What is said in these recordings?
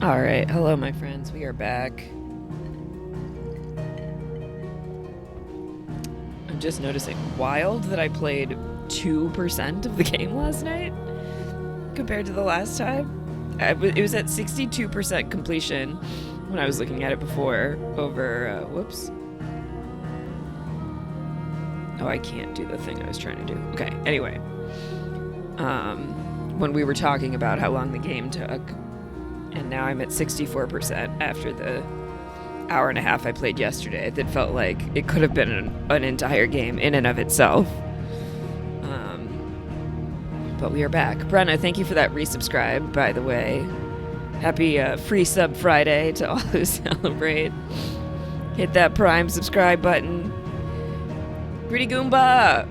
All right, hello, my friends. We are back. I'm just noticing wild that I played 2% of the game last night compared to the last time. It was at 62% completion when I was looking at it before over, whoops. Oh, I can't do the thing I was trying to do. Okay, anyway. When we were talking about how long the game took, and now I'm at 64% after the hour and a half I played yesterday. That felt like it could have been an entire game in and of itself. But we are back. Brenna, thank you for that resubscribe, by the way. Happy free sub Friday to all who celebrate. Hit that Prime subscribe button. Pretty Goomba!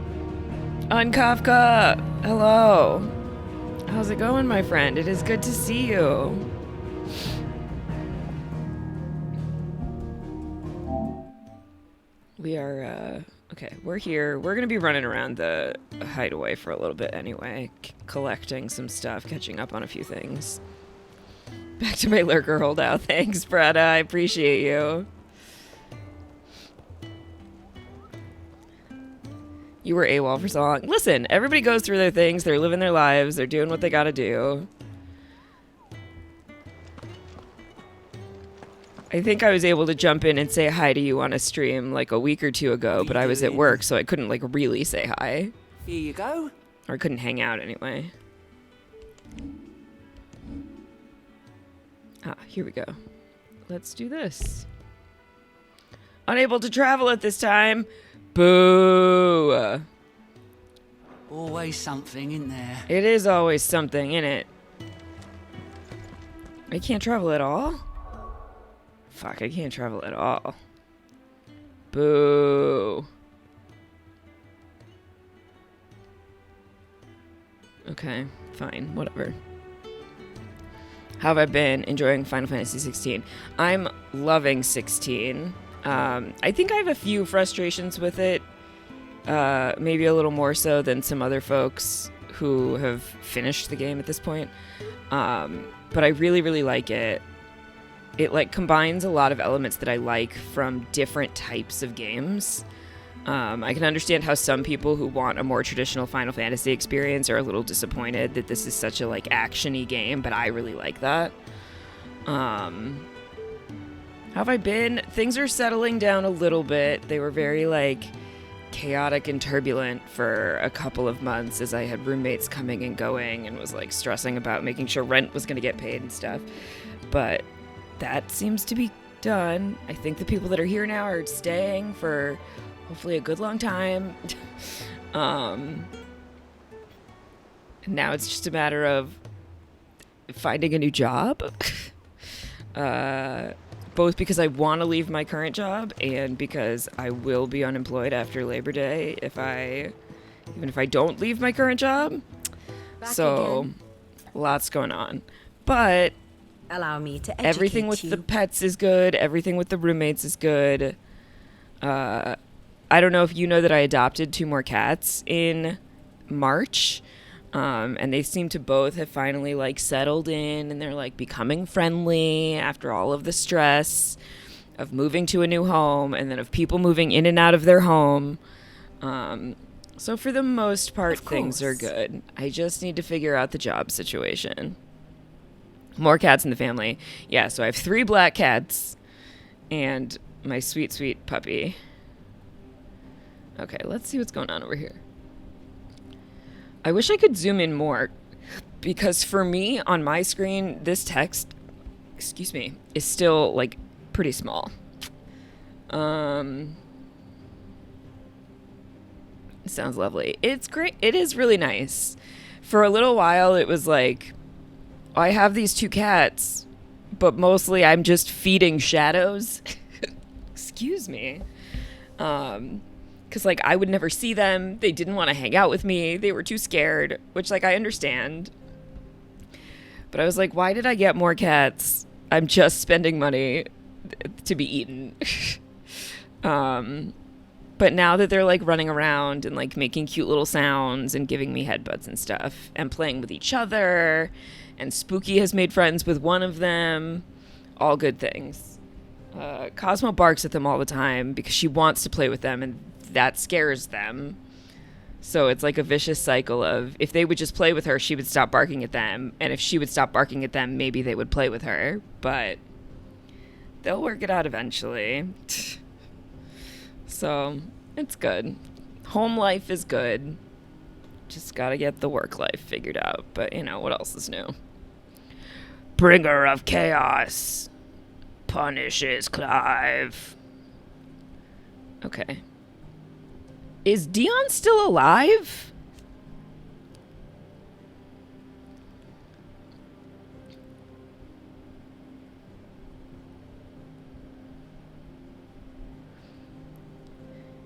Unkafka! Hello! How's it going, my friend? It is good to see you. We are, okay, we're here. We're going to be running around the hideaway for a little bit anyway, collecting some stuff, catching up on a few things. Back to my lurker holdout. Thanks, Bretta. I appreciate you. You were AWOL for so long. Listen, everybody goes through their things. They're living their lives. They're doing what they got to do. I think I was able to jump in and say hi to you on a stream like a week or two ago, but I was at work, so I couldn't like really say hi. Here you go. Or I couldn't hang out anyway. Ah, here we go. Let's do this. Unable to travel at this time. Boo! Always something in there. It is always something, in it? I can't travel at all? Fuck, I can't travel at all. Boo. Okay, fine, whatever. How have I been enjoying Final Fantasy 16? I'm loving 16. I think I have a few frustrations with it. Maybe a little more so than some other folks who have finished the game at this point. But I really, really like it. It like combines a lot of elements that I like from different types of games. I can understand how some people who want a more traditional Final Fantasy experience are a little disappointed that this is such a like action-y game, but I really like that. How have I been? Things are settling down a little bit. They were very like chaotic and turbulent for a couple of months as I had roommates coming and going and was like stressing about making sure rent was going to get paid and stuff. But that seems to be done. I think the people that are here now are staying for hopefully a good long time. Now it's just a matter of finding a new job. Both because I want to leave my current job and because I will be unemployed after Labor Day even if I don't leave my current job. Lots going on. But allow me to educate everything with the pets is good. Everything with the roommates is good. I don't know if you know that I adopted 2 more cats in March. And they seem to both have finally like settled in and they're like becoming friendly after all of the stress of moving to a new home and then of people moving in and out of their home. So for the most part, things are good. I just need to figure out the job situation. More cats in the family. Yeah, so I have 3 black cats and my sweet, sweet puppy. Okay, let's see what's going on over here. I wish I could zoom in more because for me on my screen, this text, is still like pretty small. It sounds lovely. It's great. It is really nice. For a little while, it was like, I have these 2 cats, but mostly I'm just feeding shadows. Excuse me. Because, like, I would never see them. They didn't want to hang out with me. They were too scared, which, like, I understand. But I was like, why did I get more cats? I'm just spending money to be eaten. But now that they're, like, running around and, like, making cute little sounds and giving me headbutts and stuff and playing with each other, and Spooky has made friends with one of them, All good things. Cosmo barks at them all the time because she wants to play with them, and that scares them. So it's like a vicious cycle of if they would just play with her, she would stop barking at them. And if she would stop barking at them, maybe they would play with her. But they'll work it out eventually. So it's good. Home life is good. Just gotta get the work life figured out. But, what else is new? Bringer of chaos punishes Clive. Okay. Is Dion still alive?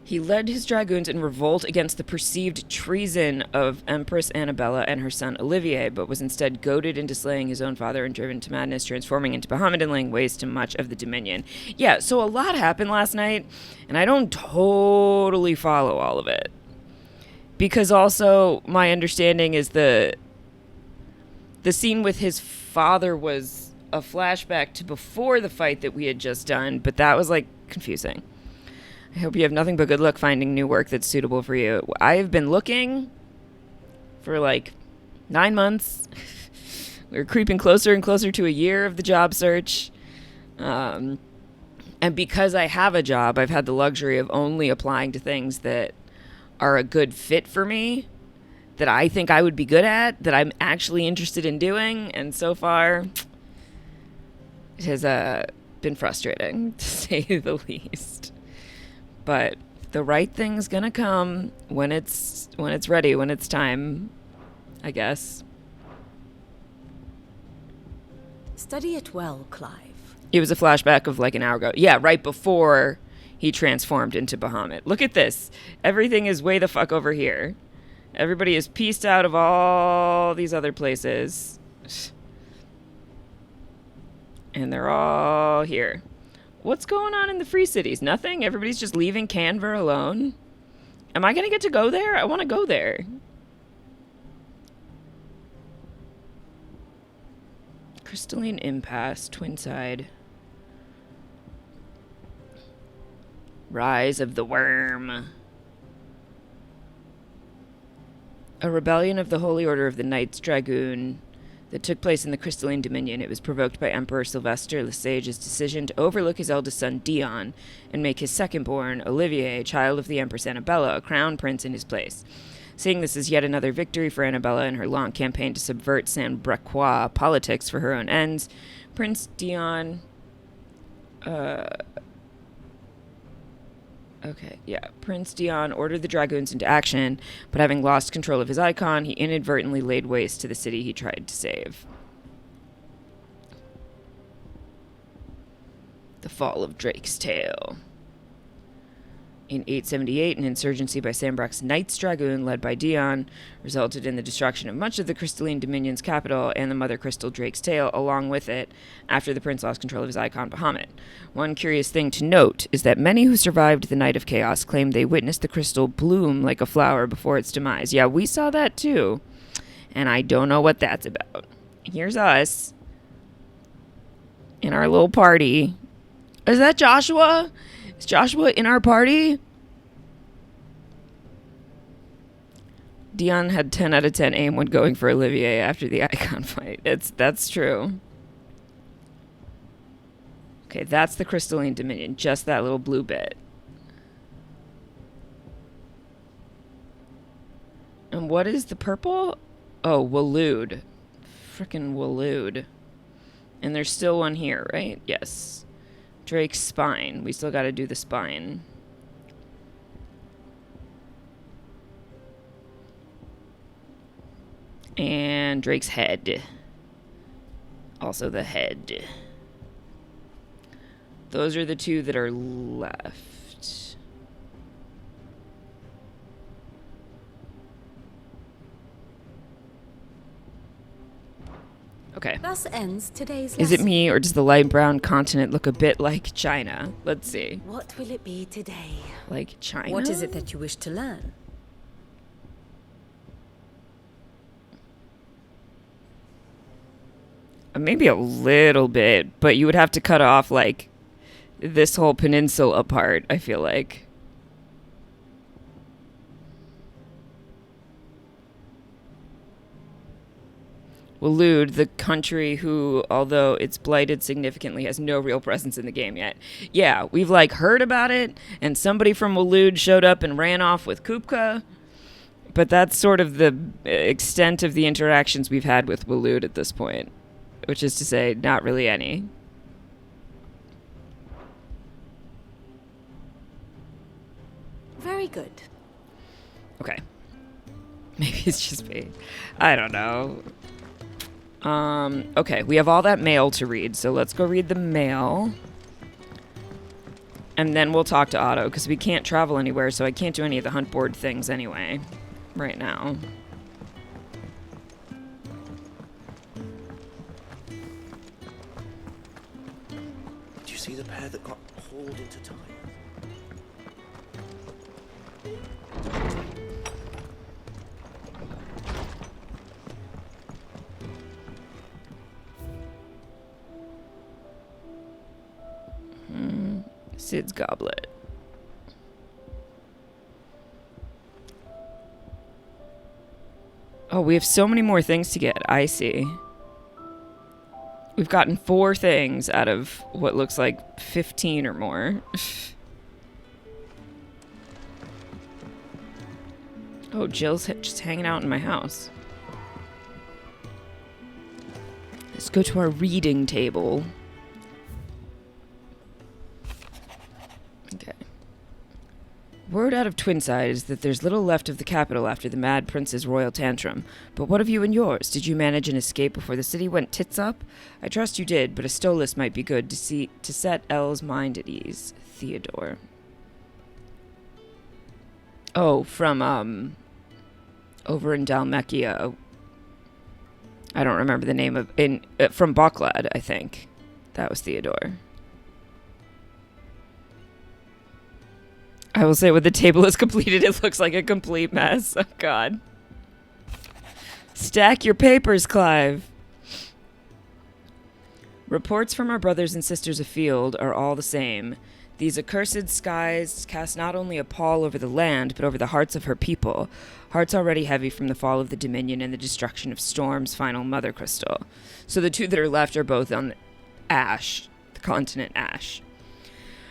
He led his dragoons in revolt against the perceived treason of Empress Annabella and her son Olivier, but was instead goaded into slaying his own father and driven to madness, transforming into Bahamut and laying waste to much of the Dominion. Yeah, so a lot happened last night, and I don't totally follow all of it. Because also, my understanding is the scene with his father was a flashback to before the fight that we had just done, but that was, confusing. I hope you have nothing but good luck finding new work that's suitable for you. I have been looking for 9 months. We're creeping closer and closer to a year of the job search. And because I have a job, I've had the luxury of only applying to things that are a good fit for me, that I think I would be good at, that I'm actually interested in doing. And so far, it has been frustrating, to say the least. But the right thing's gonna come when it's ready, when it's time, I guess. Study it well, Clive. It was a flashback of an hour ago. Yeah, right before he transformed into Bahamut. Look at this. Everything is way the fuck over here. Everybody is pieced out of all these other places. And they're all here. What's going on in the Free Cities? Nothing? Everybody's just leaving Canver alone? Am I going to get to go there? I want to go there. Crystalline Impasse, Twinside. Rise of the Worm. A rebellion of the Holy Order of the Knights Dragoon that took place in the Crystalline Dominion. It was provoked by Emperor Sylvester Lesage's decision to overlook his eldest son, Dion, and make his second-born, Olivier, child of the Empress Annabella, a crown prince in his place. Seeing this as yet another victory for Annabella in her long campaign to subvert Saint-Brequois politics for her own ends, Prince Dion... Prince Dion ordered the dragoons into action, but having lost control of his icon, he inadvertently laid waste to the city he tried to save. The Fall of Drake's Tail. In 878, an insurgency by Sambrock's Knights Dragoon, led by Dion, resulted in the destruction of much of the Crystalline Dominion's capital and the Mother Crystal Drake's Tail along with it, after the prince lost control of his icon Bahamut. One curious thing to note is that many who survived the Night of Chaos claim they witnessed the crystal bloom like a flower before its demise. Yeah, we saw that too, and I don't know what that's about. Here's us in our little party. Is that Joshua? Is Joshua in our party? Dion had 10 out of 10 aim when going for Olivier after the icon fight. That's true. Okay, that's the Crystalline Dominion. Just that little blue bit. And what is the purple? Oh, Waloed. Frickin' Waloed. And there's still one here, right? Yes. Drake's spine. We still gotta do the spine. And Drake's head. Also the head. Those are the two that are left. Okay. Thus ends today's lesson. Is it me, or does the light brown continent look a bit like China? Let's see. What will it be today? Like China? What is it that you wish to learn? Maybe a little bit, but you would have to cut off, like, this whole peninsula apart, I feel like. Waloed, the country who, although it's blighted significantly, has no real presence in the game yet. Yeah, we've, like, heard about it, and somebody from Waloed showed up and ran off with Kupka, but that's sort of the extent of the interactions we've had with Waloed at this point, which is to say, not really any. Very good. Okay. Maybe it's just me. I don't know. Okay, we have all that mail to read, so let's go read the mail. And then we'll talk to Otto, because we can't travel anywhere, so I can't do any of the hunt board things anyway, right now. Did you see the pair that got hauled into time? Sid's goblet. Oh, we have so many more things to get. I see. We've gotten 4 things out of what looks like 15 or more. Oh, Jill's just hanging out in my house. Let's go to our reading table. Okay. Word out of Twinside is that there's little left of the capital after the Mad Prince's royal tantrum. But what of you and yours? Did you manage an escape before the city went tits up? I trust you did, but a stolus might be good to set Elle's mind at ease. Theodore. Oh, from, over in Dalmechia. I don't remember the name of... from Boklad, I think. That was Theodore. I will say when the table is completed, it looks like a complete mess. Oh, God. Stack your papers, Clive. Reports from our brothers and sisters afield are all the same. These accursed skies cast not only a pall over the land, but over the hearts of her people. Hearts already heavy from the fall of the Dominion and the destruction of Storm's final mother crystal. So the 2 that are left are both on Ash, the continent Ash.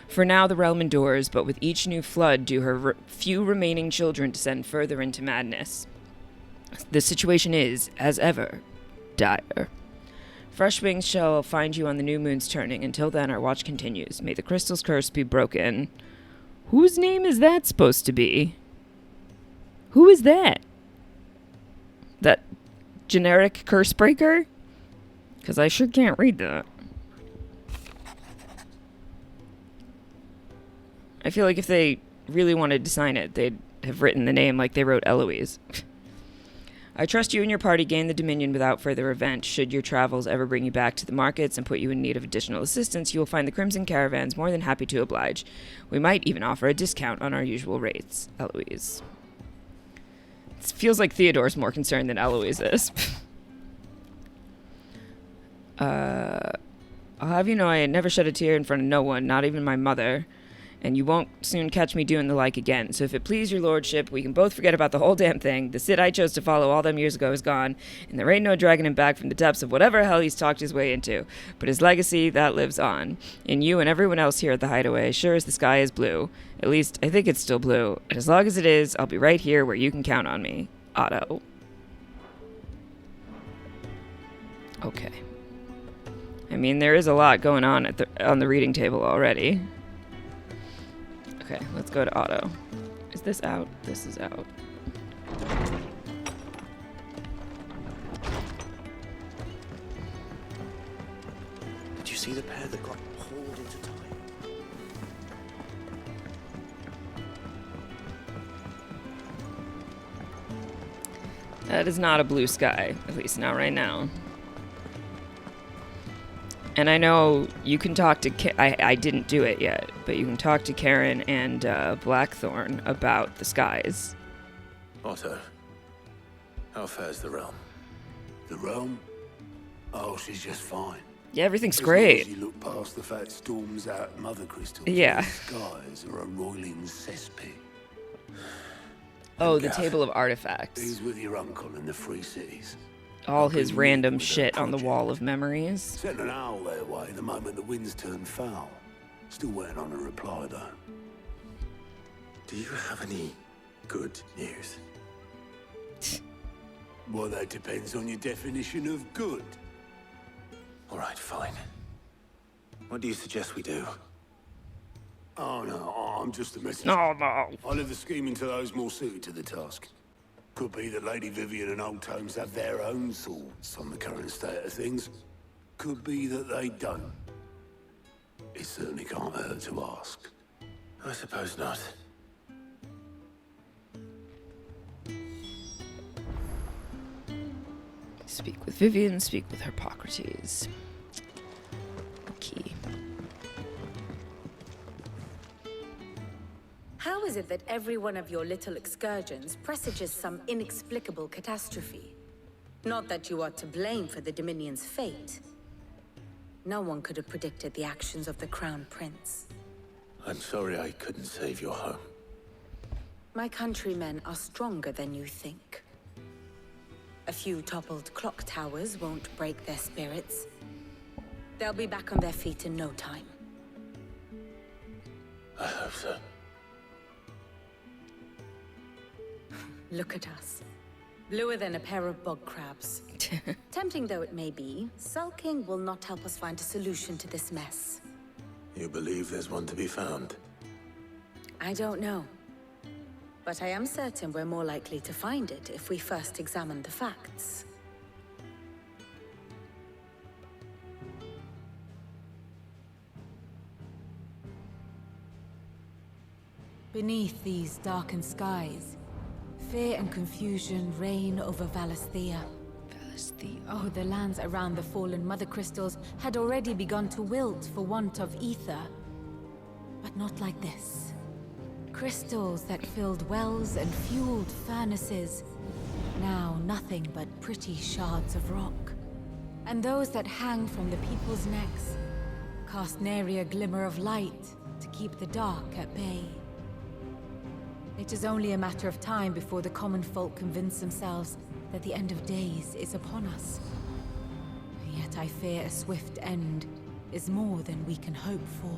For now, the realm endures, but with each new flood do her few remaining children descend further into madness. The situation is, as ever, dire. Fresh wings shall find you on the new moon's turning. Until then, our watch continues. May the crystal's curse be broken. Whose name is that supposed to be? Who is that? That generic curse breaker? Because I sure can't read that. I feel like if they really wanted to sign it, they'd have written the name like they wrote Eloise. I trust you and your party gain the Dominion without further event. Should your travels ever bring you back to the markets and put you in need of additional assistance, you will find the Crimson Caravans more than happy to oblige. We might even offer a discount on our usual rates. Eloise. It feels like Theodore's more concerned than Eloise is. I'll have you know I never shed a tear in front of no one, not even my mother. And you won't soon catch me doing the like again. So if it please your lordship, we can both forget about the whole damn thing. The Cid I chose to follow all them years ago is gone, and there ain't no dragging him back from the depths of whatever hell he's talked his way into. But his legacy, that lives on. In you and everyone else here at the Hideaway, sure as the sky is blue. At least, I think it's still blue. And as long as it is, I'll be right here where you can count on me. Otto. Okay. I mean, there is a lot going on on the reading table already. Okay, let's go to Otto. Is this out? This is out. Did you see the pair that got hauled into time? That is not a blue sky, at least not right now. And I know you can talk to... I didn't do it yet, but you can talk to Karen and Blackthorn about the skies. Otto, how fares the realm? The realm? Oh, she's just fine. Yeah, everything's As great. long as you look past the fat storms out Mother Crystal. Yeah. The skies are a roiling cesspit. Oh, the Gaff, table of artifacts. He's with your uncle in the Free Cities. All I've his been random with a shit on the project. wall of memories. Sent an owl their way the moment the winds turned foul. Still waiting on a reply, though. Do you have any good news? Well, that depends on your definition of good. All right, fine. What do you suggest we do? Oh, no, I'm just a messenger. Oh, no. I leave the scheming to those more suited to the task. Could be that Lady Vivian and Old Tomes have their own thoughts on the current state of things. Could be that they don't. It certainly can't hurt to ask. I suppose not. Speak with Vivian, speak with Hippocrates. Okay. How is it that every one of your little excursions presages some inexplicable catastrophe? Not that you are to blame for the Dominion's fate. No one could have predicted the actions of the Crown Prince. I'm sorry I couldn't save your home. My countrymen are stronger than you think. A few toppled clock towers won't break their spirits. They'll be back on their feet in no time. I hope so. Look at us. Bluer than a pair of bog crabs. Tempting though it may be, sulking will not help us find a solution to this mess. You believe there's one to be found? I don't know. But I am certain we're more likely to find it if we first examine the facts. Beneath these darkened skies, fear and confusion reign over Valisthea. Oh, the lands around the fallen Mother Crystals had already begun to wilt for want of ether. But not like this. Crystals that filled wells and fueled furnaces. Now nothing but pretty shards of rock. And those that hang from the people's necks cast nary a glimmer of light to keep the dark at bay. It is only a matter of time before the common folk convince themselves that the end of days is upon us. Yet I fear a swift end is more than we can hope for.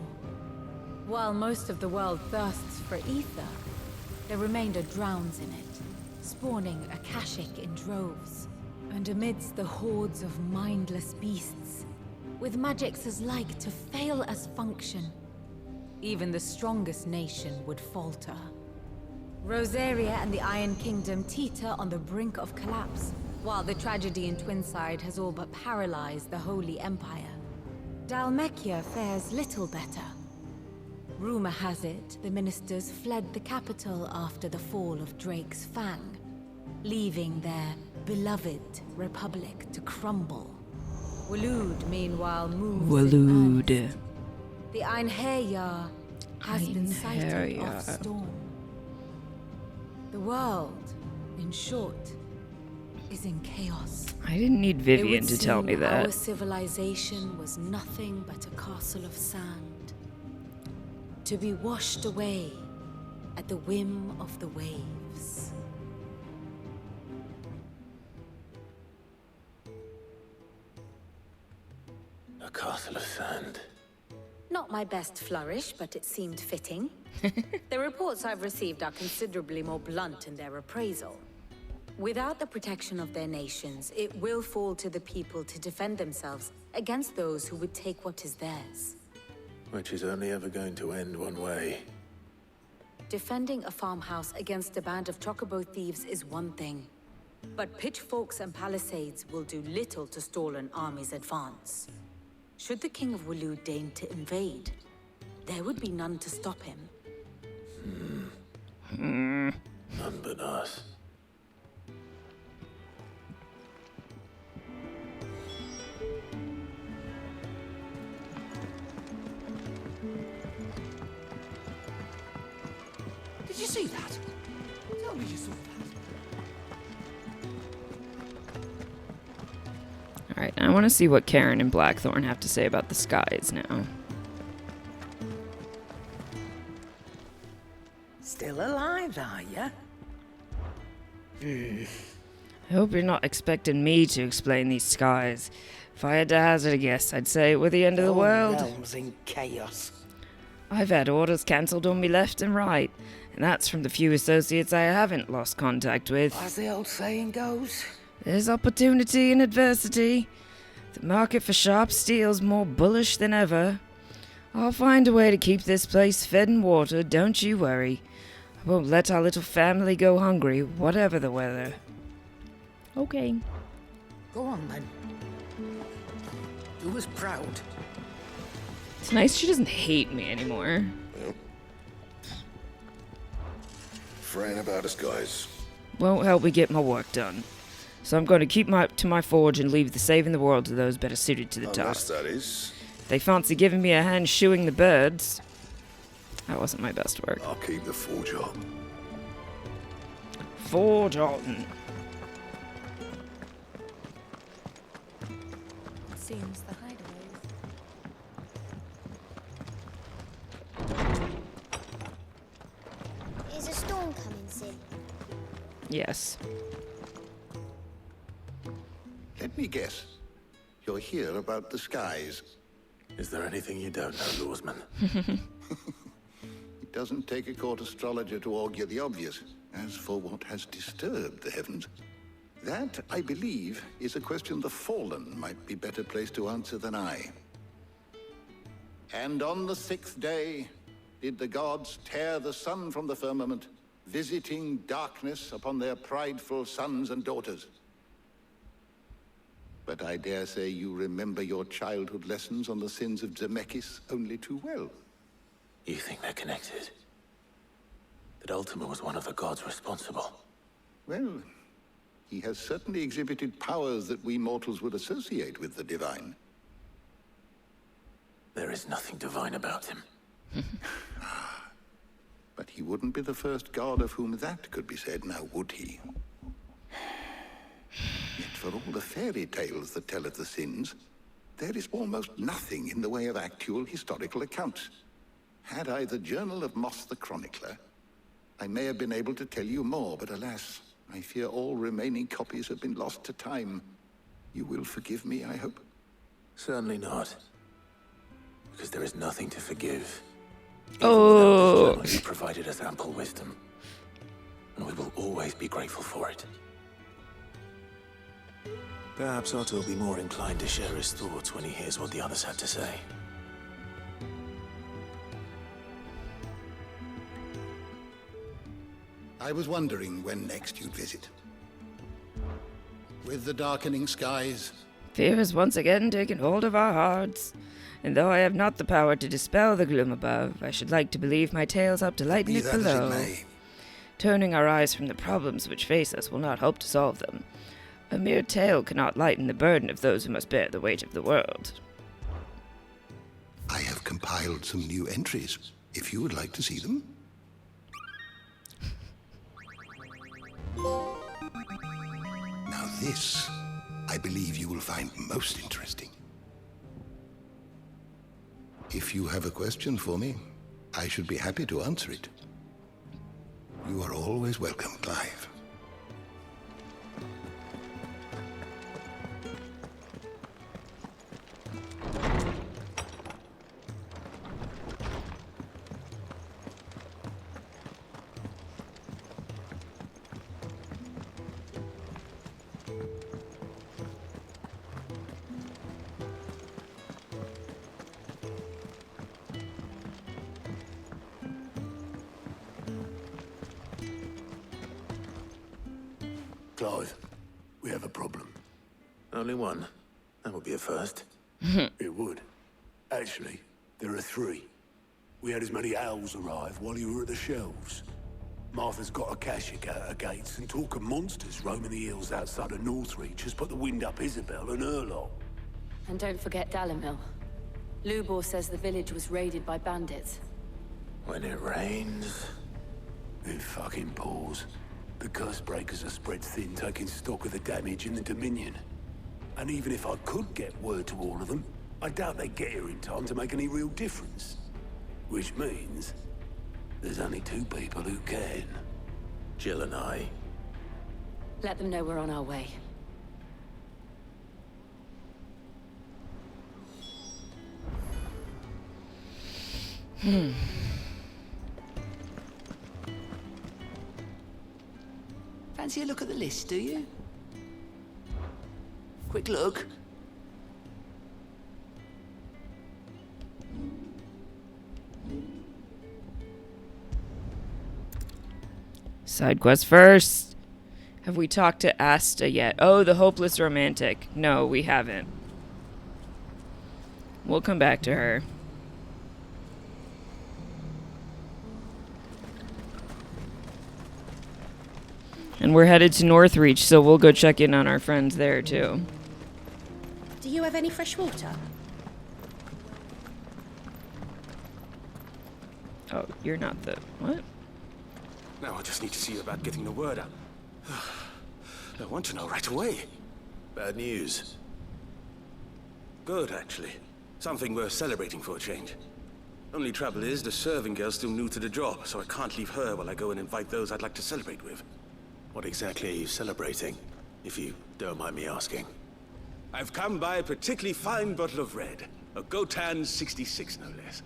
While most of the world thirsts for ether, the remainder drowns in it, spawning Akashic in droves. And amidst the hordes of mindless beasts, with magics as like to fail as function, even the strongest nation would falter. Rosaria and the Iron Kingdom teeter on the brink of collapse, while the tragedy in Twinside has all but paralyzed the Holy Empire. Dalmekia fares little better. Rumor has it the ministers fled the capital after the fall of Drake's Fang, leaving their beloved republic to crumble. Waloed, meanwhile, moves in earnest. The Einherjar has been sighted off storm. The world, in short, is in chaos. I didn't need Vivian to tell me that. Our civilization was nothing but a castle of sand, to be washed away at the whim of the waves. A castle of sand. Not my best flourish, but it seemed fitting. The reports I've received are considerably more blunt in their appraisal. Without the protection of their nations, it will fall to the people to defend themselves against those who would take what is theirs. Which is only ever going to end one way. Defending a farmhouse against a band of chocobo thieves is one thing, but pitchforks and palisades will do little to stall an army's advance. Should the King of Waloed deign to invade, there would be none to stop him. None but us. Did you see that? Tell me you saw that. All right, I want want to see what Karen and Blackthorn have to say about the skies now. Still alive, are ya? I hope you're not expecting me to explain these skies. If I had to hazard a guess, I'd say we're the end of the world. Realms in chaos. I've had orders cancelled on me left and right, and that's from the few associates I haven't lost contact with. As the old saying goes. There's opportunity in adversity. The market for sharp steel's more bullish than ever. I'll find a way to keep this place fed and watered, don't you worry. I won't let our little family go hungry, whatever the weather. Okay. Go on then. Do us proud. It's nice she doesn't hate me anymore. Fretting about us, guys. Won't help me get my work done. So I'm going to keep to my forge and leave the saving the world to those better suited to the Unless task. that is. If they fancy giving me a hand shoeing the birds. That wasn't my best work. I'll keep the forge on. Forge on. Seems the hideaway. Is a storm coming, Sid? Yes. Let me guess. You're here about the skies. Is there anything you don't know, Lawsman? It doesn't take a court astrologer to augur the obvious. As for what has disturbed the heavens, that, I believe, is a question the Fallen might be better placed to answer than I. And on the 6th day did the gods tear the sun from the firmament, visiting darkness upon their prideful sons and daughters. But I dare say you remember your childhood lessons on the sins of Zemeckis only too well. You think they're connected? That Ultima was one of the gods responsible? Well, he has certainly exhibited powers that we mortals would associate with the divine. There is nothing divine about him. But he wouldn't be the first god of whom that could be said, now would he? Yet for all the fairy tales that tell of the sins, there is almost nothing in the way of actual historical accounts. Had I the Journal of Moss the Chronicler, I may have been able to tell you more, but alas, I fear all remaining copies have been lost to time. You will forgive me, I hope? Certainly not. Because there is nothing to forgive. Oh. Even without this journal, you provided us ample wisdom. And we will always be grateful for it. Perhaps Otto will be more inclined to share his thoughts when he hears what the others had to say. I was wondering when next you'd visit. With the darkening skies, Fear has once again taken hold of our hearts. And though I have not the power to dispel the gloom above, I should like to believe my tale's up to lighten be it that as below. it may. Turning our eyes from the problems which face us will not help to solve them. A mere tale cannot lighten the burden of those who must bear the weight of the world. I have compiled some new entries, if you would like to see them. Now this, I believe you will find most interesting. If you have a question for me, I should be happy to answer it. You are always welcome, Clive. Clive, we have a problem. Only one. That would be a first. It would. Actually, there are three. We had as many owls arrive while you were at the shelves. Martha's got a cashier at her gates, and talk of monsters roaming the hills outside of Northreach has put the wind up Isabel and her lot. And don't forget Dalimil. Lubor says the village was raided by bandits. When it rains... It fucking pours. The curse breakers are spread thin, taking stock of the damage in the Dominion. And even if I could get word to all of them, I doubt they'd get here in time to make any real difference. Which means there's only 2 people who can. Jill and I. Let them know we're on our way. Fancy a look at the list, do you? Quick look. Side quest first. Have we talked to Asta yet? Oh, the hopeless romantic. No, we haven't. We'll come back to her. And we're headed to Northreach, so we'll go check in on our friends there, too. Do you have any fresh water? Oh, you're not the... What? Now I just need to see about getting the word out. I want to know right away. Bad news. Good, actually. Something worth celebrating for a change. Only trouble is, the serving girl's still new to the job, so I can't leave her while I go and invite those I'd like to celebrate with. What exactly are you celebrating, if you don't mind me asking? I've come by a particularly fine bottle of red. A Gotan 66, no less.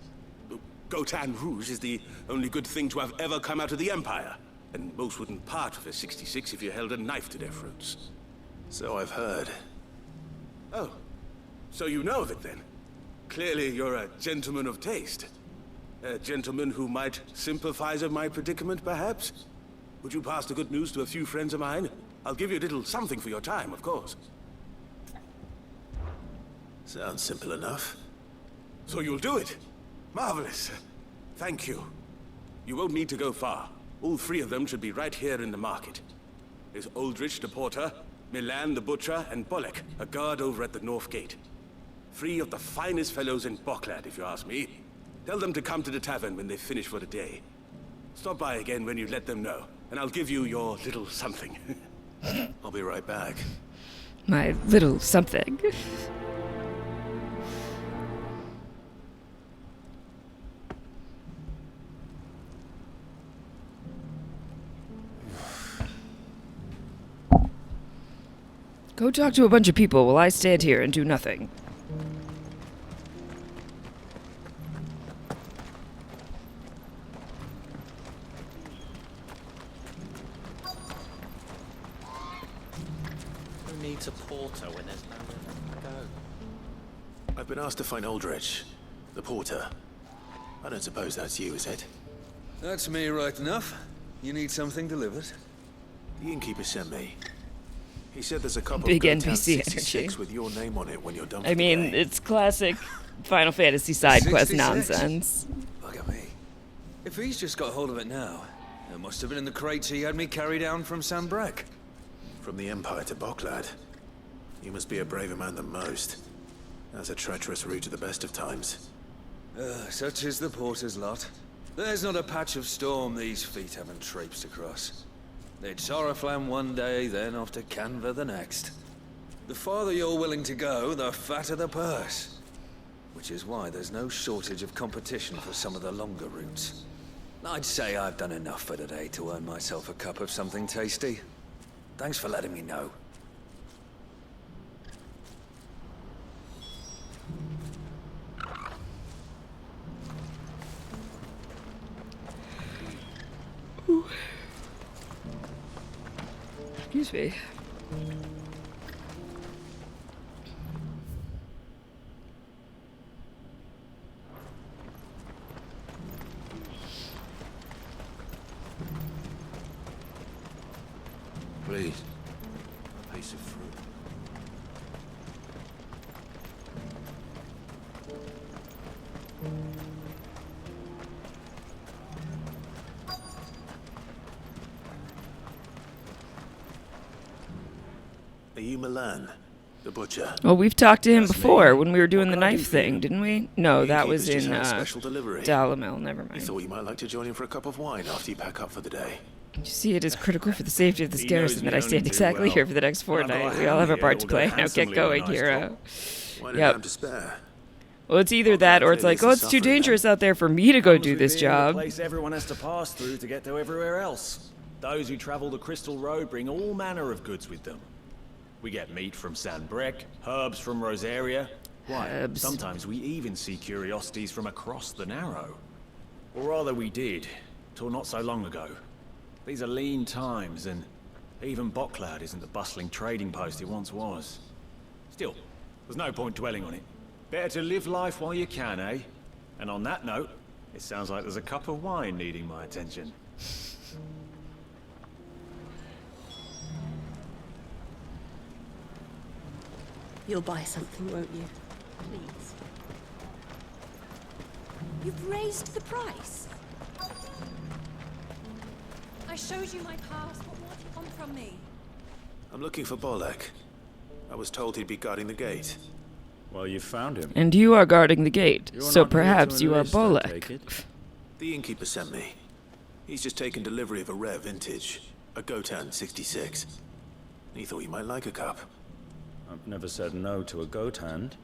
Gotan Rouge is the only good thing to have ever come out of the Empire. And most wouldn't part with a 66 if you held a knife to their throats. So I've heard. Oh, so you know of it then? Clearly you're a gentleman of taste. A gentleman who might sympathize with my predicament, perhaps? Would you pass the good news to a few friends of mine? I'll give you a little something for your time, of course. Sounds simple enough. So you'll do it? Marvelous. Thank you. You won't need to go far. All 3 of them should be right here in the market. There's Aldrich the porter, Milan the butcher, and Bolek, a guard over at the north gate. 3 of the finest fellows in Boklad, if you ask me. Tell them to come to the tavern when they finish for the day. Stop by again when you let them know, and I'll give you your little something. I'll be right back. My little something. Go talk to a bunch of people while I stand here and do nothing. Who needs a porter when there's nowhere to go? I've been asked to find Aldrich, the porter. I don't suppose that's you, is it? That's me right enough. You need something delivered? The innkeeper sent me. He said there's a couple Big of NPC 66 energy. with your name on it when you're done. I mean, it's classic Final Fantasy side quest 66? nonsense. Look at me. If he's just got hold of it now, it must have been in the crates he had me carry down from Sambrek. From the Empire to Boklad. You must be a braver man than most. That's a treacherous route at the best of times. Such is the porter's lot. There's not a patch of storm these feet haven't traipsed across. It's Oriflamme one day, then off to Canva the next. The farther you're willing to go, the fatter the purse. Which is why there's no shortage of competition for some of the longer routes. I'd say I've done enough for today to earn myself a cup of something tasty. Thanks for letting me know. Excuse me. Please. A piece of fruit. Are you Milan, the butcher? Well, we've talked to him That's before me. when we were doing What the can I do knife for you? thing, didn't we? No, The that was innkeeper's just in had a special delivery. Dalamel. Never You mind. thought you might like to join in for a cup of wine after you pack up for the day. You see, it is critical for the safety of the He garrison knows that I me stand only too exactly well. here for the next And I've got a fortnight. We all have a hand part to here that will play. go Now get handsomely on a going, nice hero. job. Why not Yep. have to spare? Well, it's either that or it's like, oh, it's too dangerous out there for me to go do this The job. place everyone has to pass through to get to everywhere else. Those who travel the Crystal Road bring all manner of goods with them. We get meat from San Brec, herbs from Rosaria. Why, Herbs. sometimes we even see curiosities from across the Narrow. Or rather we did, till not so long ago. These are lean times, and even Bocklad isn't the bustling trading post it once was. Still, there's no point dwelling on it. Better to live life while you can, eh? And on that note, it sounds like there's a cup of wine needing my attention. You'll buy something, won't you? Please. You've raised the price. I showed you my past. What more do you want from me? I'm looking for Bolek. I was told he'd be guarding the gate. Well, you found him. And you are guarding the gate, You're so not new to perhaps you are enlist, I Bolek. take it. The innkeeper sent me. He's just taken delivery of a rare vintage, a Gotan 66. He thought you might like a cup. I've never said no to a goat hand.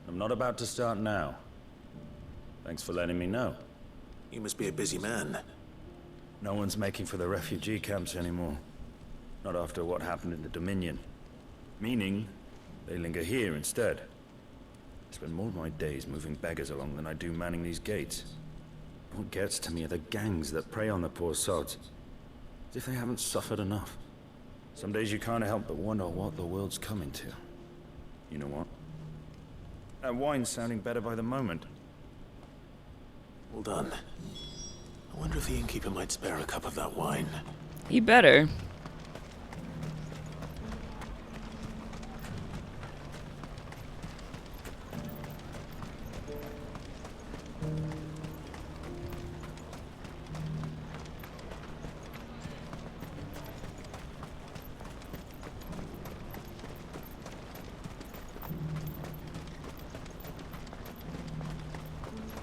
I'm not about to start now. Thanks for letting me know. You must be a busy man. No one's making for the refugee camps anymore. Not after what happened in the Dominion. Meaning, they linger here instead. I spend more of my days moving beggars along than I do manning these gates. What gets to me are the gangs that prey on the poor sods. As if they haven't suffered enough. Some days you can't help but wonder what the world's coming to. You know what? That wine's sounding better by the moment. Well done. I wonder if the innkeeper might spare a cup of that wine. He better.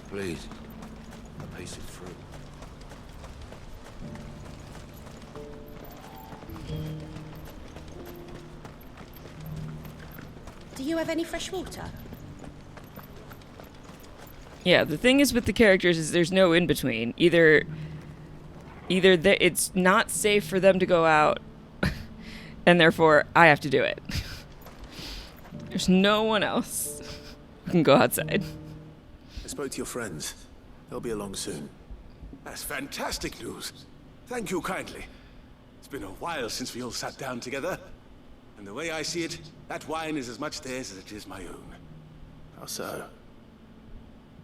Please, a piece of fruit. Do you have any fresh water? Yeah, the thing is with the characters is there's no in between. Either it's not safe for them to go out, and therefore I have to do it. There's no one else who can go outside. I spoke to your friends. They'll be along soon. That's fantastic news. Thank you kindly. It's been a while since we all sat down together. And the way I see it, that wine is as much theirs as it is my own. How so?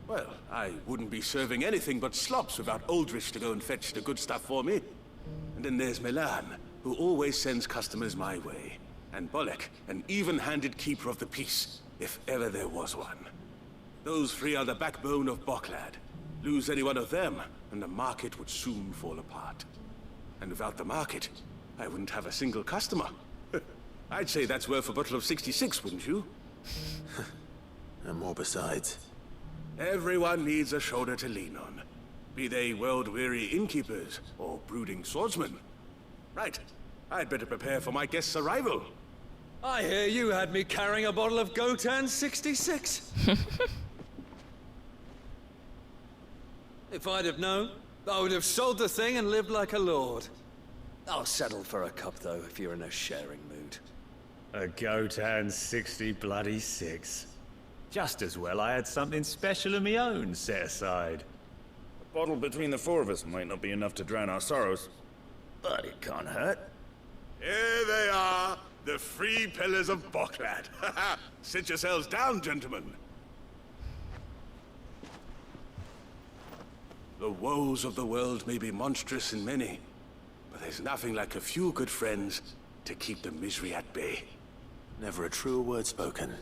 Well, I wouldn't be serving anything but slops without Aldrich to go and fetch the good stuff for me. And then there's Milan, who always sends customers my way. And Bolek, an even-handed keeper of the peace, if ever there was one. Those three are the backbone of Bocklad. Lose any one of them, and the market would soon fall apart. And without the market, I wouldn't have a single customer. I'd say that's worth a bottle of 66, wouldn't you? And more besides. Everyone needs a shoulder to lean on. Be they world-weary innkeepers or brooding swordsmen. Right. I'd better prepare for my guest's arrival. I hear you had me carrying a bottle of Gotan 66. If I'd have known, I would have sold the thing and lived like a lord. I'll settle for a cup, though, if you're in a sharing mood. A Gotan 60 bloody 6. Just as well I had something special of my own set aside. A bottle between the four of us might not be enough to drown our sorrows, but it can't hurt. Here they are, the three pillars of Bocklad. Sit yourselves down, gentlemen. The woes of the world may be monstrous and many, but there's nothing like a few good friends to keep the misery at bay. Never a truer word spoken.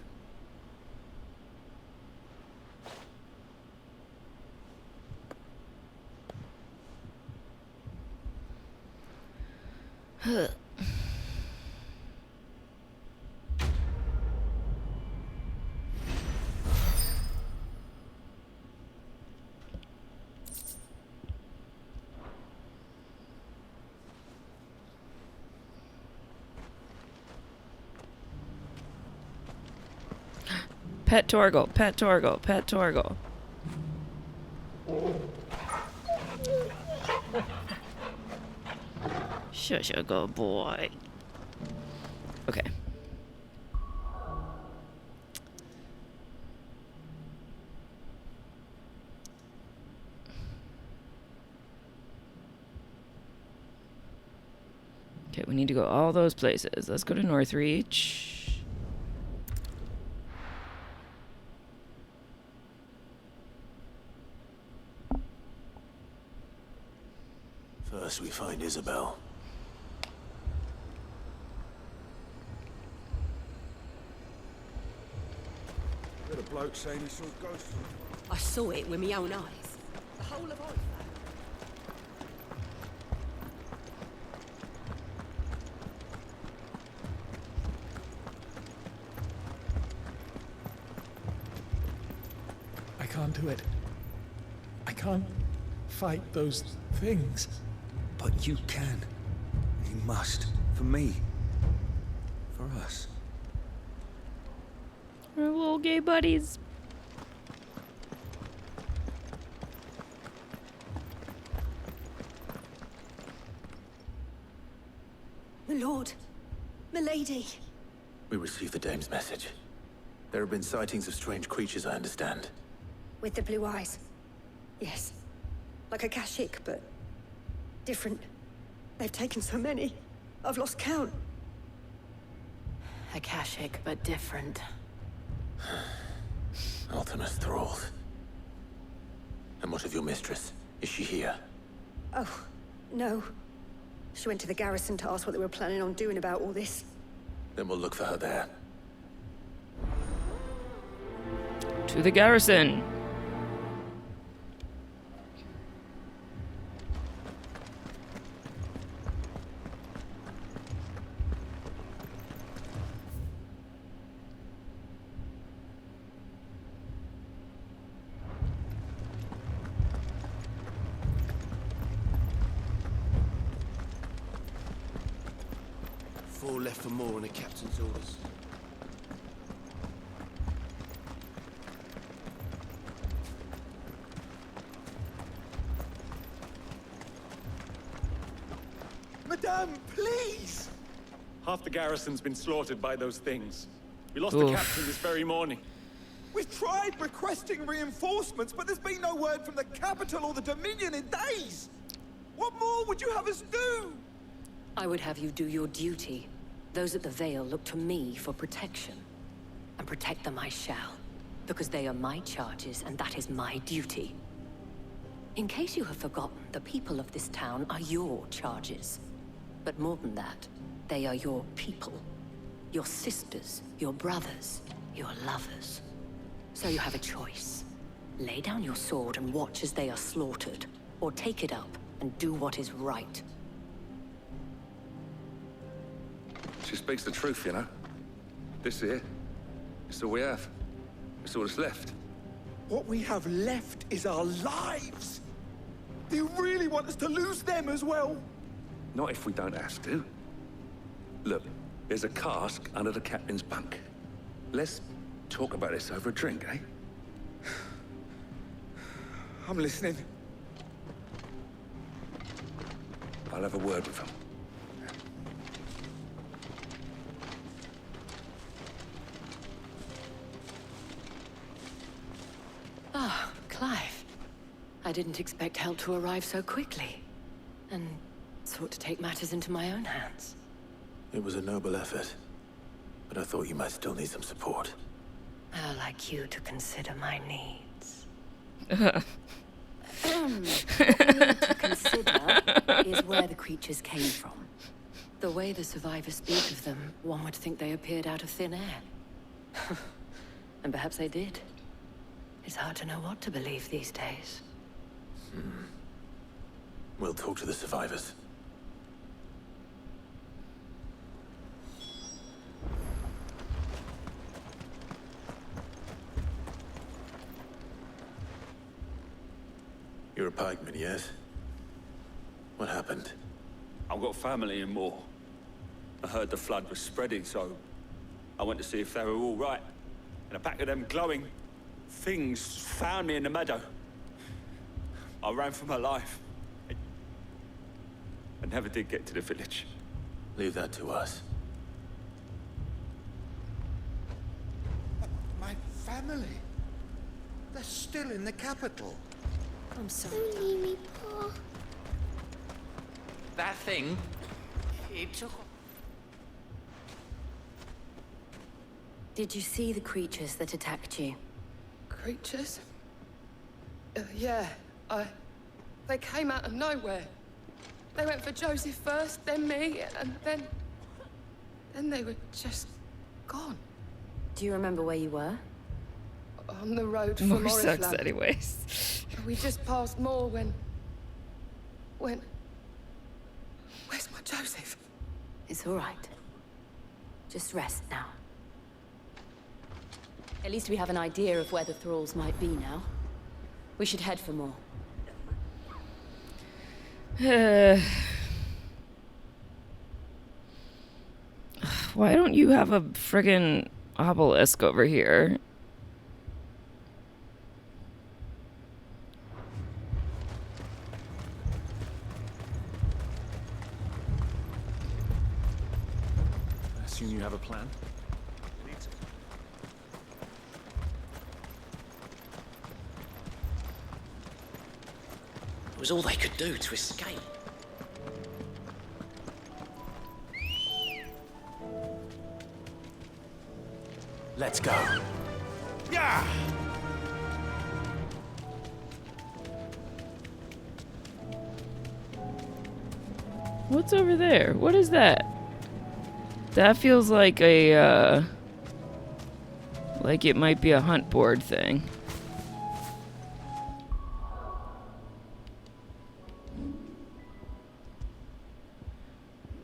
Pet Torgal, Pet Torgal, Pet Torgal. Shush, a good boy. Okay. Okay, we need to go all those places. Let's go to Northreach. First we find Isabel. Got a bloke saying he saw ghosts. I saw it with my own eyes. The whole of Iceland. I can't do it. I can't fight those things. But you can. You must. For me. For us. We're little gay buddies. My lord. Milady. We received the dame's message. There have been sightings of strange creatures, I understand. With the blue eyes. Yes. Like a Kashik, but different. They've taken so many. I've lost count. Akashic, but different. Ultimus thralls. And what of your mistress? Is she here? Oh, no. She went to the garrison to ask what they were planning on doing about all this. Then we'll look for her there. To the garrison. Four left for more on the captain's orders. Madame, please! Half the garrison's been slaughtered by those things. We lost Oof. the captain this very morning. We've tried requesting reinforcements, but there's been no word from the capital or the Dominion in days! What more would you have us do? I would have you do your duty. Those at the Vale look to me for protection. And protect them I shall. Because they are my charges, and that is my duty. In case you have forgotten, the people of this town are your charges. But more than that, they are your people. Your sisters, your brothers, your lovers. So you have a choice. Lay down your sword and watch as they are slaughtered. Or take it up and do what is right. She speaks the truth, you know. This here, it's all we have. It's all that's left. What we have left is our lives! Do you really want us to lose them as well? Not if we don't have to. Look, there's a cask under the captain's bunk. Let's talk about this over a drink, eh? I'm listening. I'll have a word with him. Ah, Clive. I didn't expect help to arrive so quickly. And sought to take matters into my own hands. It was a noble effort. But I thought you might still need some support. I'd like you to consider my needs. What we need to consider is where the creatures came from. The way the survivors speak of them, one would think they appeared out of thin air. And perhaps they did. It's hard to know what to believe these days. We'll talk to the survivors. You're a pikeman, yes? What happened? I've got family in Moor. I heard the flood was spreading, so I went to see if they were all right. And a pack of them glowing things found me in the meadow. I ran for my life. I never did get to the village. Leave that to us. My family. They're still in the capital. I'm sorry. Don't leave me, Pa. That thing, it took... Did you see the creatures that attacked you? Creatures? Yeah, they came out of nowhere. They went for Joseph first, then me, and then they were just gone. Do you remember where you were? On the road from More sucks Oriflamme. anyways. We just passed more when... Where's my Joseph? It's all right. Just rest now. At least we have an idea of where the thralls might be now. We should head for more. Why don't you have a friggin' obelisk over here? I assume you have a plan? It was all they could do to escape. Let's go. Yeah! What's over there? What is that? That feels like a, like it might be a hunt board thing.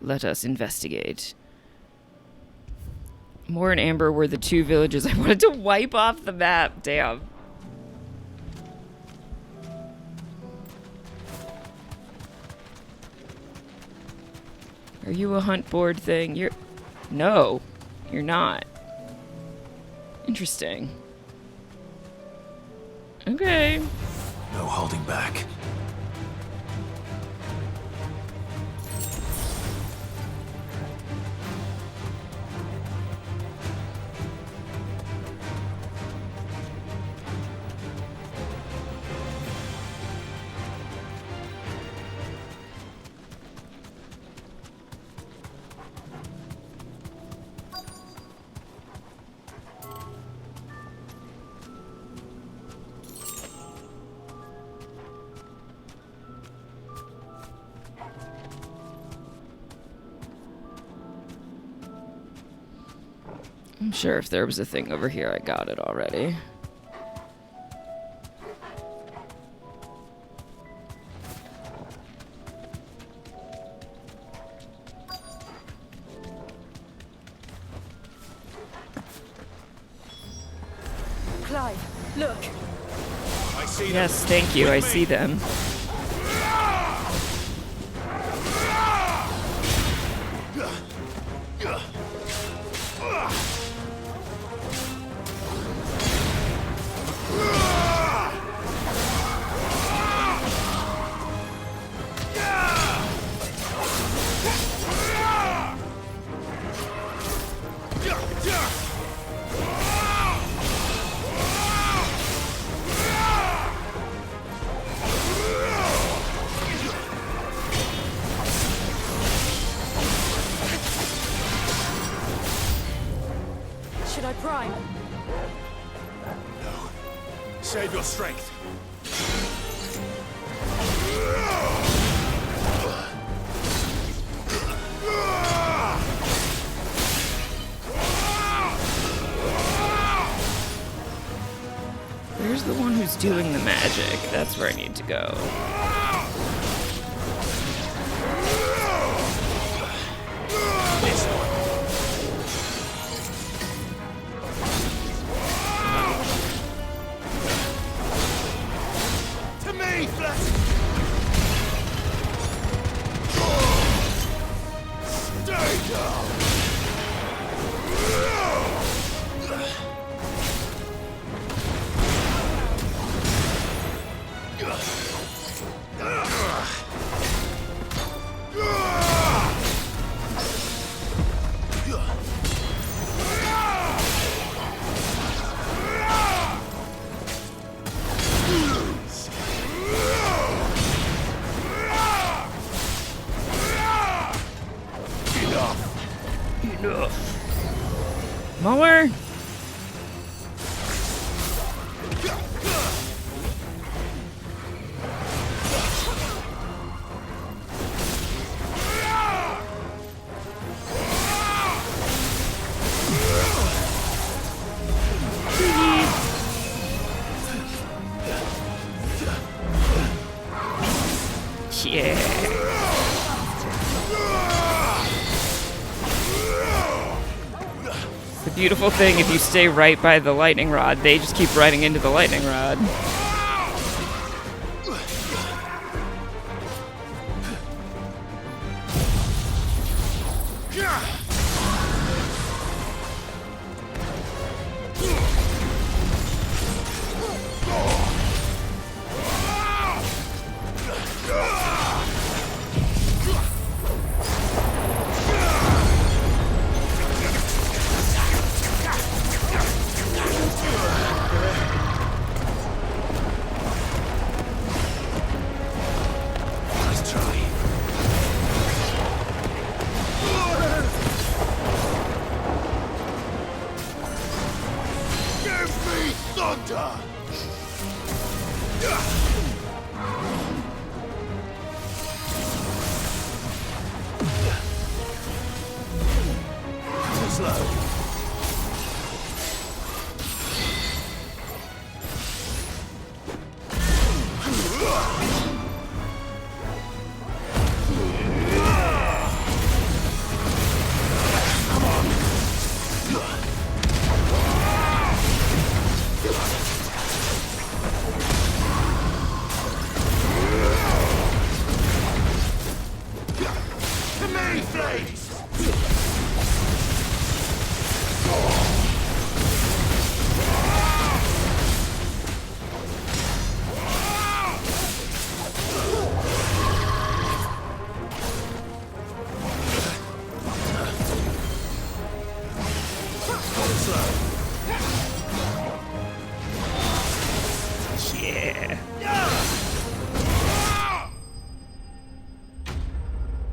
Let us investigate. Moore and Amber were the two villages I wanted to wipe off the map. Damn. Are you a hunt board thing? No, you're not. Interesting. Okay. No holding back. I'm sure if there was a thing over here, I got it already. Clive, look. I see them. Yes, thank you. I see them. Should I prime? No. Save your strength. Where's the one who's doing the magic? That's where I need to go. To me, flesh! Stay down! More? Yeah. The beautiful thing, if you stay right by the lightning rod, they just keep running into the lightning rod.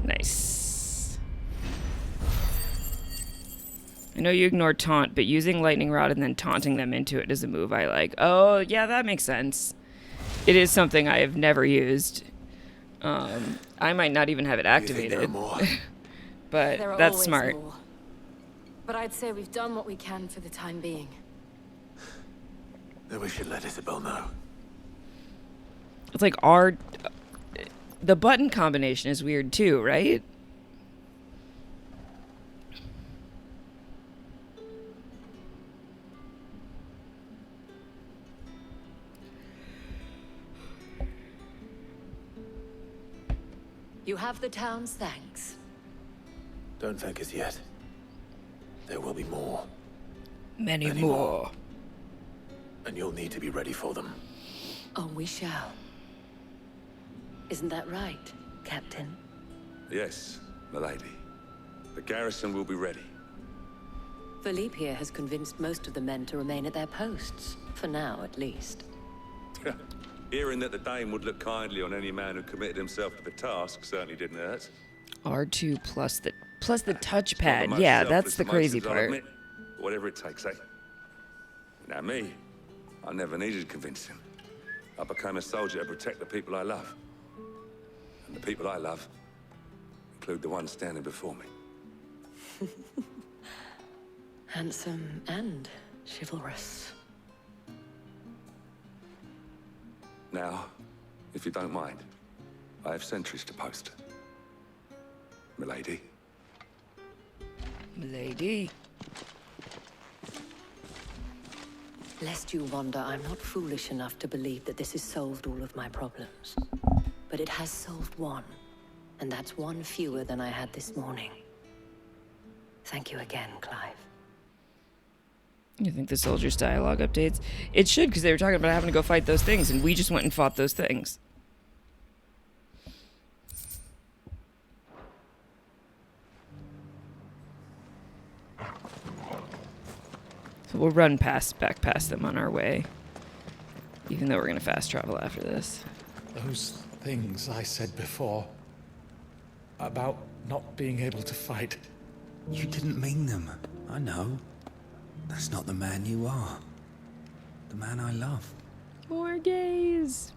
Nice. I know you ignore taunt, but using lightning rod and then taunting them into it is a move I like. Oh, yeah, that makes sense. It is something I have never used. I might not even have it activated. But There are that's always smart. more. But I'd say we've done what we can for the time being. Then we should let Isabel know. It's like the button combination is weird too, right? You have the town's thanks. Don't thank us yet. There will be more. Many more. And you'll need to be ready for them. Oh, we shall. Isn't that right, Captain? Yes, milady. The garrison will be ready. Philippe here has convinced most of the men to remain at their posts. For now, at least. Hearing that the Dane would look kindly on any man who committed himself to the task certainly didn't hurt. R2 plus the touchpad. Most Yeah, that's selfless the crazy emotions, I'll part. admit. Whatever it takes, eh? Now me, I never needed convincing. I became a soldier to protect the people I love. And the people I love include the one standing before me. Handsome and chivalrous. Now, if you don't mind, I have sentries to post. Milady. Milady. Lest you wonder, I'm not foolish enough to believe that this has solved all of my problems. But it has solved one, and that's one fewer than I had this morning. Thank you again, Clive. You think the soldiers' dialogue updates? It should, because they were talking about having to go fight those things, and we just went and fought those things. So we'll run back past them on our way, even though we're going to fast travel after this. Those things I said before about not being able to fight. You didn't mean them. I know. That's not the man you are. The man I love. More gays.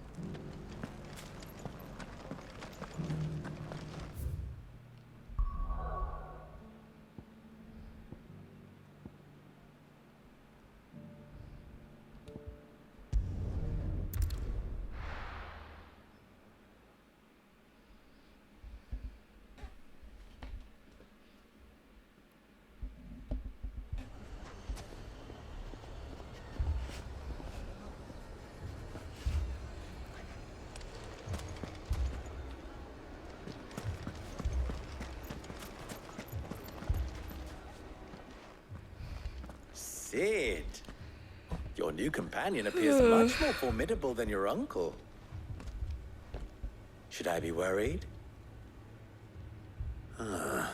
Sid, your new companion appears much more formidable than your uncle. Should I be worried? Ah,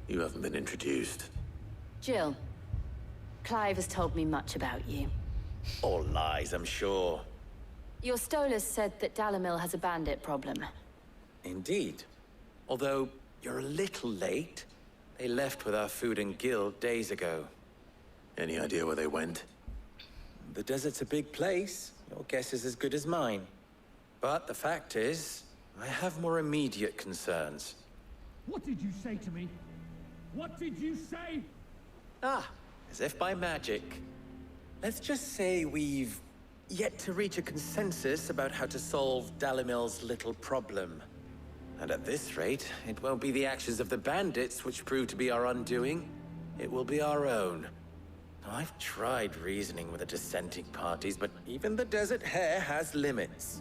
you haven't been introduced. Jill, Clive has told me much about you. All lies, I'm sure. Your Stolas said that Dalamil has a bandit problem. Indeed. Although, you're a little late. They left with our food and guild days ago. Any idea where they went? The desert's a big place. Your guess is as good as mine. But the fact is, I have more immediate concerns. What did you say to me? What did you say? Ah, as if by magic. Let's just say we've yet to reach a consensus about how to solve Dalamil's little problem. And at this rate, it won't be the actions of the bandits which prove to be our undoing. It will be our own. I've tried reasoning with the dissenting parties, but even the Desert Hare has limits.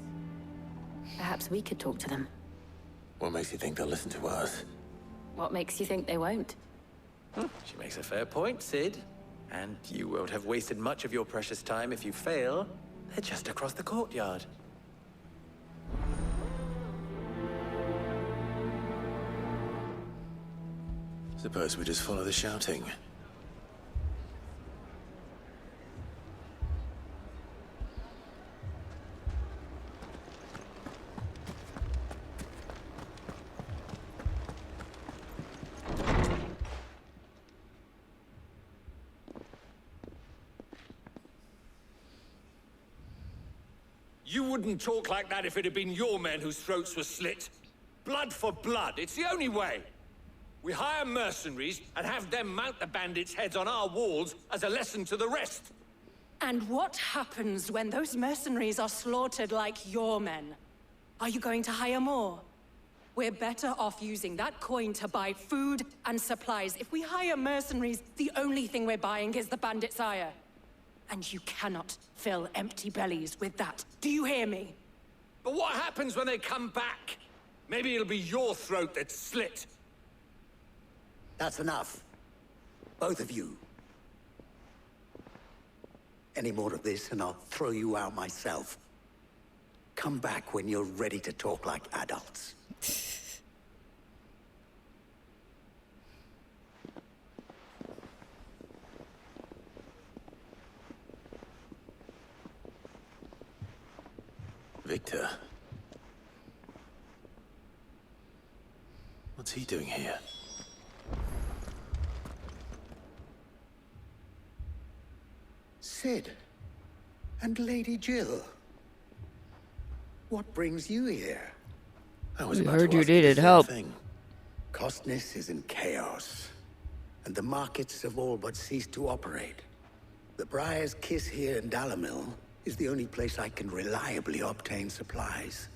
Perhaps we could talk to them. What makes you think they'll listen to us? What makes you think they won't? She makes a fair point, Sid. And you won't have wasted much of your precious time if you fail. They're just across the courtyard. Suppose we just follow the shouting. You wouldn't talk like that if it had been your men whose throats were slit. Blood for blood, it's the only way. We hire mercenaries and have them mount the bandits' heads on our walls as a lesson to the rest. And what happens when those mercenaries are slaughtered like your men? Are you going to hire more? We're better off using that coin to buy food and supplies. If we hire mercenaries, the only thing we're buying is the bandits' ire. And you cannot fill empty bellies with that. Do you hear me? But what happens when they come back? Maybe it'll be your throat that's slit. That's enough. Both of you. Any more of this and I'll throw you out myself. Come back when you're ready to talk like adults. Victor. What's he doing here? Sid. And Lady Jill. What brings you here? We heard you needed help. Costness is in chaos, and the markets have all but ceased to operate. The Briar's Kiss here in Dalamil is the only place I can reliably obtain supplies.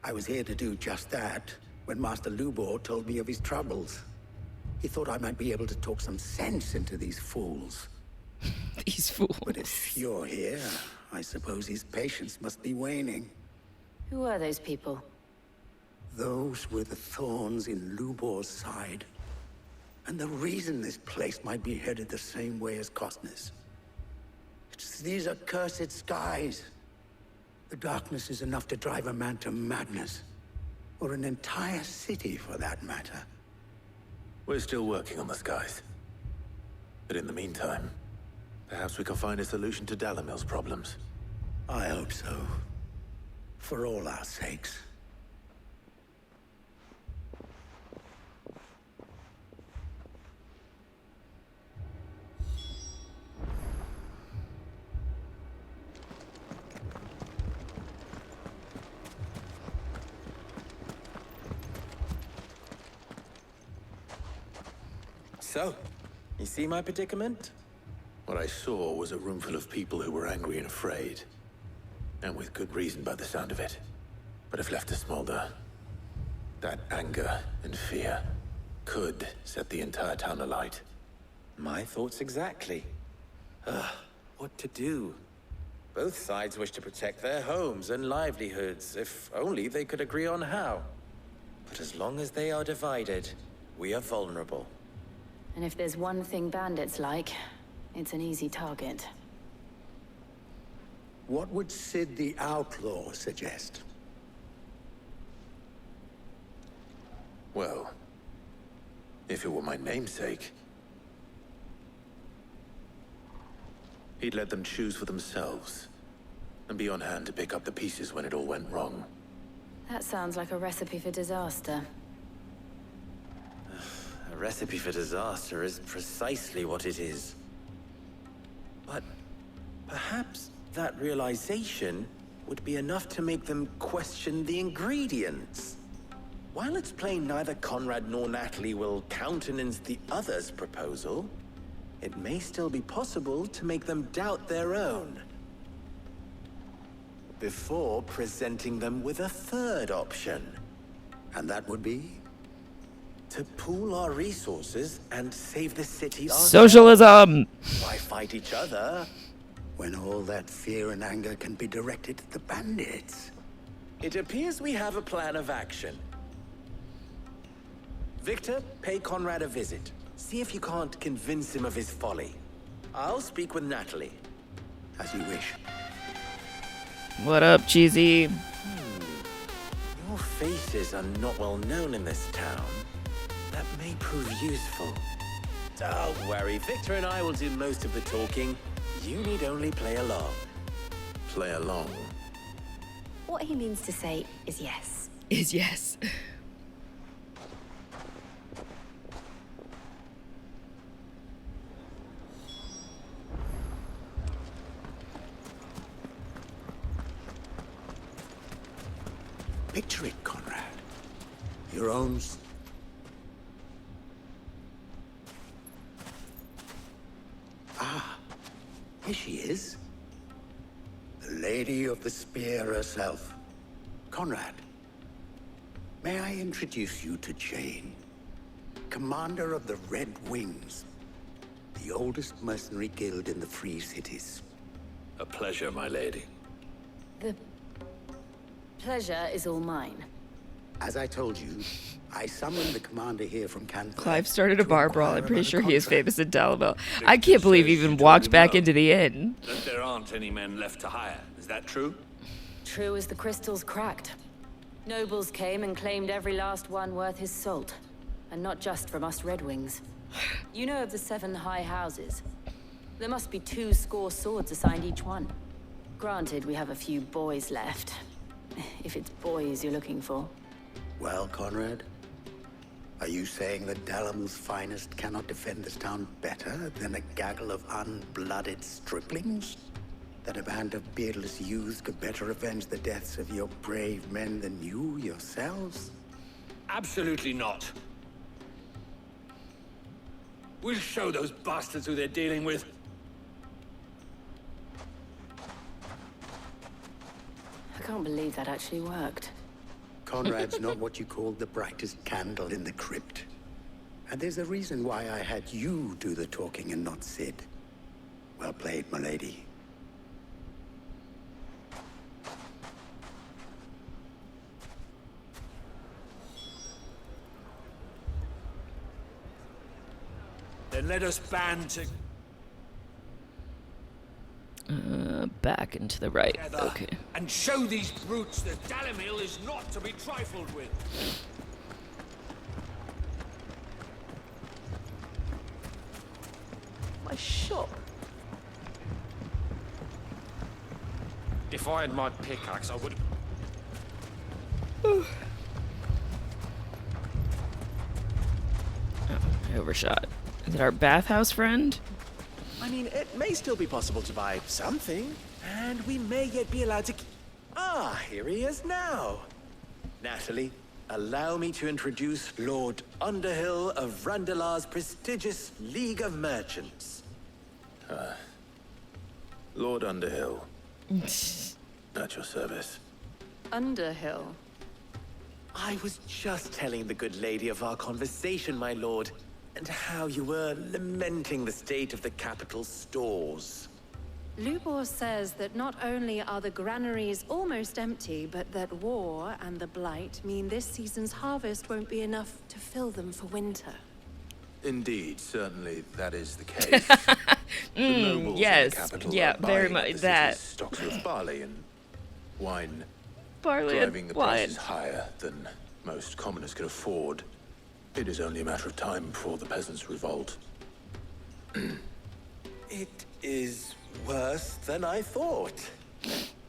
I was here to do just that when Master Lubor told me of his troubles. He thought I might be able to talk some sense into these fools. These fools. But if you're here, I suppose his patience must be waning. Who are those people? Those were the thorns in Lubor's side. And the reason this place might be headed the same way as Costness. It's these accursed skies. The darkness is enough to drive a man to madness. Or an entire city, for that matter. We're still working on the skies. But in the meantime, perhaps we can find a solution to Dalamil's problems. I hope so. For all our sakes. So, you see my predicament? What I saw was a room full of people who were angry and afraid. And with good reason by the sound of it. But if left to smolder, that anger and fear could set the entire town alight. My thoughts exactly. What to do? Both sides wish to protect their homes and livelihoods, if only they could agree on how. But as long as they are divided, we are vulnerable. And if there's one thing bandits like, it's an easy target. What would Sid the Outlaw suggest? Well, if it were my namesake, he'd let them choose for themselves, and be on hand to pick up the pieces when it all went wrong. That sounds like a recipe for disaster. A recipe for disaster is precisely what it is. But perhaps that realization would be enough to make them question the ingredients. While it's plain neither Conrad nor Natalie will countenance the other's proposal, it may still be possible to make them doubt their own. Before presenting them with a third option. And that would be? To pool our resources and save the city ourselves. Socialism! Why fight each other? When all that fear and anger can be directed at the bandits. It appears we have a plan of action. Victor, pay Conrad a visit. See if you can't convince him of his folly. I'll speak with Natalie. As you wish. What up, Cheesy? Your faces are not well known in this town. That may prove useful. Don't worry, Victor and I will do most of the talking. You need only play along. Play along? What he means to say is yes. Is yes. Picture it, Conrad. Your own... Ah, here she is. The Lady of the Spear herself. Conrad, may I introduce you to Jane, commander of the Red Wings, the oldest mercenary guild in the Free Cities. A pleasure, my lady. The pleasure is all mine. As I told you, I summoned the commander here from Canada. Clive started a bar brawl. I'm pretty sure he is famous in Dalamil. I can't believe he even walked back into the inn. That there aren't any men left to hire. Is that true? True as the crystals cracked. Nobles came and claimed every last one worth his salt. And not just from us Red Wings. You know of the 7 high houses. There must be 2 swords assigned each one. Granted, we have a few boys left. If it's boys you're looking for. Well, Conrad, are you saying that Dalam's finest cannot defend this town better than a gaggle of unblooded striplings? That a band of beardless youths could better avenge the deaths of your brave men than you yourselves? Absolutely not. We'll show those bastards who they're dealing with. I can't believe that actually worked. Conrad's not what you call the brightest candle in the crypt. And there's a reason why I had you do the talking and not Sid. Well played, my lady. Then let us band to... Back and to the right. together Okay. and show these brutes that Dalimil is not to be trifled with. My shop. If I had my pickaxe, I would... I overshot. Is it our bathhouse friend? I mean, it may still be possible to buy something, and we may yet be allowed to... Ah, here he is now. Natalie, allow me to introduce Lord Underhill of Randalar's prestigious League of Merchants. Lord Underhill. At your service. Underhill. I was just telling the good lady of our conversation, my lord, and how you were lamenting the state of the capital's stores. Lubor says that not only are the granaries almost empty, but that war and the Blight mean this season's harvest won't be enough to fill them for winter. Indeed, certainly that is the case. The nobles yes, in the capital yeah, are very buying much the that. city's stocks of barley and wine, Barley driving and the wine. prices higher than most commoners can afford. It is only a matter of time before the peasants revolt. It is worse than I thought.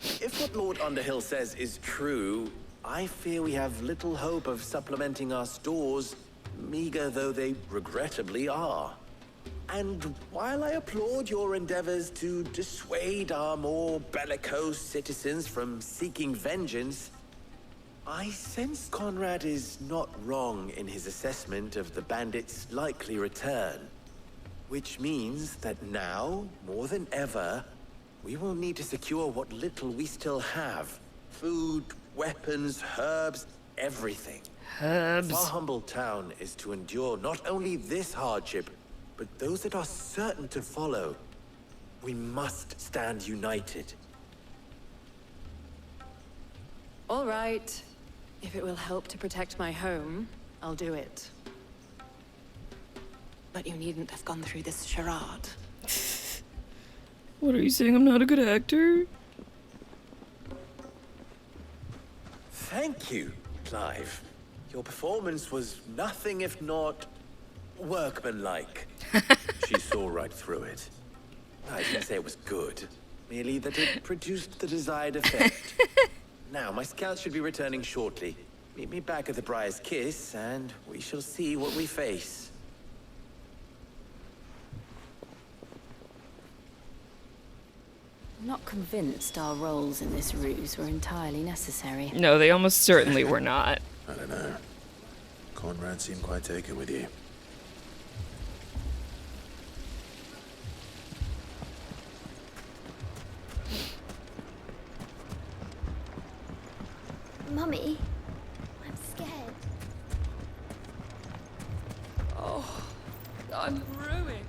If what Lord Underhill says is true, I fear we have little hope of supplementing our stores, meager though they regrettably are. And while I applaud your endeavors to dissuade our more bellicose citizens from seeking vengeance, I sense Conrad is not wrong in his assessment of the bandits' likely return. Which means that now, more than ever, we will need to secure what little we still have. Food, weapons, herbs, everything. Herbs. If our humble town is to endure not only this hardship, but those that are certain to follow, we must stand united. All right. If it will help to protect my home, I'll do it. But you needn't have gone through this charade. What are you saying? I'm not a good actor? Thank you, Clive. Your performance was nothing if not workmanlike. She saw right through it. I didn't say it was good, merely that it produced the desired effect. Now, my scouts should be returning shortly. Meet me back at the Briar's Kiss, and we shall see what we face. I'm not convinced our roles in this ruse were entirely necessary. No, they almost certainly were not. I don't know. Conrad seemed quite taken with you. Mummy, I'm scared. Oh, I'm ruined.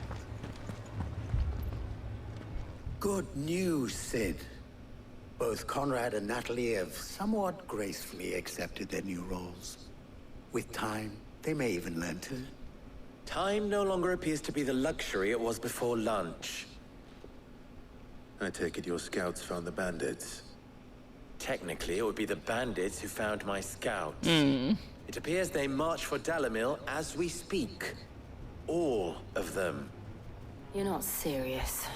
Good news, Sid. Both Conrad and Natalie have somewhat gracefully accepted their new roles. With time, they may even learn to. Time no longer appears to be the luxury it was before lunch. I take it your scouts found the bandits. Technically, it would be the bandits who found my scouts. Mm. It appears they march for Dalimil as we speak. All of them. You're not serious.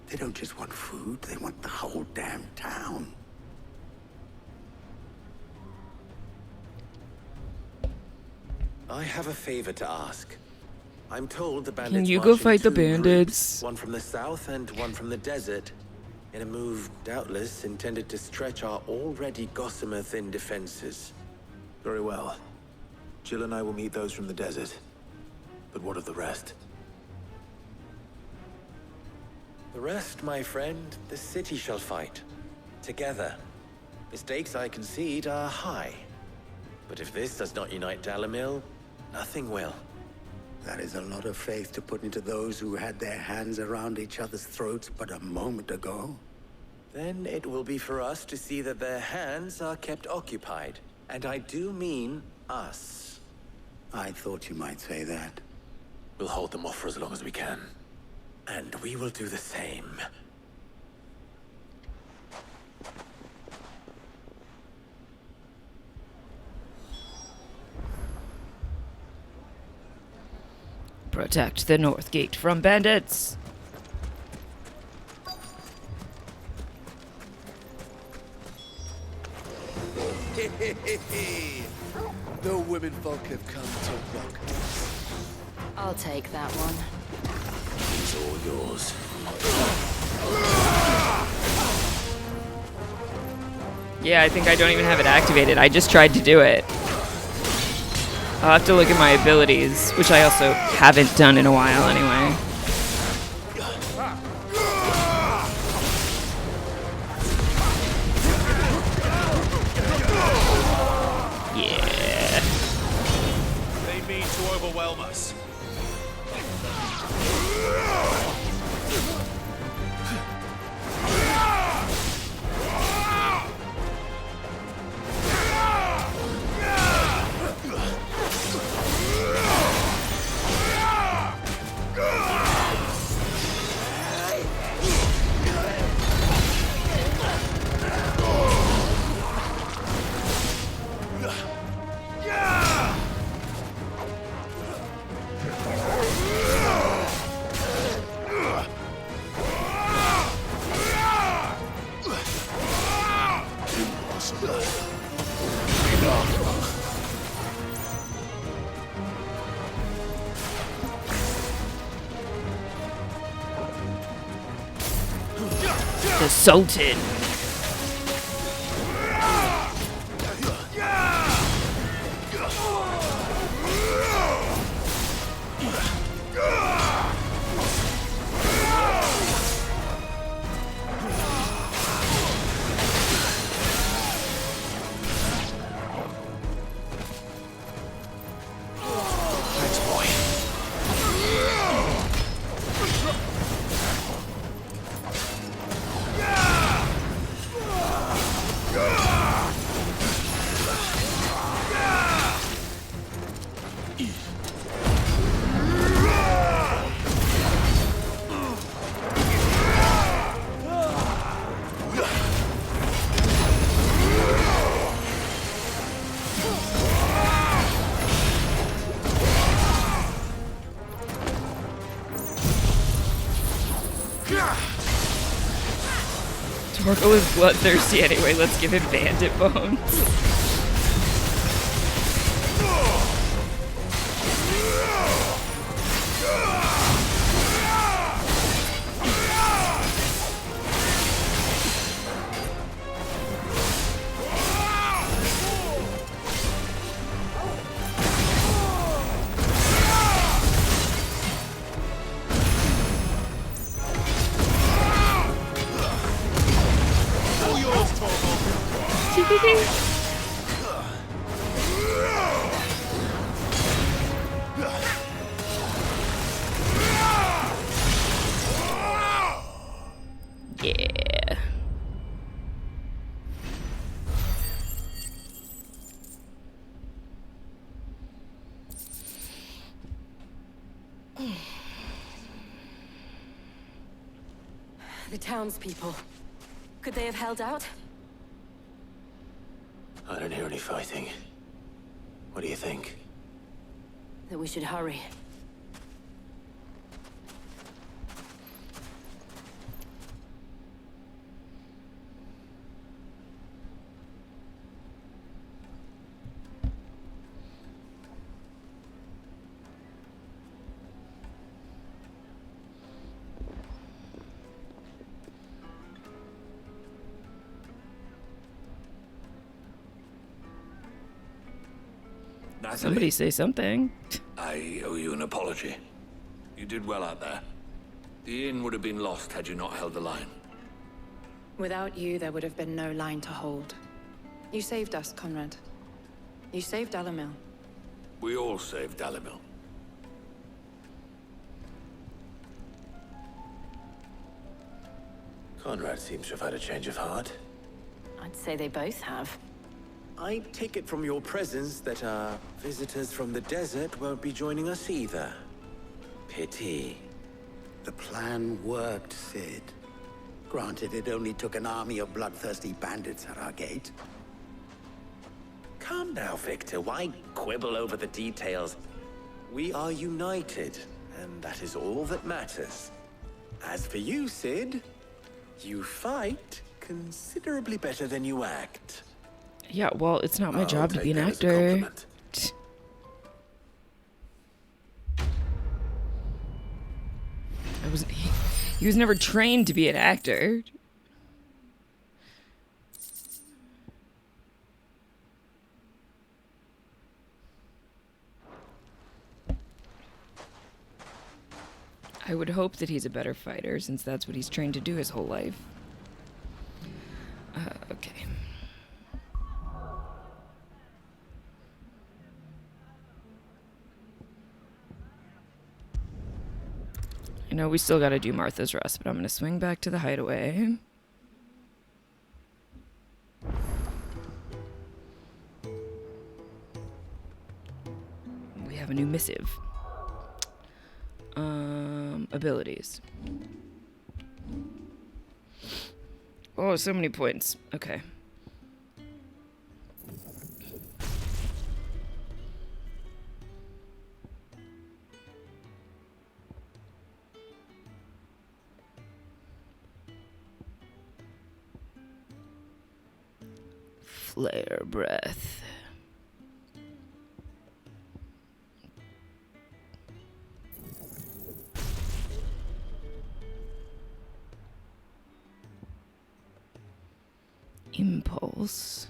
They don't just want food, they want the whole damn town. I have a favor to ask. I'm told the bandits Can you march go in fight the 2 bandits? groups, one from the south and one from the desert, in a move doubtless intended to stretch our already gossamer-thin defenses. Very well. Jill and I will meet those from the desert. But what of the rest? The rest, my friend, the city shall fight. Together. The stakes, I concede, are high. But if this does not unite Dalimil, nothing will. That is a lot of faith to put into those who had their hands around each other's throats but a moment ago. Then it will be for us to see that their hands are kept occupied. And I do mean us. I thought you might say that. We'll hold them off for as long as we can. And we will do the same. Protect the North Gate from bandits. The women folk have come to welcome us. I'll take that one. It's all yours. Yeah, I think I don't even have it activated. I just tried to do it. I'll have to look at my abilities, which I also haven't done in a while anyway. Yeah. They mean to overwhelm us. The Sultan. Torgo is bloodthirsty anyway, let's give him bandit bones. Yeah. The townspeople. Could they have held out? I don't hear any fighting. What do you think? That we should hurry. Somebody say something. I owe you an apology. You did well out there. The inn would have been lost had you not held the line. Without you, there would have been no line to hold. You saved us, Conrad. You saved Dalimil. We all saved Dalimil. Conrad seems to have had a change of heart. I'd say they both have. I take it from your presence that our visitors from the desert won't be joining us either. Pity. The plan worked, Sid. Granted, it only took an army of bloodthirsty bandits at our gate. Calm now, Victor. Why quibble over the details? We are united, and that is all that matters. As for you, Sid, you fight considerably better than you act. Yeah, well, it's not my job to be an actor. He was never trained to be an actor. I would hope that he's a better fighter, since that's what he's trained to do his whole life. Okay. I know we still gotta do Martha's Rest, but I'm gonna swing back to the hideaway. We have a new missive. Abilities. Oh, so many points. Okay. Flare breath. Impulse.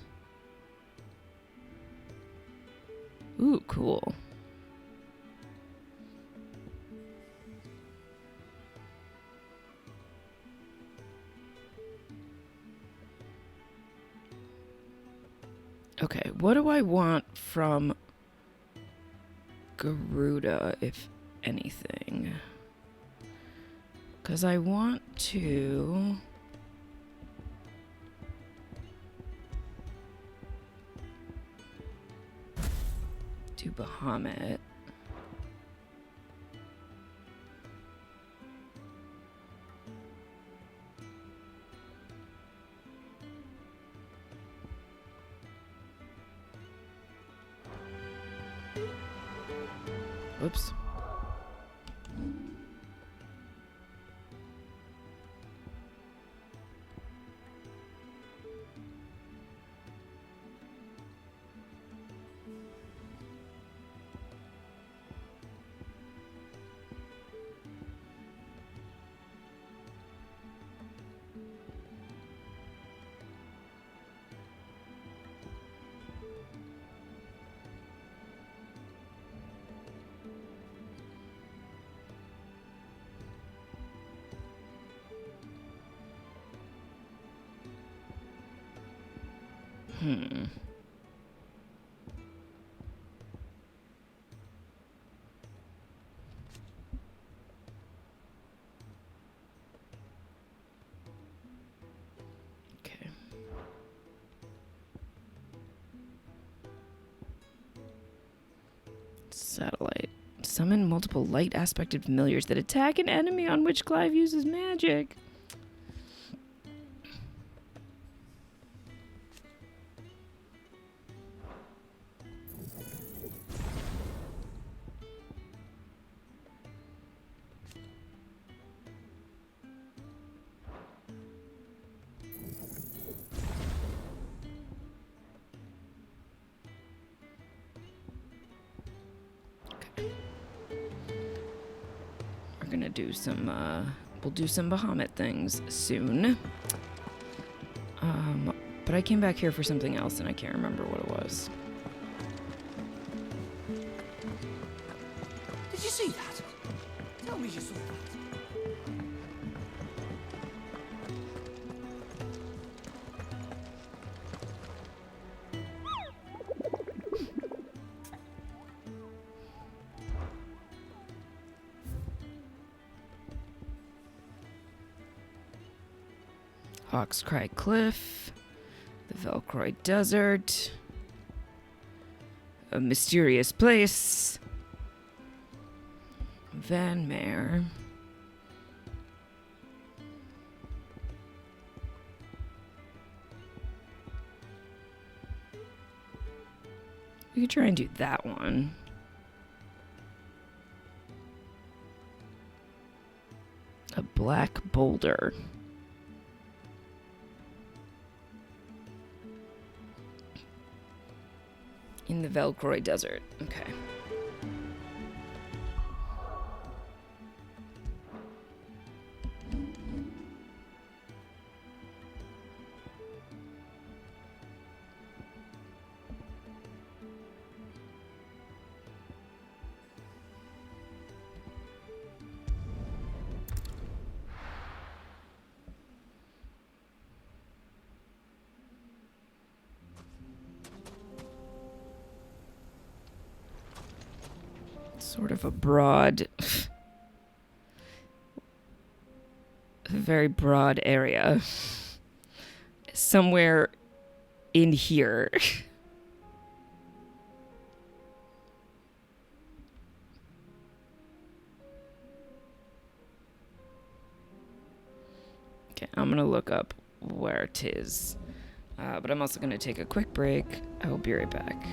Ooh, cool. Okay, what do I want from Garuda, if anything? Because I want to... do Bahamut. Whoops. Okay. Satellite. Summon multiple light aspected familiars that attack an enemy on which Clive uses magic. Gonna do some we'll do some Bahamut things soon, but I came back here for something else and I can't remember what it was. Did you see that? Tell me you saw that. Hawkscry Cliff, the Velcroy Desert, a mysterious place, Van Mare. We could try and do that one. A black boulder. In the Velcroy Desert. Okay. sort of a broad, a very broad area. Somewhere in here. Okay, I'm gonna look up where it is. But I'm also gonna take a quick break. I will be right back.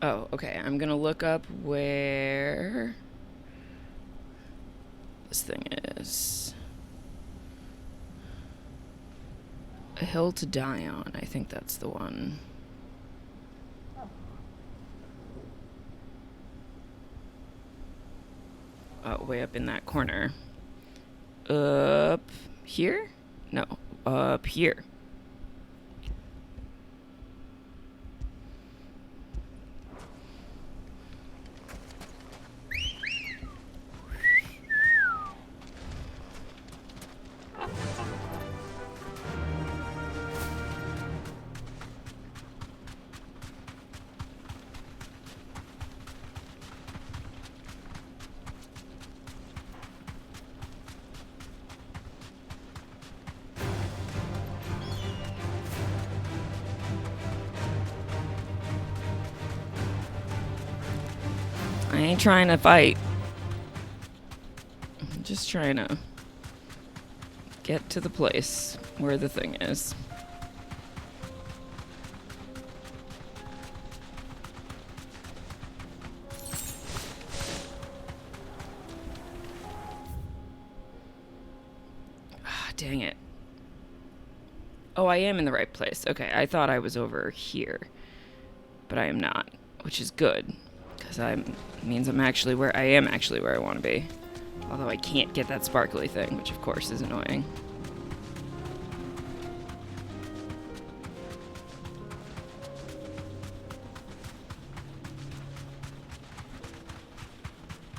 Oh, okay. I'm gonna look up where this thing is. A Hill to Die On. I think that's the one. Oh, way up in that corner. Up here? No, up here. I ain't trying to fight. I'm just trying to get to the place where the thing is. Ah, dang it. Oh, I am in the right place. Okay, I thought I was over here, but I am not, which is good. Because means I'm actually where I want to be. Although I can't get that sparkly thing, which of course is annoying.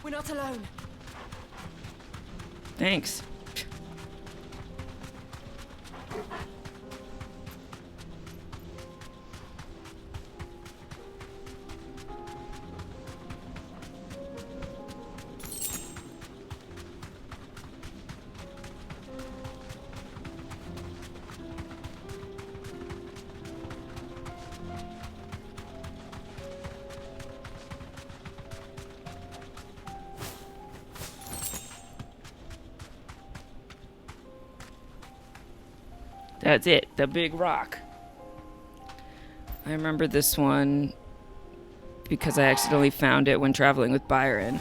We're not alone. Thanks. That's it, the big rock. I remember this one because I accidentally found it when traveling with Byron.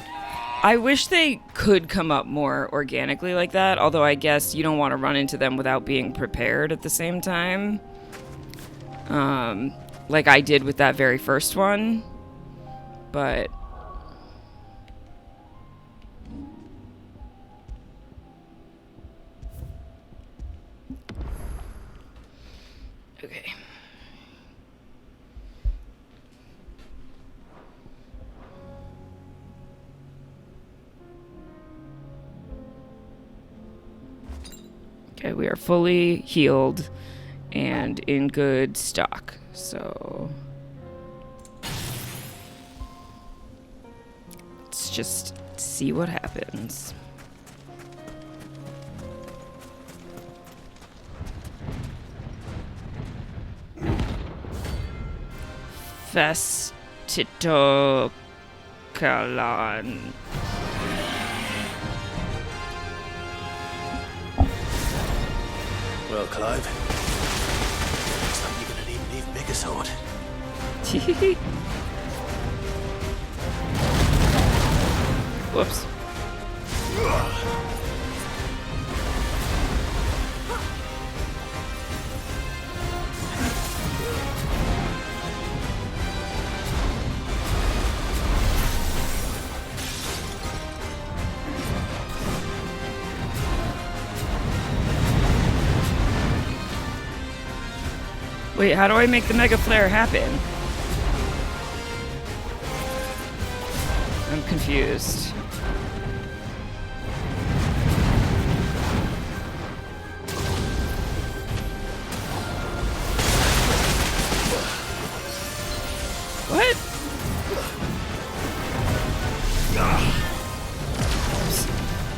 I wish they could come up more organically like that, although I guess you don't want to run into them without being prepared at the same time. Like I did with that very first one. But okay. Okay, we are fully healed and in good stock. So let's just see what happens. Festitocalan. Well, Clive, looks like you're gonna need an even bigger sword. Whoops. Wait, how do I make the Mega Flare happen? I'm confused. What?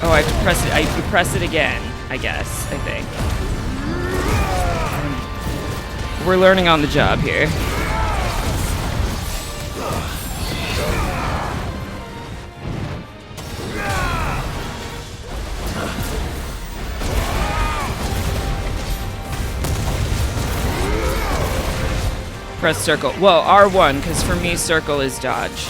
Oh, I have to press it. I have to press it again, I guess, I think. We're learning on the job here. press circle. Well, R1, because for me, circle is dodge.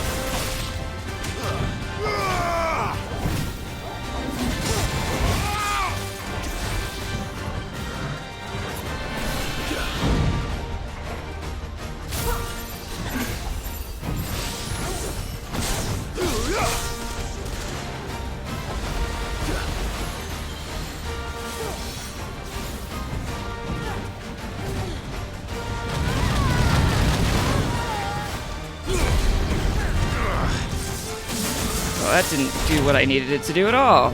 Well, that didn't do what I needed it to do at all.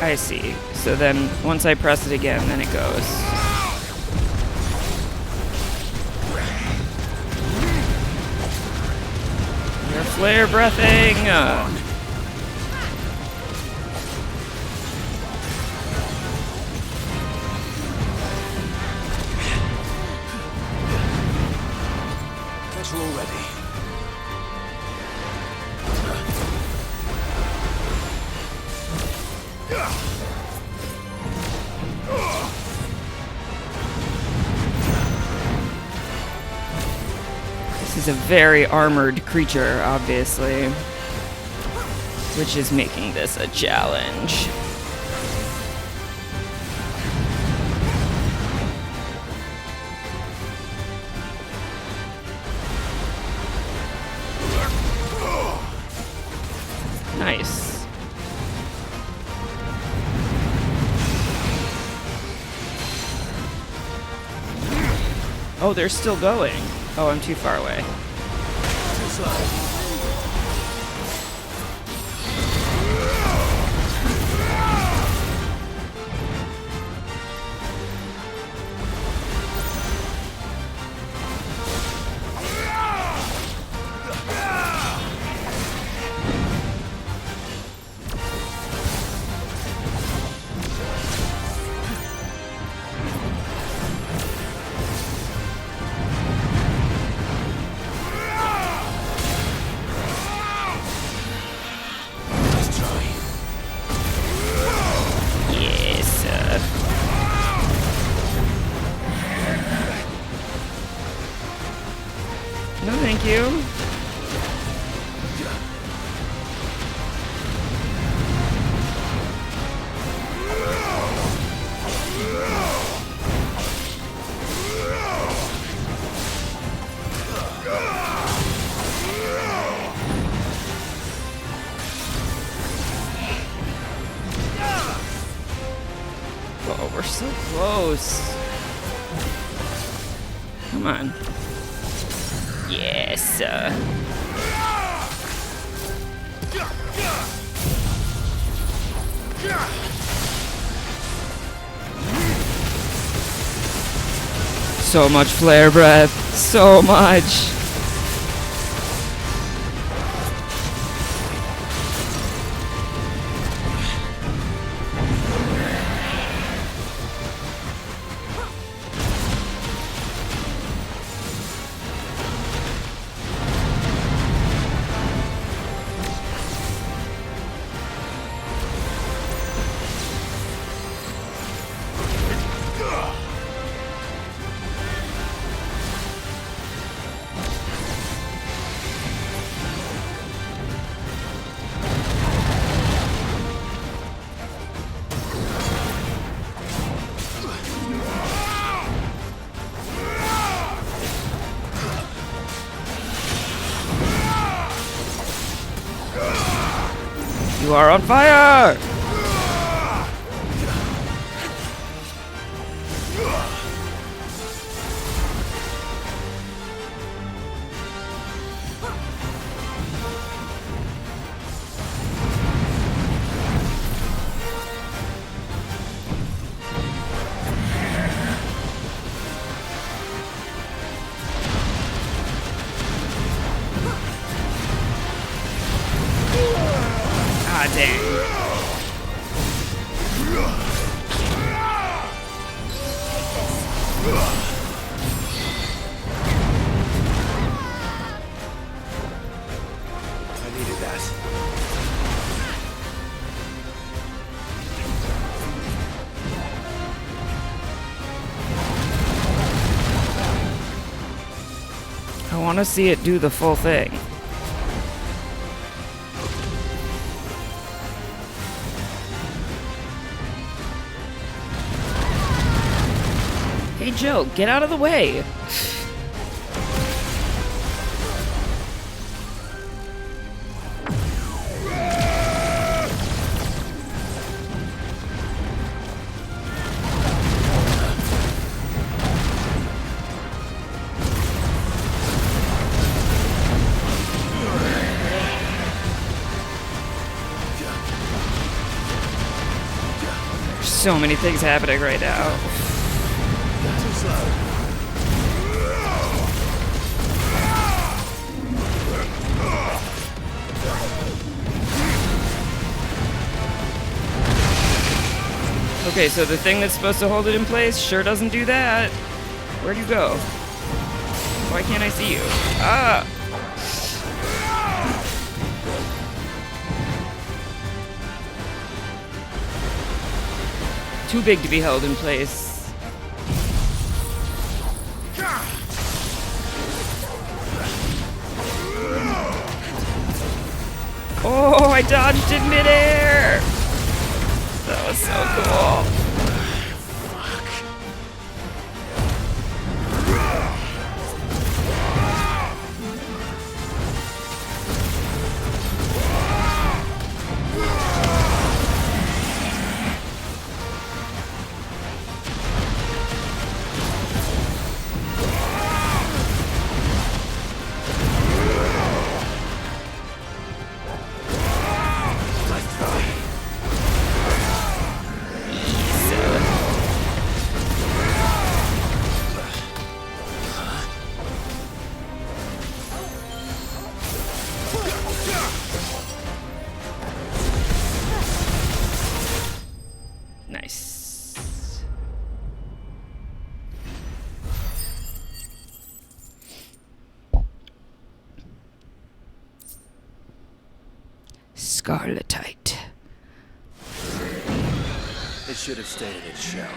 I see. So then, once I press it again, then it goes. You're flare breathing! Better already. This is a very armored creature, obviously, which is making this a challenge. Nice. Oh, they're still going. Oh, I'm too far away. No, thank you. Oh, we're so close. Come on. Yes. So much flare breath. So much. You are on fire! Ah, dang. I needed that. I want to see it do the full thing. Hey Joe, get out of the way! There's so many things happening right now. Too slow. Okay, so the thing that's supposed to hold it in place sure doesn't do that. Where'd you go? Why can't I see you? Ah! Too big to be held in place. Oh, I dodged in midair! That was so cool. Nice. Scarletite. It should have stayed in its shell.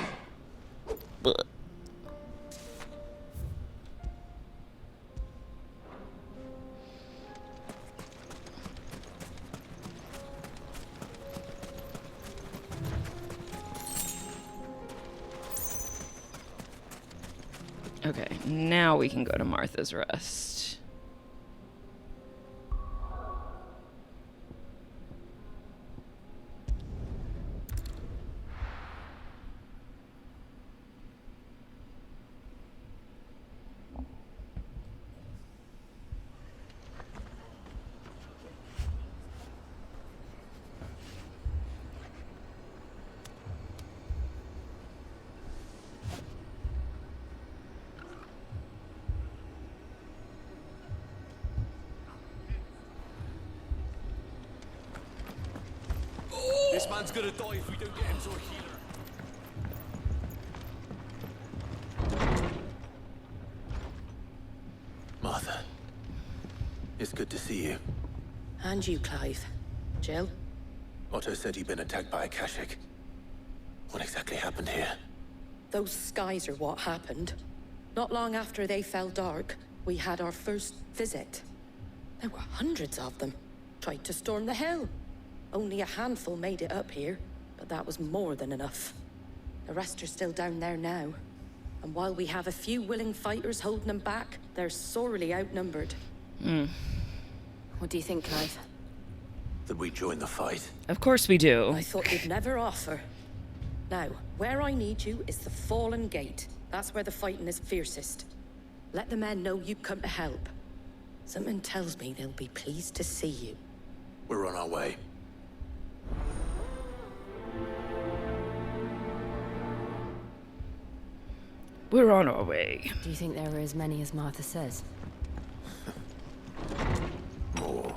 Okay, now we can go to Martha's Rest. This man's gonna die if we don't get him to a healer. Martha, it's good to see you. And you, Clive. Jill? Otto said you'd been attacked by a Kashik. What exactly happened here? Those skies are what happened. Not long after they fell dark, we had our first visit. There were hundreds of them. Tried to storm the hill. Only a handful made it up here, but that was more than enough. The rest are still down there now. And while we have a few willing fighters holding them back, they're sorely outnumbered. What do you think, Clive? that we join the fight? Of course we do. I thought you'd never offer. Now, where I need you is the Fallen Gate. That's where the fighting is fiercest. Let the men know you come to help. Something tells me they'll be pleased to see you. We're on our way. We're on our way. Do you think there are as many as Martha says? More.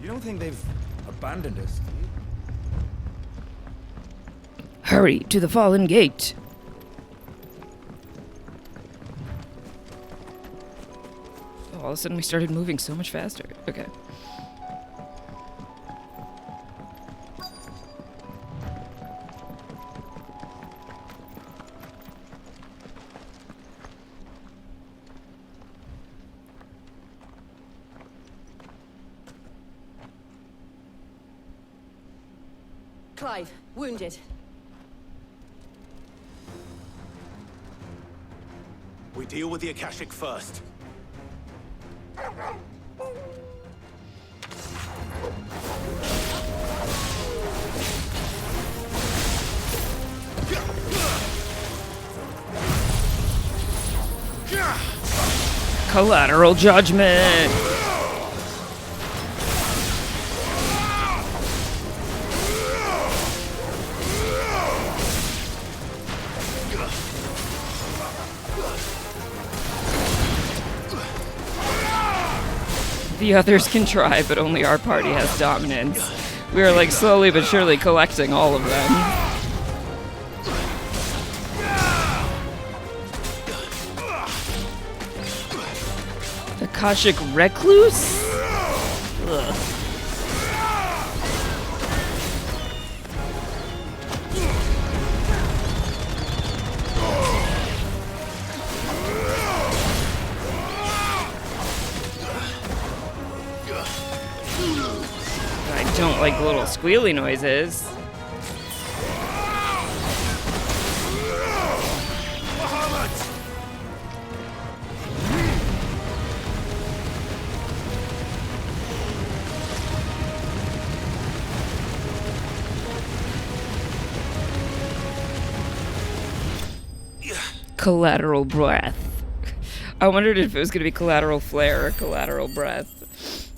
You don't think they've abandoned us, do you? Hurry to the Fallen Gate. Oh, all of a sudden we started moving so much faster. Okay. Clive, wounded. We deal with the Akashic first. Collateral judgment. The others can try, but only our party has dominance. We are like slowly but surely collecting all of them. Akashic Recluse? Ugh. I don't like little squealy noises. Collateral breath. I wondered if it was going to be collateral flare or collateral breath.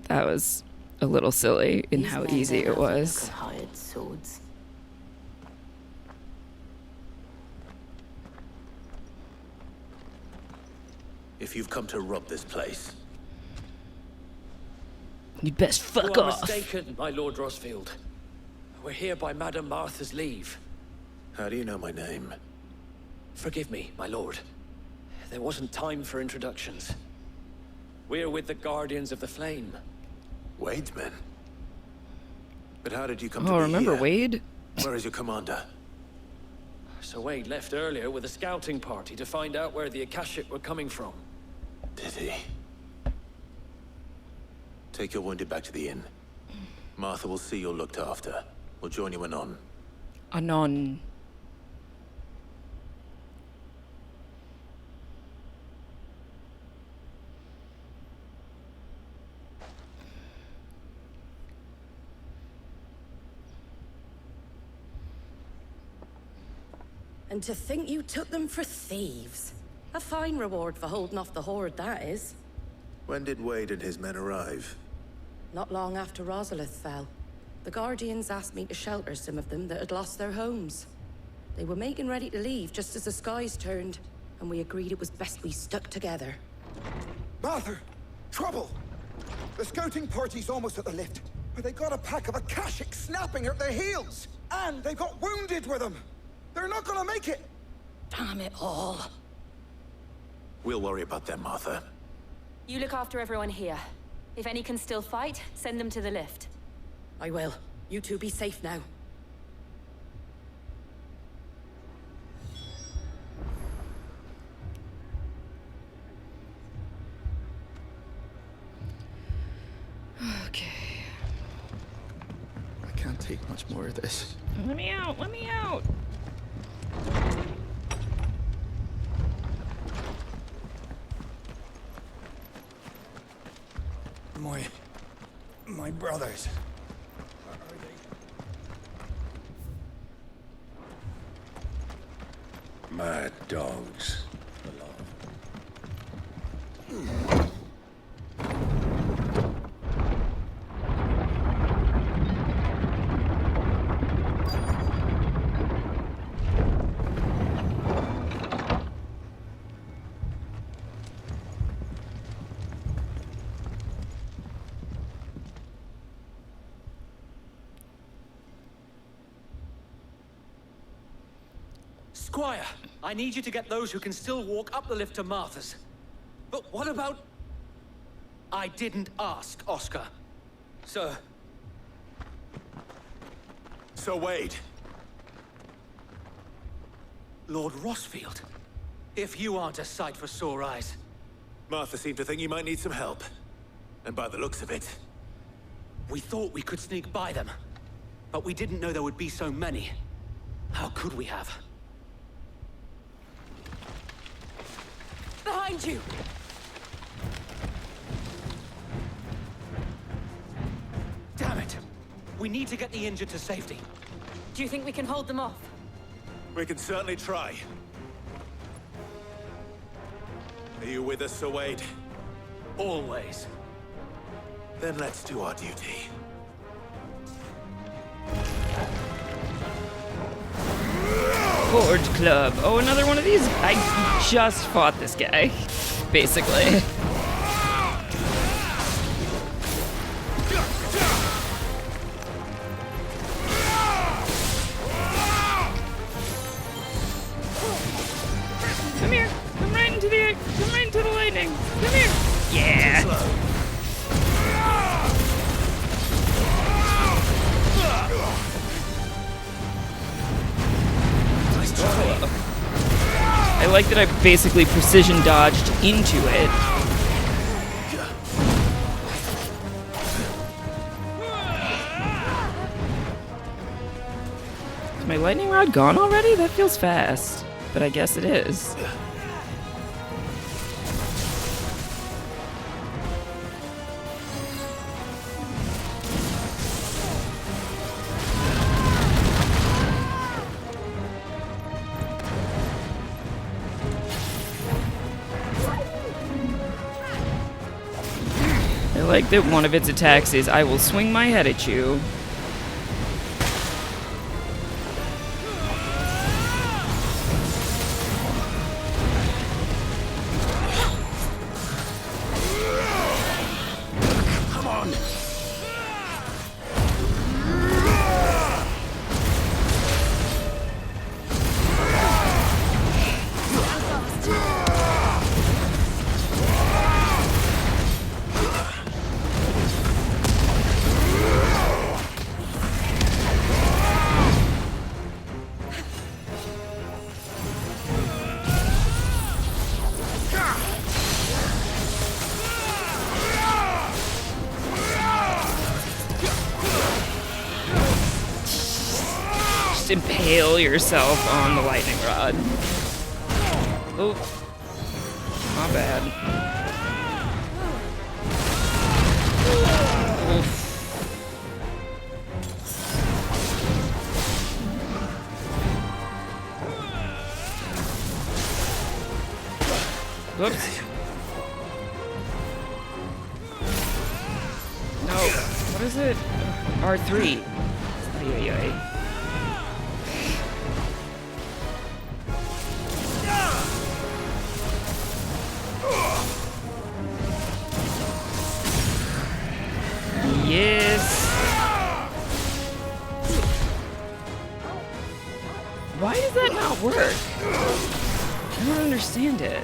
That was a little silly in how easy it was. Hired swords. If you've come to rob this place, You'd best fuck You are off. mistaken, my Lord Rosfield. We're here by Madame Martha's leave. how do you know my name? Forgive me, my lord. There wasn't time for introductions. We're with the Guardians of the Flame. Wade's men? But how did you come to Oh, be remember here? Wade? Where is your commander? So Wade left earlier with a scouting party to find out where the Akashic were coming from. Did he? Take your wounded back to the inn. Martha will see you're looked after. We'll join you anon. Anon. And to think you took them for thieves. A fine reward for holding off the horde, that is. When did Wade and his men arrive? Not long after Rosalith fell. The Guardians asked me to shelter some of them that had lost their homes. They were making ready to leave just as the skies turned, and we agreed it was best we stuck together. Martha! Trouble! The scouting party's almost at the lift, but they got a pack of Akashic snapping at their heels! And they got wounded with them! They're not gonna make it! Damn it all. We'll worry about them, Martha. You look after everyone here. If any can still fight, send them to the lift. I will. You two be safe now. Okay. Much more of this. Let me out! Let me out! My brothers. Mad dogs. Squire, I need you to get those who can still walk up the lift to Martha's. But what about... I didn't ask, Oscar. Sir. Sir Wade. Lord Rossfield. If you aren't a sight for sore eyes. Martha seemed to think you might need some help. And by the looks of it... We thought we could sneak by them. But we didn't know there would be so many. How could we have? Behind you! Damn it! We need to get the injured to safety. Do you think we can hold them off? We can certainly try. Are you with us, Sir Wade? Always. Then let's do our duty. Horde Club. Oh, another one of these. I just fought this guy, basically. Come here. Come right into the lightning. Come here. Yeah. I like that I basically precision dodged into it. Is my lightning rod gone already? That feels fast, but I guess it is. I like that one of its attacks is, I will swing my head at you. Come on! Just impale yourself on the lightning rod. Oh, my bad. Oof. Whoops. No, what is it? R3. Ay, ay, ay. Yes. Why does that not work? I don't understand it.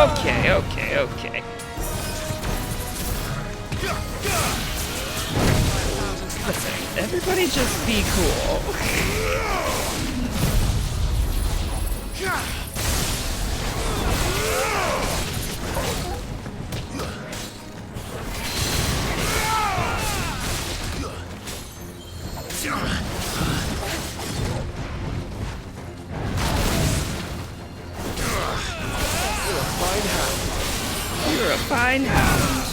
Okay. Listen, everybody just be cool. You're a fine hound.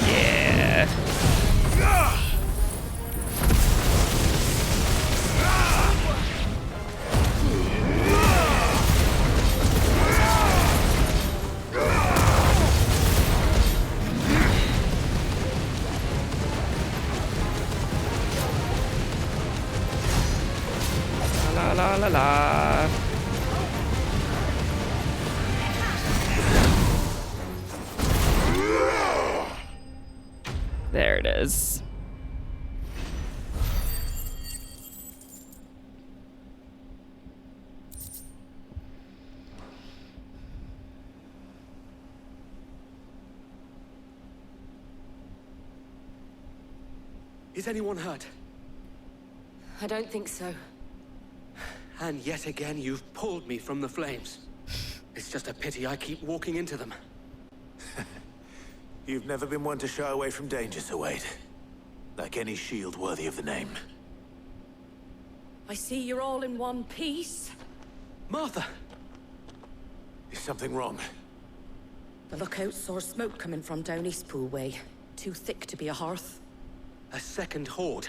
Yeah. La la la la. There it is. Is anyone hurt? I don't think so. And yet again, you've pulled me from the flames. It's just a pity I keep walking into them. You've never been one to shy away from danger, Sir Wade. Like any shield worthy of the name. I see you're all in one piece. Martha! Is something wrong? The lookout saw smoke coming from down Eastpool way. Too thick to be a hearth. A second horde.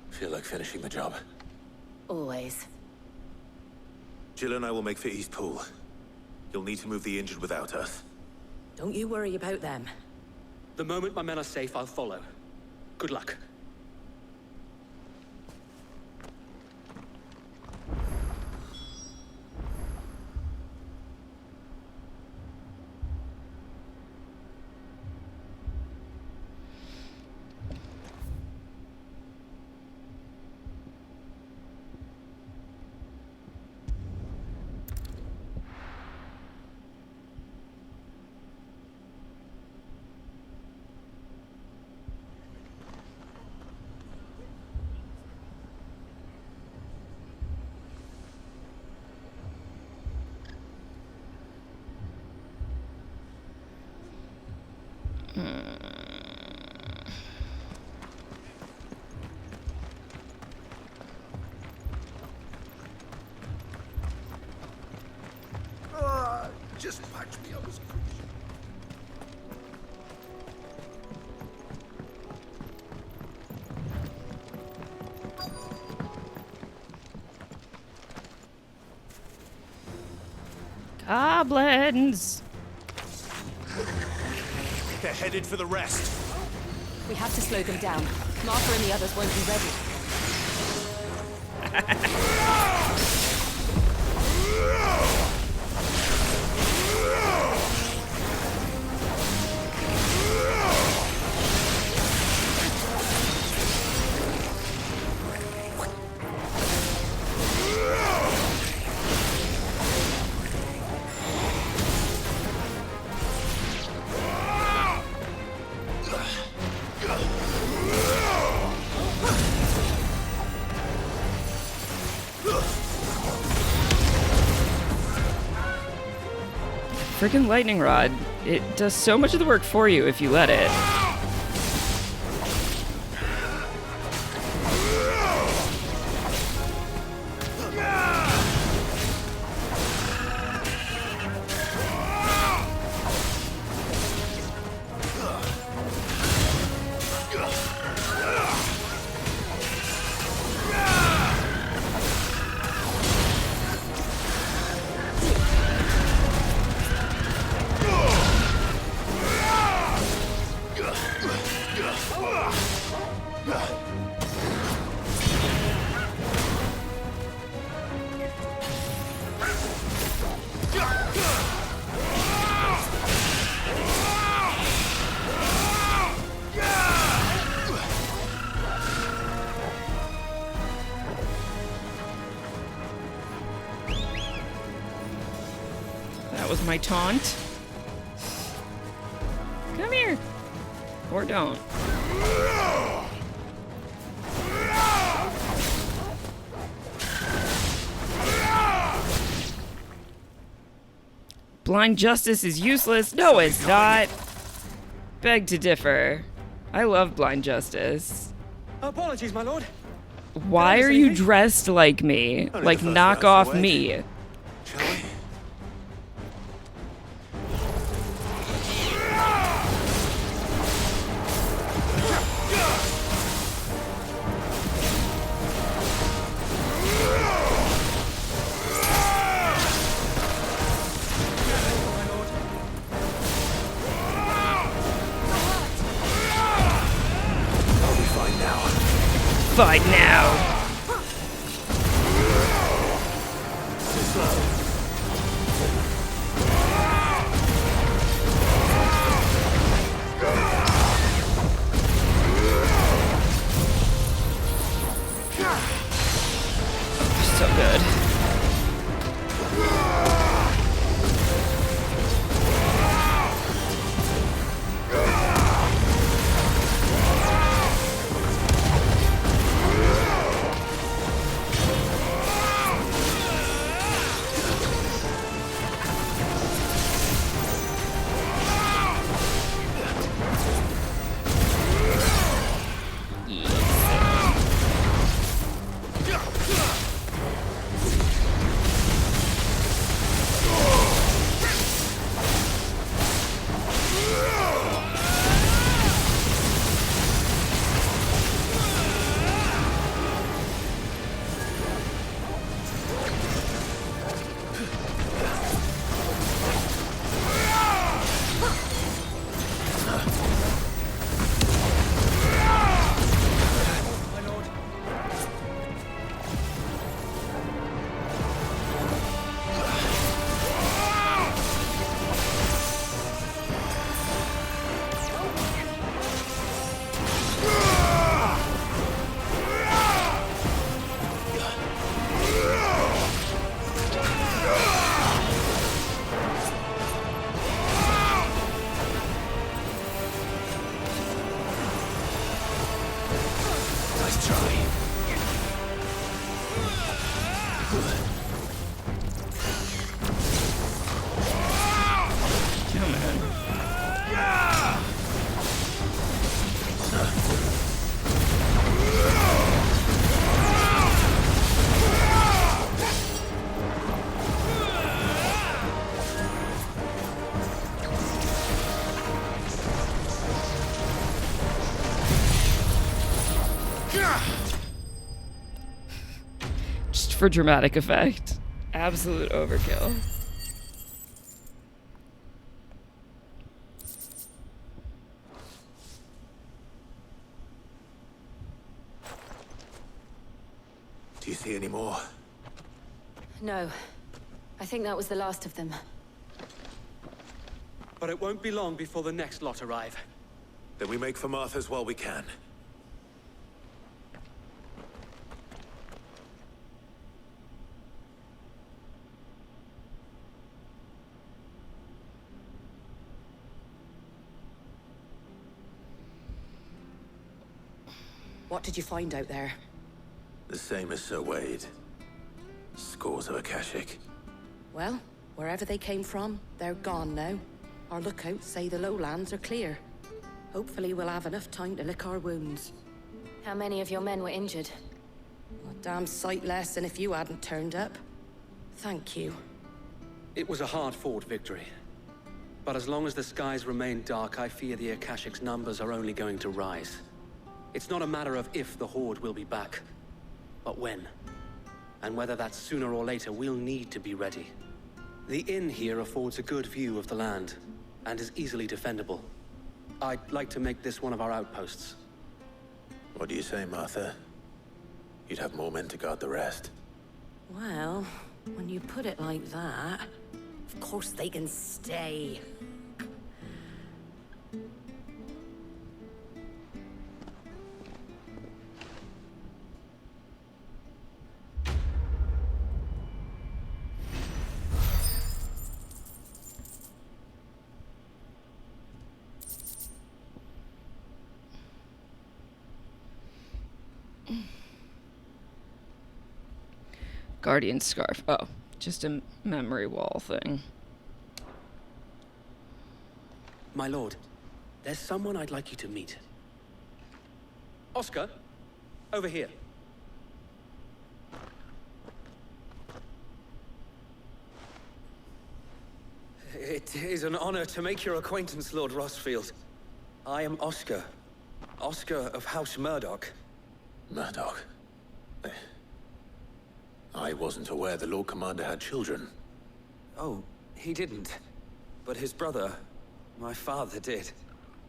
Feel like finishing the job. Always. Jill and I will make for Eastpool. You'll need to move the injured without us. Don't you worry about them. The moment my men are safe, I'll follow. Good luck. Just patch me up as quick. Goblins! They're headed for the rest. We have to slow them down. Martha and the others won't be ready. Freaking lightning rod. It does so much of the work for you if you let it. Ugh. my taunt. Come here. Or don't. Blind justice is useless. No, it's not. Beg to differ. I love blind justice. Apologies, my lord. Why are you dressed like me? Like, knock off me. Shall we? Fight now. So good. Just for dramatic effect. Absolute overkill. Do you see any more? No. I think that was the last of them. But it won't be long before the next lot arrive. Then we make for Martha's while we can. What did you find out there? The same as Sir Wade. Scores of Akashic. Well, wherever they came from, they're gone now. Our lookouts say the lowlands are clear. Hopefully we'll have enough time to lick our wounds. How many of your men were injured? A damn sight less than if you hadn't turned up. Thank you. It was a hard-fought victory. But as long as the skies remain dark, I fear the Akashic's numbers are only going to rise. It's not a matter of if the Horde will be back, but when. And whether that's sooner or later, we'll need to be ready. The inn here affords a good view of the land, and is easily defendable. I'd like to make this one of our outposts. What do you say, Martha? You'd have more men to guard the rest. Well, when you put it like that, of course they can stay. Guardian scarf. Oh, just a memory wall thing. My lord, there's someone I'd like you to meet. Oscar, over here. It is an honor to make your acquaintance, Lord Rossfield. I am Oscar. Oscar of House Murdoch. Murdoch? I wasn't aware the Lord Commander had children. Oh, he didn't. But his brother, my father, did.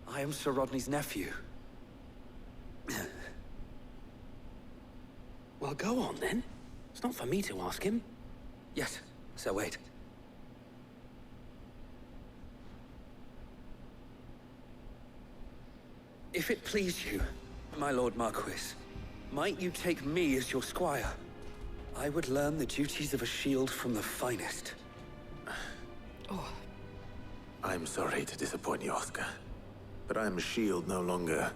I am Sir Rodney's nephew. Well, go on then. It's not for me to ask him. Yes, so wait. If it please you, my Lord Marquis, might you take me as your squire? I would learn the duties of a shield from the finest. I'm sorry to disappoint you, Oscar. But I am a shield no longer.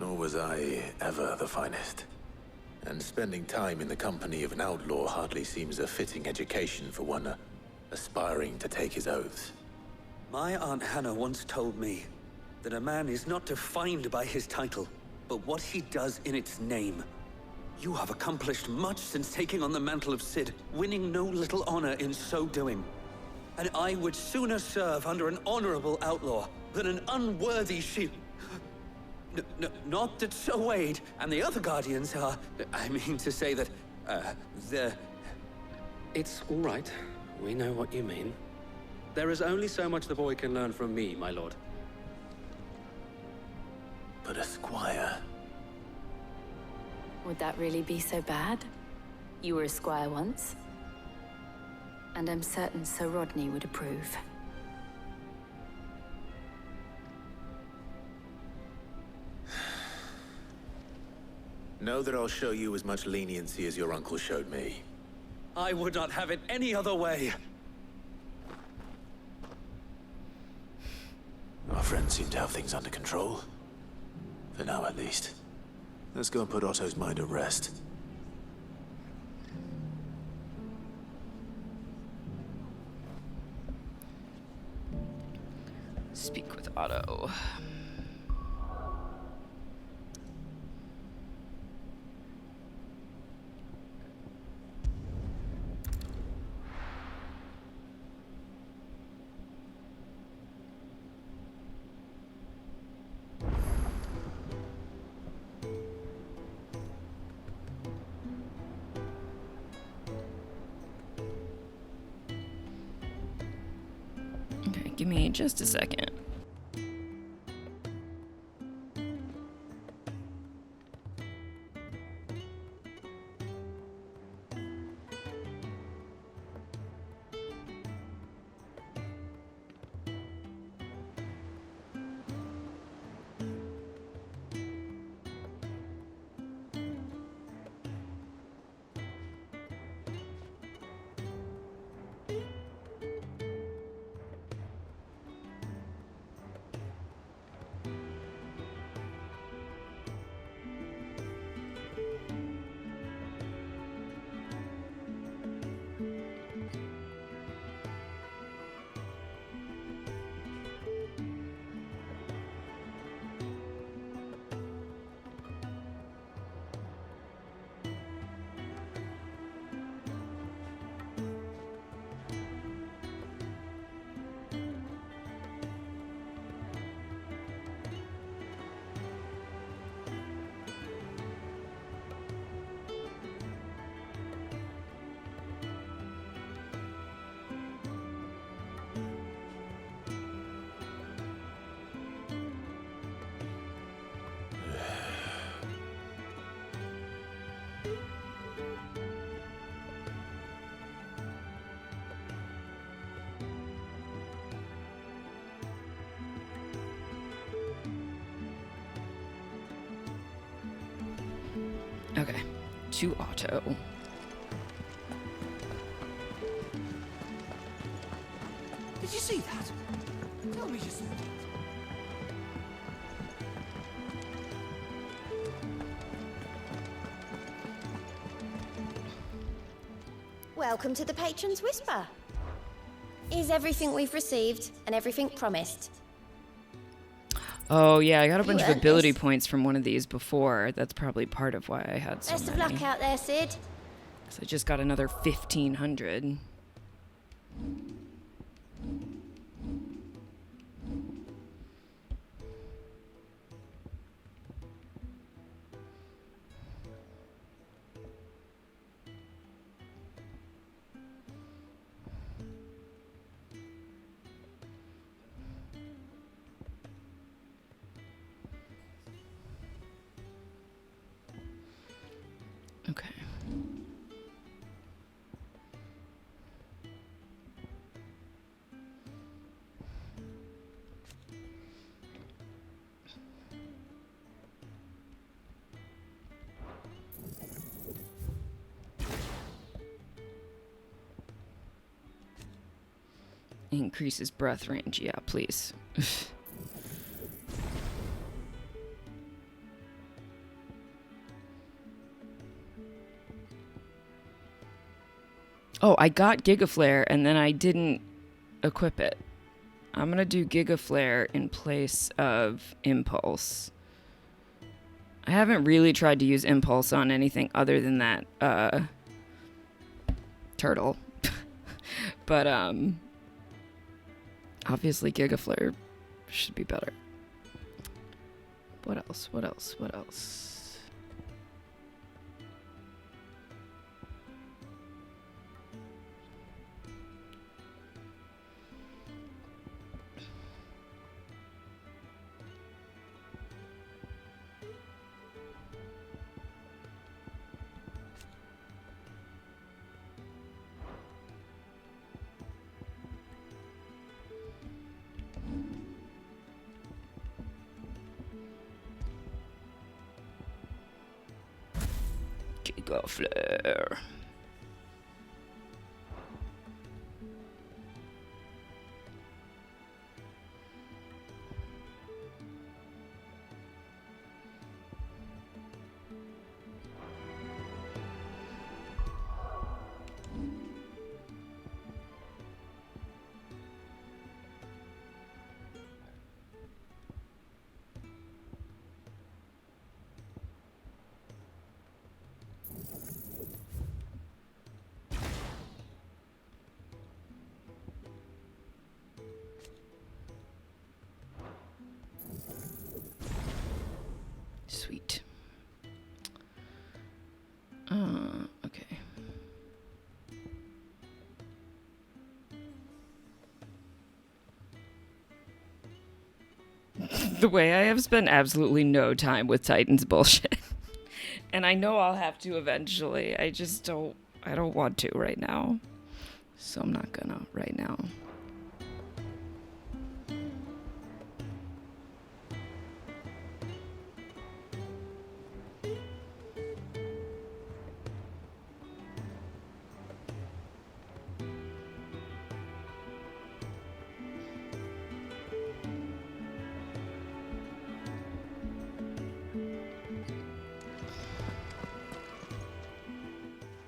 Nor was I ever the finest. And spending time in the company of an outlaw hardly seems a fitting education for one aspiring to take his oaths. My Aunt Hannah once told me that a man is not defined by his title, but what he does in its name. You have accomplished much since taking on the mantle of Cid, winning no little honor in so doing. And I would sooner serve under an honorable outlaw than an unworthy shield. Not that Sir Wade and the other Guardians are... I mean to say that, they're... It's all right. We know what you mean. There is only so much the boy can learn from me, my lord. But a squire... Would that really be so bad? You were a squire once. And I'm certain Sir Rodney would approve. Know that I'll show you as much leniency as your uncle showed me. I would not have it any other way. Our friends seem to have things under control. For now, at least. Let's go and put Otto's mind at rest. Speak with Otto. Okay, give me just a second. Okay, to Otto. Did you see that? Tell me you saw that. Welcome to the Patron's Whisper. Is everything we've received and everything promised? Oh yeah, I got a bunch of earned ability this. points from one of these before. That's probably part of why I had so Best of many. luck out there, Sid. So I just got another 1,500. Okay. Increases breath range. Yeah, please. Oh, I got Giga Flare and then I didn't equip it. I'm gonna do Giga Flare in place of Impulse. I haven't really tried to use Impulse on anything other than that turtle. But obviously Giga Flare should be better. What else? What else? What else? Giga Flare. Sweet. Okay. The way I have spent absolutely no time with Titan's bullshit. And I know I'll have to eventually. I don't want to right now. So I'm not gonna right now.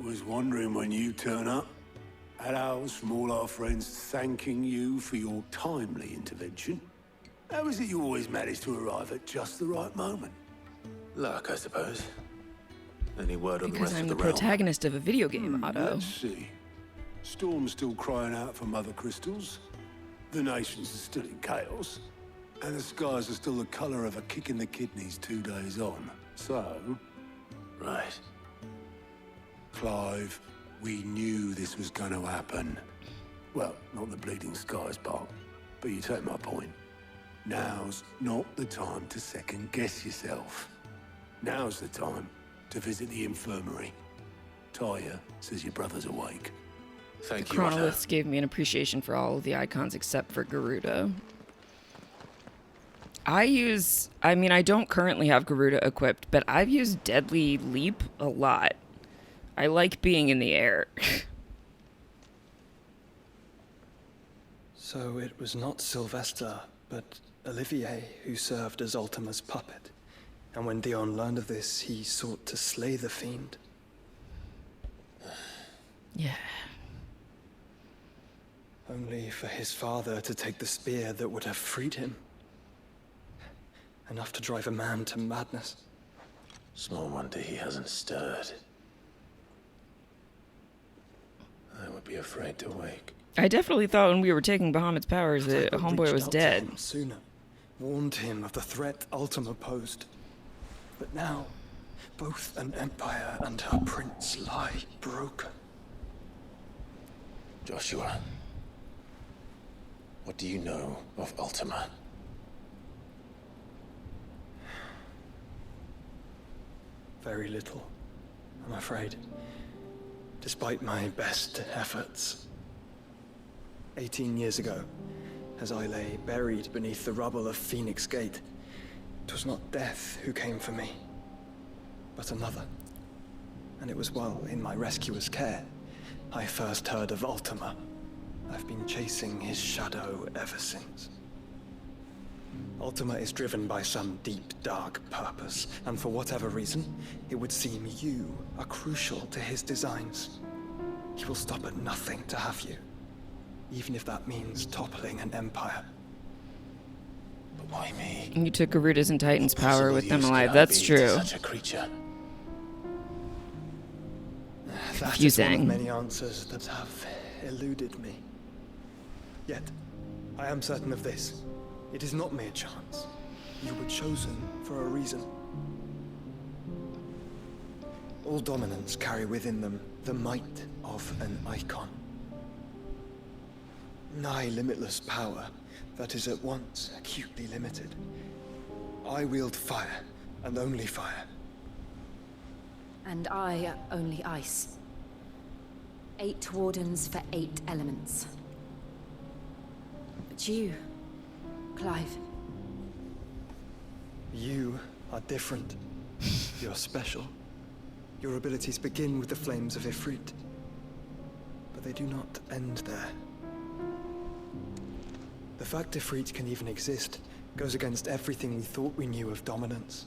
Was wondering when you turn up. Had ours from all our friends thanking you for your timely intervention. How is it you always manage to arrive at just the right moment? Luck, I suppose. Any word on the Because rest I'm of the the realm? protagonist of a video game, Otto. Let's see. Storm's still crying out for mother crystals. The nations are still in chaos. And the skies are still the color of a kick in the kidneys 2 days on. So... Right. Clive, we knew this was going to happen. Well, not the bleeding skies part, but you take my point. Now's not the time to second guess yourself. Now's the time to visit the infirmary. Taya says your brother's awake. Thank The you, Chronoliths gave me an appreciation for all of the icons except for Garuda. I don't currently have Garuda equipped, but I've used Deadly Leap a lot. I like being in the air. So it was not Sylvester, but Olivier who served as Ultima's puppet. And when Dion learned of this, he sought to slay the fiend. Yeah. Only for his father to take the spear that would have freed him. Enough to drive a man to madness. Small wonder he hasn't stirred. I would be afraid to wake. I definitely thought when we were taking Bahamut's powers that Homeboy was dead. Sooner, warned him of the threat Ultima posed. But now, both an empire and her prince lie broken. Joshua, what do you know of Ultima? Very little, I'm afraid. Despite my best efforts. 18 years ago, as I lay buried beneath the rubble of Phoenix Gate, it was not death who came for me, but another. And it was while in my rescuer's care, I first heard of Ultima. I've been chasing his shadow ever since. Ultima is driven by some deep, dark purpose, and for whatever reason, it would seem you are crucial to his designs. He will stop at nothing to have you, even if that means toppling an empire. But why me? You took Garuda's and Titan's power with them alive. That's true. Such a creature. That is one of many answers that have eluded me. Yet, I am certain of this. It is not mere chance. You were chosen for a reason. All dominants carry within them the might of an icon. Nigh limitless power that is at once acutely limited. I wield fire, and only fire. And I only ice. 8 wardens for 8 elements. But you, Clive. You are different. You're special. Your abilities begin with the flames of Ifrit. But they do not end there. The fact Ifrit can even exist goes against everything we thought we knew of dominance.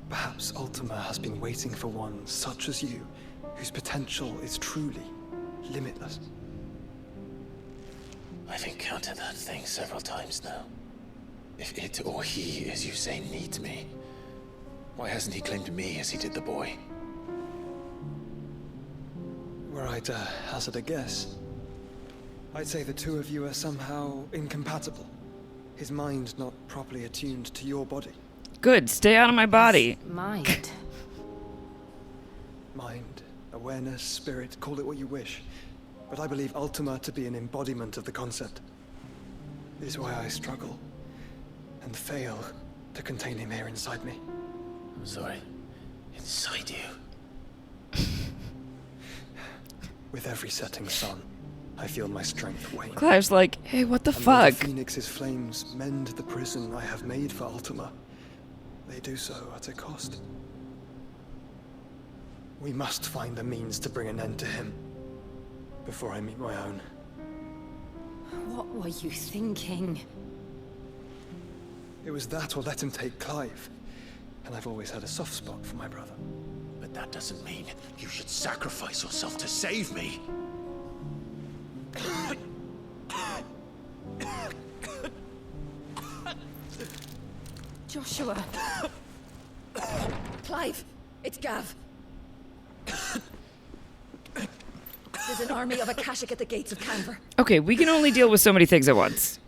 Perhaps Ultima has been waiting for one such as you, whose potential is truly limitless. I've encountered that thing several times now. If it or he, as you say, needs me, why hasn't he claimed me as he did the boy? Were I to hazard a guess, I'd say the two of you are somehow incompatible. His mind not properly attuned to your body. Good, stay out of my body. Mind. Mind, awareness, spirit, call it what you wish. But I believe Ultima to be an embodiment of the concept. It is why I struggle and fail to contain him here inside me. I'm sorry. Inside you? With every setting sun, I feel my strength wane. Clive's like, hey, what the and fuck? The Phoenix's flames mend the prison I have made for Ultima. They do so at a cost. We must find a means to bring an end to him before I meet my own. What were you thinking? It was that or let him take Clive. And I've always had a soft spot for my brother. But that doesn't mean you should sacrifice yourself to save me. Joshua. Clive, it's Gav. There's an army of Akashic at the gates of Canver. Okay, we can only deal with so many things at once.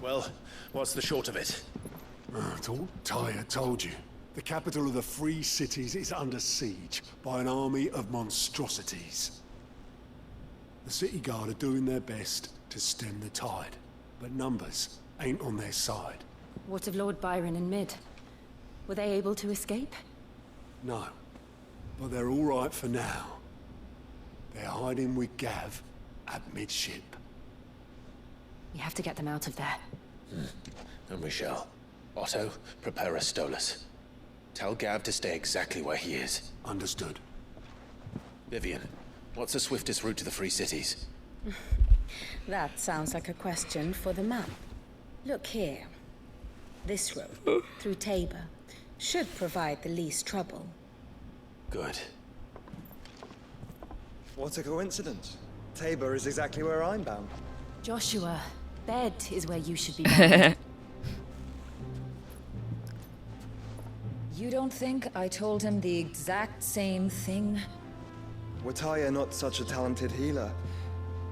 Well, what's the short of it? Thought Tyre told you. The capital of the Free Cities is under siege by an army of monstrosities. The city guard are doing their best to stem the tide, but numbers ain't on their side. What of Lord Byron and Mid? Were they able to escape? No, but they're all right for now. They're hiding with Gav at midship. We have to get them out of there. And we shall. Otto, prepare a Stolas. Tell Gav to stay exactly where he is. Understood. Vivian, what's the swiftest route to the Free Cities? That sounds like a question for the map. Look here. This road, through Tabor, should provide the least trouble. Good. What a coincidence. Tabor is exactly where I'm bound. Joshua, bed is where you should be bound. You don't think I told him the exact same thing? Were Tyre not such a talented healer,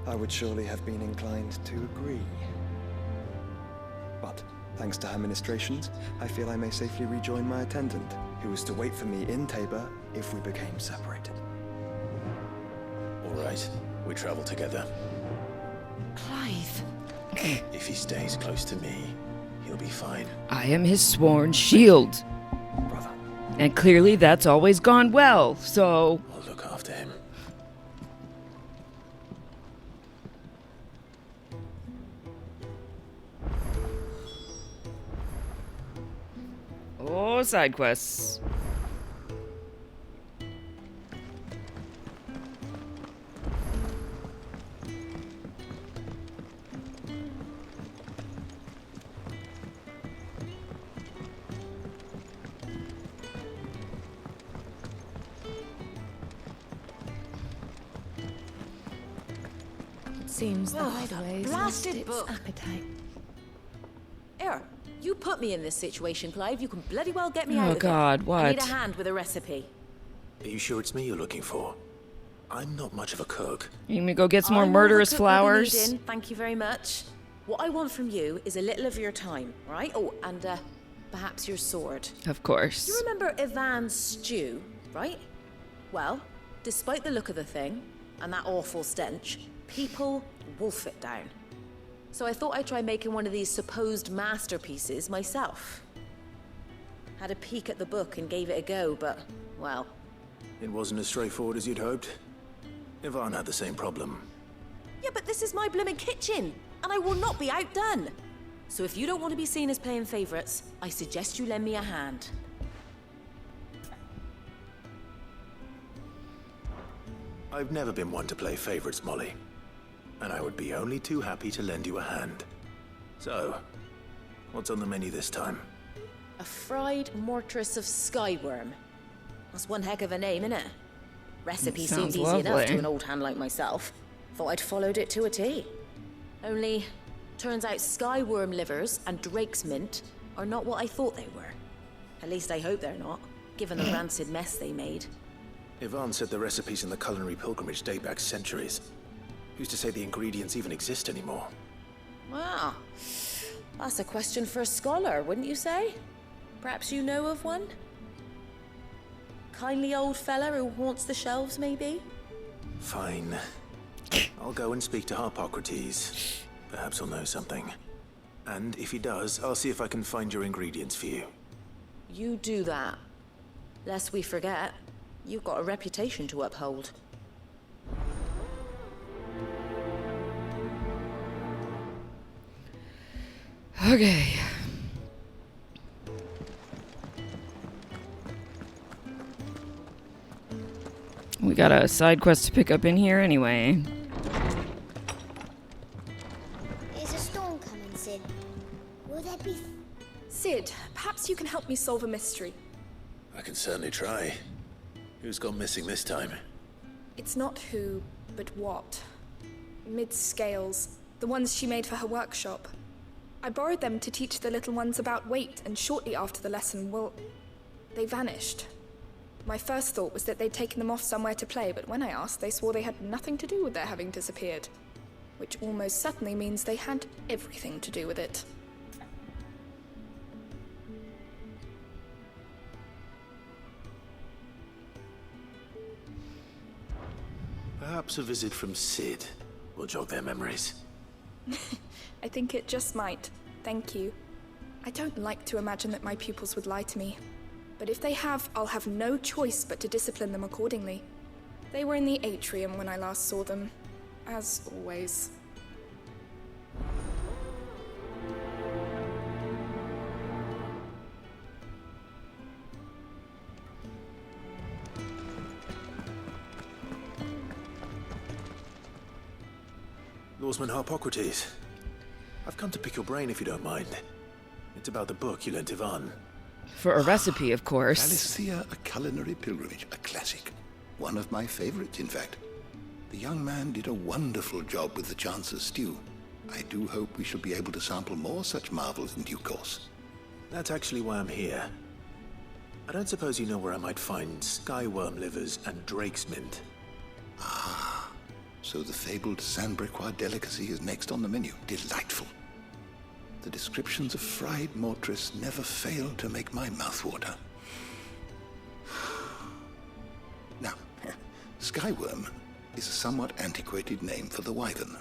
I would surely have been inclined to agree. But, thanks to her ministrations, I feel I may safely rejoin my attendant, who was to wait for me in Tabor if we became separated. All right, we travel together. Clive. If he stays close to me, he'll be fine. I am his sworn shield. And clearly that's always gone well, so... I'll look after him. Oh, side quests. Seems the hideaway's lost blasted its book. appetite. Here, you put me in this situation, Clive. You can bloody well get me Oh, out of God, it. what? I need a hand with a recipe. Are you sure it's me you're looking for? I'm not much of a cook. You gonna go get some more I'm all murderous the cook we'll be flowers? needing, thank you very much. What I want from you is a little of your time, right? Oh, and perhaps your sword. Of course. You remember Ivan's stew, right? Well, despite the look of the thing and that awful stench, people wolf it down. So I thought I'd try making one of these supposed masterpieces myself. Had a peek at the book and gave it a go, but, well... It wasn't as straightforward as you'd hoped. Ivan had the same problem. Yeah, but this is my blooming kitchen, and I will not be outdone. So if you don't want to be seen as playing favorites, I suggest you lend me a hand. I've never been one to play favorites, Molly. And I would be only too happy to lend you a hand. So, what's on the menu this time? A fried mortress of skyworm. That's one heck of a name, innit? Recipe Sounds seemed easy enough lovely. to an old hand like myself. Thought I'd followed it to a T. Only, turns out skyworm livers and drake's mint are not what I thought they were. At least I hope they're not, given the rancid mess they made. Ivan said the recipes in the culinary pilgrimage date back centuries. Who's to say the ingredients even exist anymore? Wow. That's a question for a scholar, wouldn't you say? Perhaps you know of one? Kindly old fella who haunts the shelves, maybe? Fine. I'll go and speak to Harpocrates. Perhaps he'll know something. And if he does, I'll see if I can find your ingredients for you. You do that. Lest we forget, you've got a reputation to uphold. Okay. We got a side quest to pick up in here anyway. Is a storm coming, Sid? Will there be... Sid, perhaps you can help me solve a mystery. I can certainly try. Who's gone missing this time? It's not who, but what. Mid-scales, the ones she made for her workshop. I borrowed them to teach the little ones about weight, and shortly after the lesson, well, they vanished. My first thought was that they'd taken them off somewhere to play, but when I asked, they swore they had nothing to do with their having disappeared. Which almost certainly means they had everything to do with it. Perhaps a visit from Sid will jog their memories. I think it just might. Thank you. I don't like to imagine that my pupils would lie to me. But if they have, I'll have no choice but to discipline them accordingly. They were in the atrium when I last saw them, as always. Lord Swordsman Harpocrates. I've come to pick your brain if you don't mind. It's about the book you lent Ivan. For a recipe, of course. Valisthea, a culinary pilgrimage, a classic. One of my favorites, in fact. The young man did a wonderful job with the Chance's stew. I do hope we shall be able to sample more such marvels in due course. That's actually why I'm here. I don't suppose you know where I might find skyworm livers and drake's mint. Ah, so the fabled Sandbrequois delicacy is next on the menu. Delightful. The descriptions of fried mortress never fail to make my mouth water. Now, skyworm is a somewhat antiquated name for the wyvern,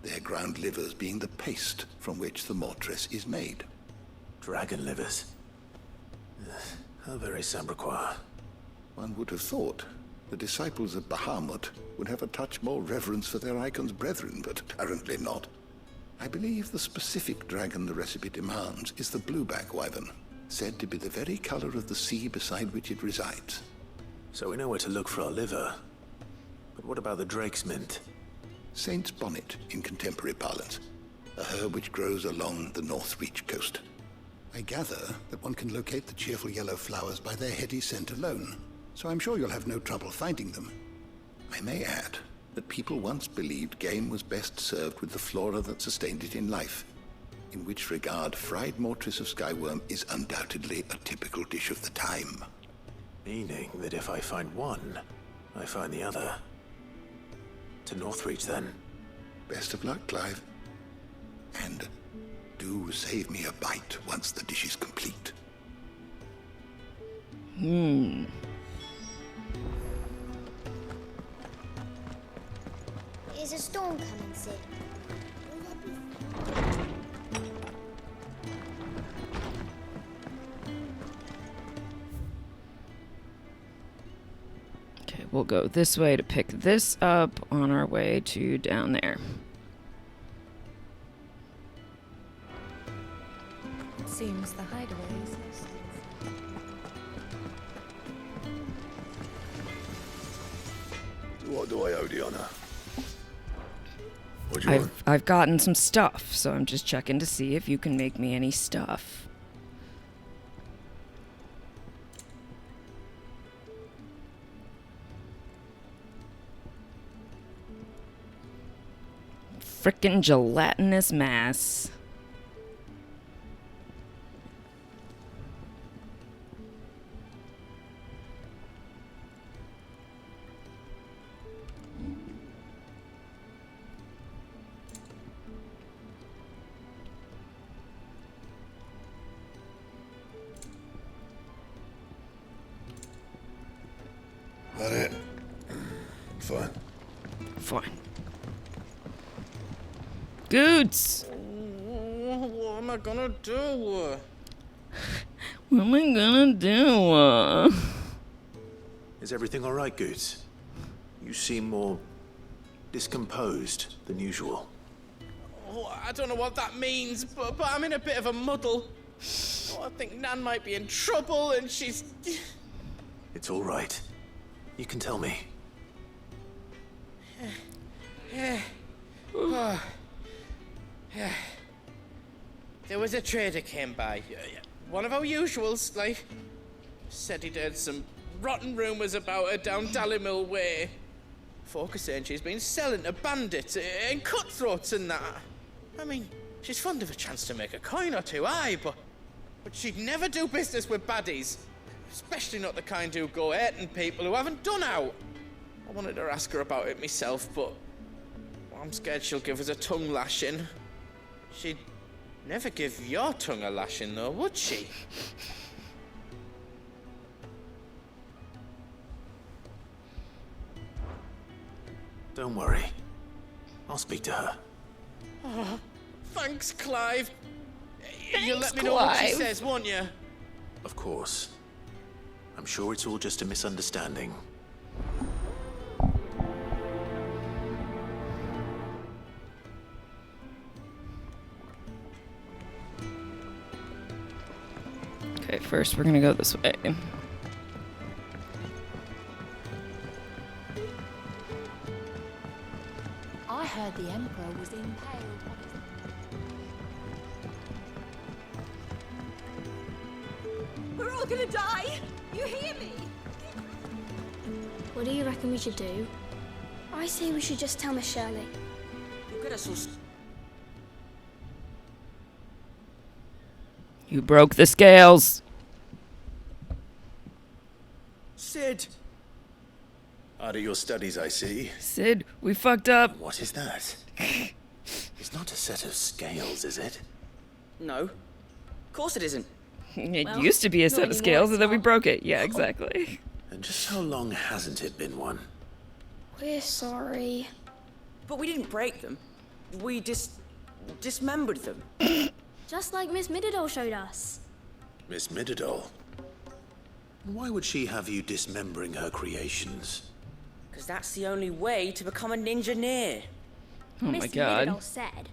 their ground livers being the paste from which the mortress is made. Dragon livers. How very Sandbrequois. One would have thought the disciples of Bahamut would have a touch more reverence for their icon's brethren, but apparently not. I believe the specific dragon the recipe demands is the blueback wyvern, said to be the very color of the sea beside which it resides. So we know where to look for our liver. But what about the drake's mint? Saint's bonnet in contemporary parlance, a herb which grows along the North Reach coast. I gather that one can locate the cheerful yellow flowers by their heady scent alone, so I'm sure you'll have no trouble finding them. I may add that people once believed game was best served with the flora that sustained it in life, in which regard fried mortress of skyworm is undoubtedly a typical dish of the time. Meaning that if I find one, I find the other. To Northreach, then. Best of luck, Clive. And do save me a bite once the dish is complete. Is a storm coming, Sid? Okay, we'll go this way to pick this up on our way to down there. It seems the hideaway is this. What do I owe the honor? What do you want? I've gotten some stuff, so I'm just checking to see if you can make me any stuff. Frickin' gelatinous mass. That it? Fine. Fine. Goods! What am I gonna do? What am I gonna do? Is everything all right, Goots? You seem more discomposed than usual. Oh, I don't know what that means, but I'm in a bit of a muddle. Oh, I think Nan might be in trouble, and she's... It's all right. You can tell me. There was a trader came by. One of our usuals, like. Said he'd heard some rotten rumours about her down Dallymill Way. Folk are saying she's been selling to bandits and cutthroats and that. I mean, she's fond of a chance to make a coin or two, aye, but she'd never do business with baddies. Especially not the kind who go hurting people who haven't done out. I wanted to ask her about it myself, but I'm scared she'll give us a tongue lashing. She'd never give your tongue a lashing, though, would she? Don't worry. I'll speak to her. Oh, thanks, Clive. Thanks, You'll let me know what she Clive. says, won't you? Of course. I'm sure it's all just a misunderstanding. Okay, first we're gonna go this way. I heard The Emperor was impaled on his... We're all gonna die! You hear me? What do you reckon we should do? I say we should just tell Miss Shirley. You'll get us all... You broke the scales. Sid! Out of your studies, I see. Sid, we fucked up. What is that? It's not a set of scales, is it? No. Of course it isn't. It Well, used to be a not set of anymore, scales, and then we it's broke it. Yeah, exactly. And just how long hasn't it been one? We're sorry. But we didn't break them. We dismembered them. Just like Miss Mididol showed us. Miss Mididol? Why would she have you dismembering her creations? Because that's the only way to become a ninja-neer. Oh my god. Mididol said,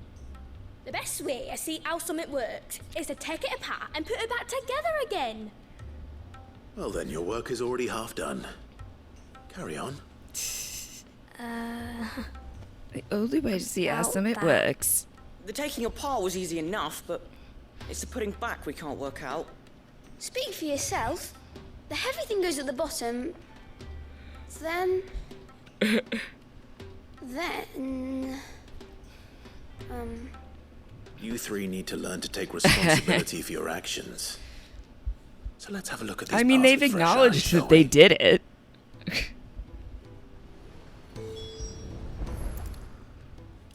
the best way to see how something works is to take it apart and put it back together again. Well then, your work is already half done. Carry on. The only way to see how About something that. works. The taking apart was easy enough, but it's the putting back we can't work out. Speak for yourself. The heavy thing goes at the bottom. Then... You three need to learn to take responsibility for your actions. So let's have a look at this. I mean, past they've with fresh eyes, acknowledged shall that they we? did it.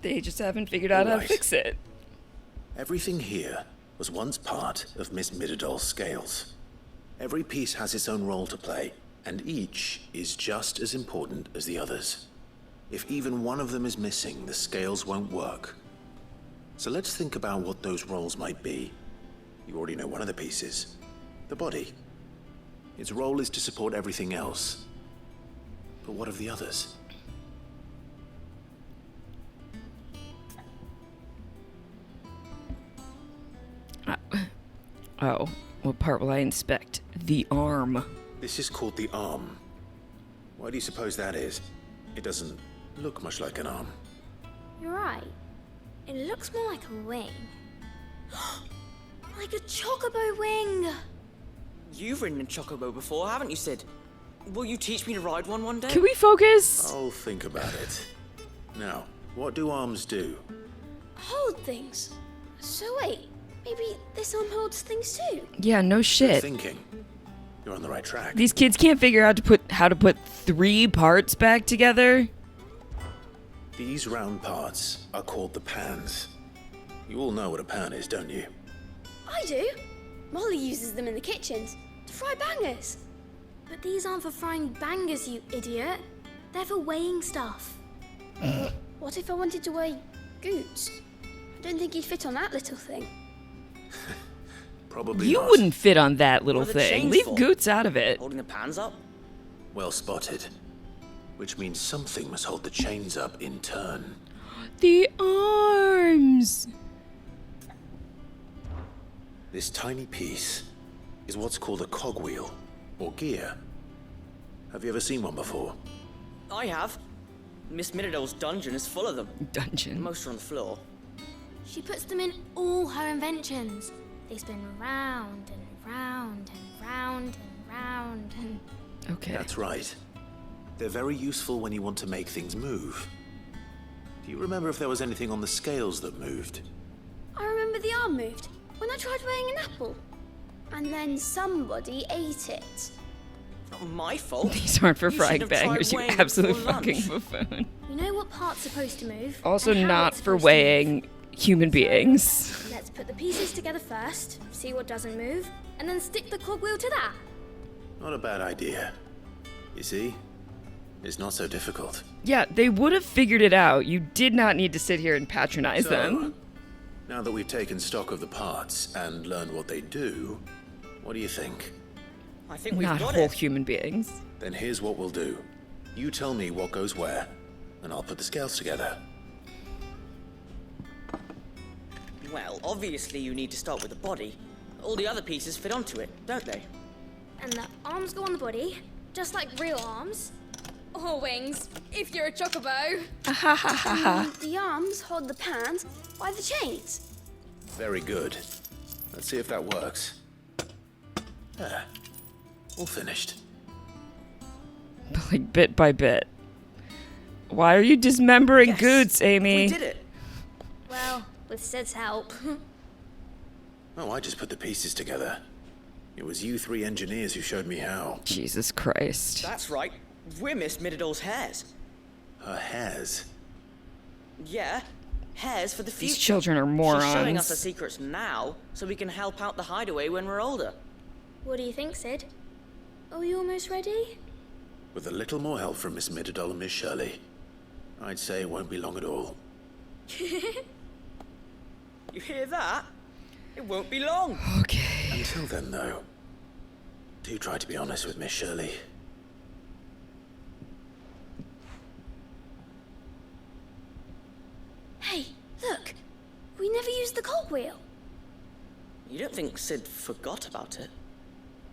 They just haven't figured out how to Alright. fix it. Everything here was once part of Miss Mididol's scales. Every piece has its own role to play, and each is just as important as the others. If even one of them is missing, the scales won't work. So let's think about what those roles might be. You already know one of the pieces. The body. Its role is to support everything else. But what of the others? Oh, what part will I inspect? The arm. This is called the arm. Why do you suppose that is? It doesn't look much like an arm. You're right. It looks more like a wing. Like a chocobo wing! You've ridden a chocobo before, haven't you, Sid? Will you teach me to ride one day? Can we focus? I'll think about it. Now, what do arms do? Hold things. So wait, maybe this arm holds things too? Yeah, no Good shit. thinking. You're on the right track. These kids can't figure out how to put 3 parts back together. These round parts are called the pans. You all know what a pan is, don't you? I do. Molly uses them in the kitchens to fry bangers. But these aren't for frying bangers, you idiot. They're for weighing stuff. But what if I wanted to weigh Goots? I don't think he'd fit on that little thing. Probably You not. wouldn't fit on that little What are the thing. chains Leave for? Goots out of it. Holding the pans up? Well spotted. Which means something must hold the chains up in turn. The arms. This tiny piece is what's called a cogwheel, or gear. Have you ever seen one before? I have. Miss Mididol's dungeon is full of them. Dungeon. Most are on the floor. She puts them in all her inventions. They spin round and round and round and round and... Okay. That's right. They're very useful when you want to make things move. Do you remember if there was anything on the scales that moved? I remember the arm moved when I tried weighing an apple. And then somebody ate it. Not my fault. These aren't for You frying shouldn't have tried bangers, you weighing it absolute before fucking lunch. buffoon. We know what part's supposed to move. Also and how not it's for supposed to weighing human beings. move. Let's put the pieces together first, see what doesn't move, and then stick the cogwheel to that. Not a bad idea. You see? It's not so difficult. Yeah, they would have figured it out. You did not need to sit here and patronize them. Now that we've taken stock of the parts and learned what they do, what do you think? I think we've Not got whole it. human beings. Then here's what we'll do. You tell me what goes where, and I'll put the scales together. Well, obviously you need to start with the body. All the other pieces fit onto it, don't they? And the arms go on the body, just like real arms. Or wings, if you're a chocobo. The arms hold the pants by the chains. Very good. Let's see if that works. There. All finished. Like bit by bit. Why are you dismembering Goots, Amy? We did it. Well, with Sid's help. Oh, I just put the pieces together. It was you three engineers who showed me how. Jesus Christ. That's right. We're Miss Mididol's hairs. Her hairs? Yeah, hairs for the future. These children are morons. She's showing us her secrets now, so we can help out the hideaway when we're older. What do you think, Sid? Are you almost ready? With a little more help from Miss Mididol and Miss Shirley, I'd say it won't be long at all. You hear that? It won't be long. Okay. Until then, though, do try to be honest with Miss Shirley. Hey, look. We never used the cogwheel. You don't think Sid forgot about it,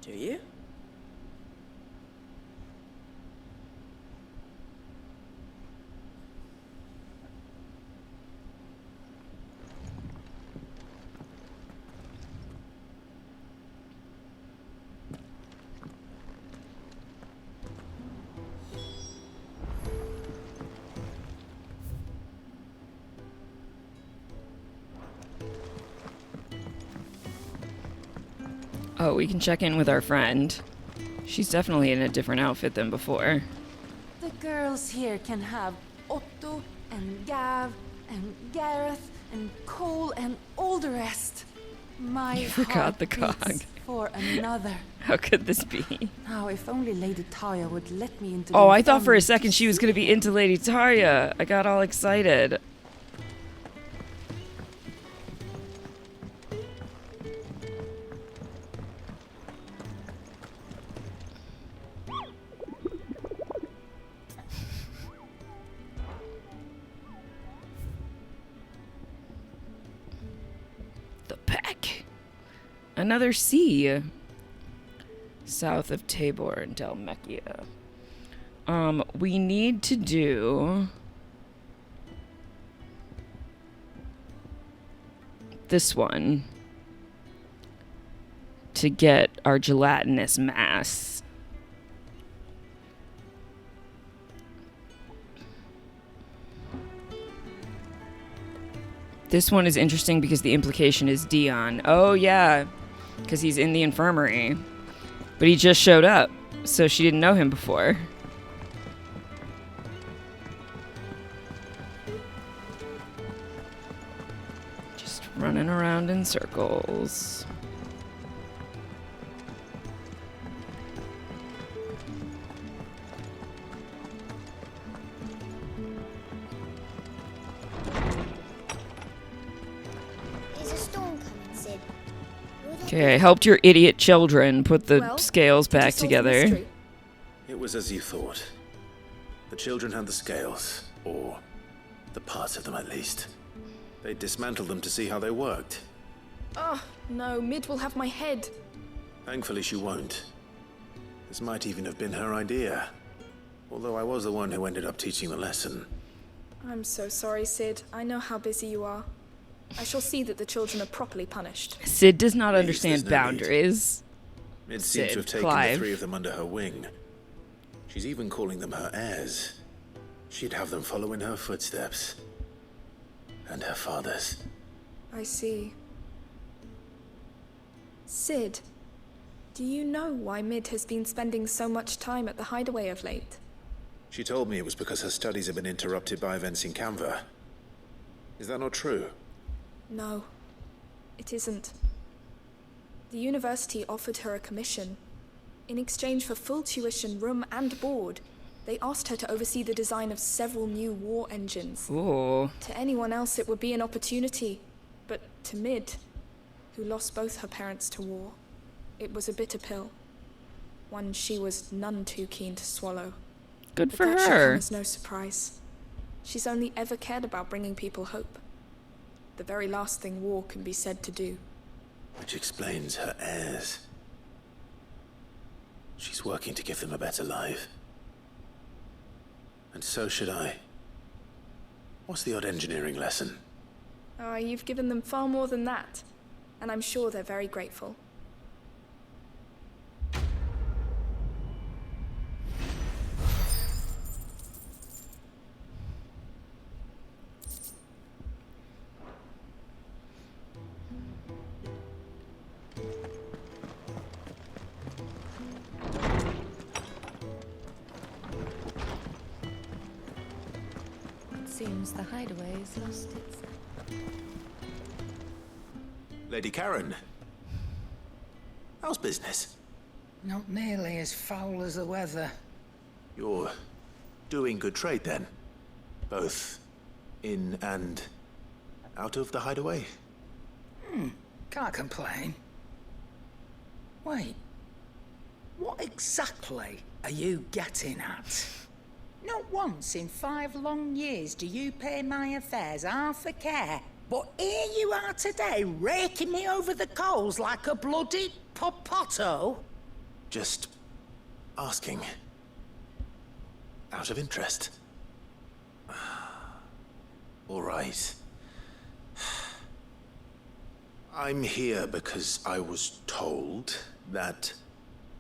do you? Oh, we can check in with our friend. She's definitely in a different outfit than before. The girls here can have Otto and Gav and Gareth and Cole and all the rest. My You forgot the heart cog. beats for another. How could this be? Now, if only Lady Taya would let me into. Oh, the I thought for a infirmary second she was going to be into Lady Tarya. I got all excited. The Peck. Another sea. South of Tabor and Dalmechia. We need to do this one to get our gelatinous mass. This one is interesting because the implication is Dion. Oh yeah, because he's in the infirmary. But he just showed up, so she didn't know him before. Just running around in circles. There's a storm coming, Sid. Okay, I helped your idiot children put the Well, scales back solve the together. mystery? It was as you thought. The children had the scales, or the parts of them at least. They dismantled them to see how they worked. Oh, no, Mid will have my head. Thankfully she won't. This might even have been her idea. Although I was the one who ended up teaching the lesson. I'm so sorry, Sid. I know how busy you are. I shall see that the children are properly punished. Sid does not Please, understand there's no need. boundaries. Mid seems Sid, to have taken Clive. the three of them under her wing. She's even calling them her heirs. She'd have them follow in her footsteps. And her father's. I see. Sid, do you know why Mid has been spending so much time at the hideaway of late? She told me it was because her studies have been interrupted by events in Canva. Is that not true? No, it isn't. The university offered her a commission. In exchange for full tuition, room, and board, they asked her to oversee the design of several new war engines. Ooh. To anyone else, it would be an opportunity, but to Mid, who lost both her parents to war, it was a bitter pill. One she was none too keen to swallow. Good But for that should her. come as no surprise. She's only ever cared about bringing people hope. The very last thing war can be said to do. Which explains her heirs. She's working to give them a better life. And so should I. What's the odd engineering lesson? Oh, you've given them far more than that. And I'm sure they're very grateful. Seems the hideaway's lost its... Lady Karen. How's business? Not nearly as foul as the weather. You're doing good trade then? Both in and out of the hideaway? Can't complain. Wait. What exactly are you getting at? Not once in 5 long years do you pay my affairs half a care. But here you are today, raking me over the coals like a bloody popoto. Just asking. Out of interest. All right. I'm here because I was told that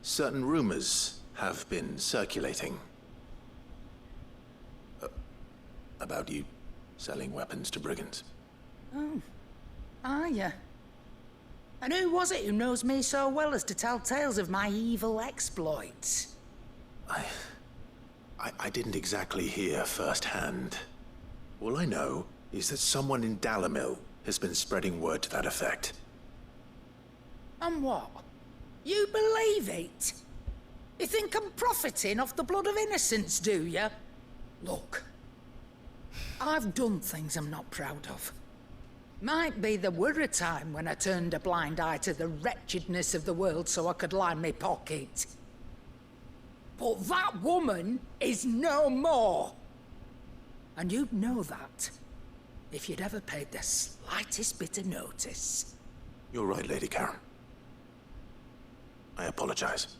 certain rumors have been circulating. About you selling weapons to brigands. Oh, are you? And who was it who knows me so well as to tell tales of my evil exploits? I didn't exactly hear firsthand. All I know is that someone in Dalimil has been spreading word to that effect. And what? You believe it? You think I'm profiting off the blood of innocents, do you? Look, I've done things I'm not proud of. Might be there were a time when I turned a blind eye to the wretchedness of the world so I could line my pocket. But that woman is no more. And you'd know that if you'd ever paid the slightest bit of notice. You're right, Lady Karen. I apologize.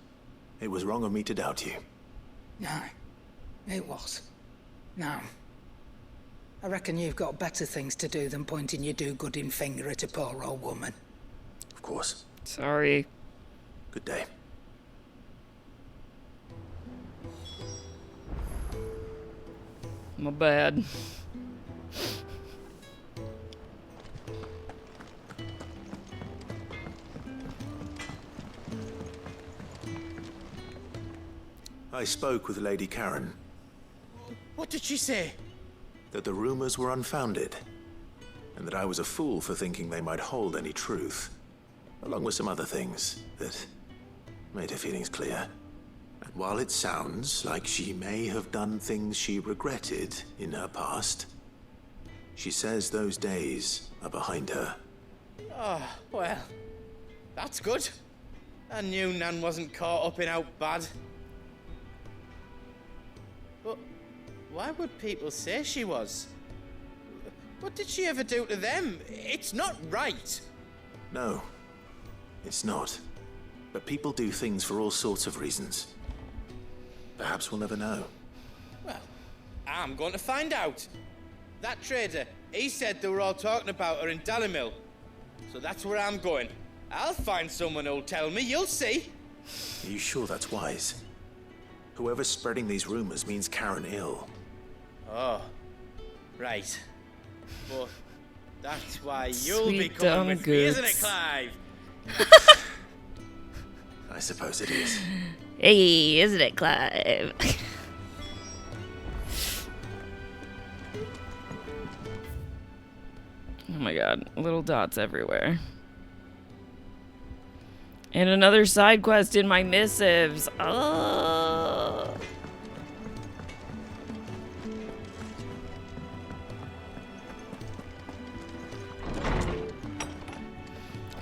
It was wrong of me to doubt you. No, it was. Now, I reckon you've got better things to do than pointing your do-gooding finger at a poor old woman. Of course. Sorry. Good day. My bad. I spoke with Lady Karen. What did she say? That the rumors were unfounded, and that I was a fool for thinking they might hold any truth, along with some other things that made her feelings clear. And while it sounds like she may have done things she regretted in her past, she says those days are behind her. Oh, well, that's good. I knew Nan wasn't caught up in out bad. But why would people say she was? What did she ever do to them? It's not right. No, it's not. But people do things for all sorts of reasons. Perhaps we'll never know. Well, I'm going to find out. That trader, he said they were all talking about her in Dalimil. So that's where I'm going. I'll find someone who'll tell me, you'll see. Are you sure that's wise? Whoever's spreading these rumors means Karen ill. Oh, right. But that's why you'll Sweet be coming dumb with me, isn't it, goods. Clive? I suppose it is. Hey, isn't it, Clive? Oh my god, little dots everywhere. And another side quest in my missives. Oh.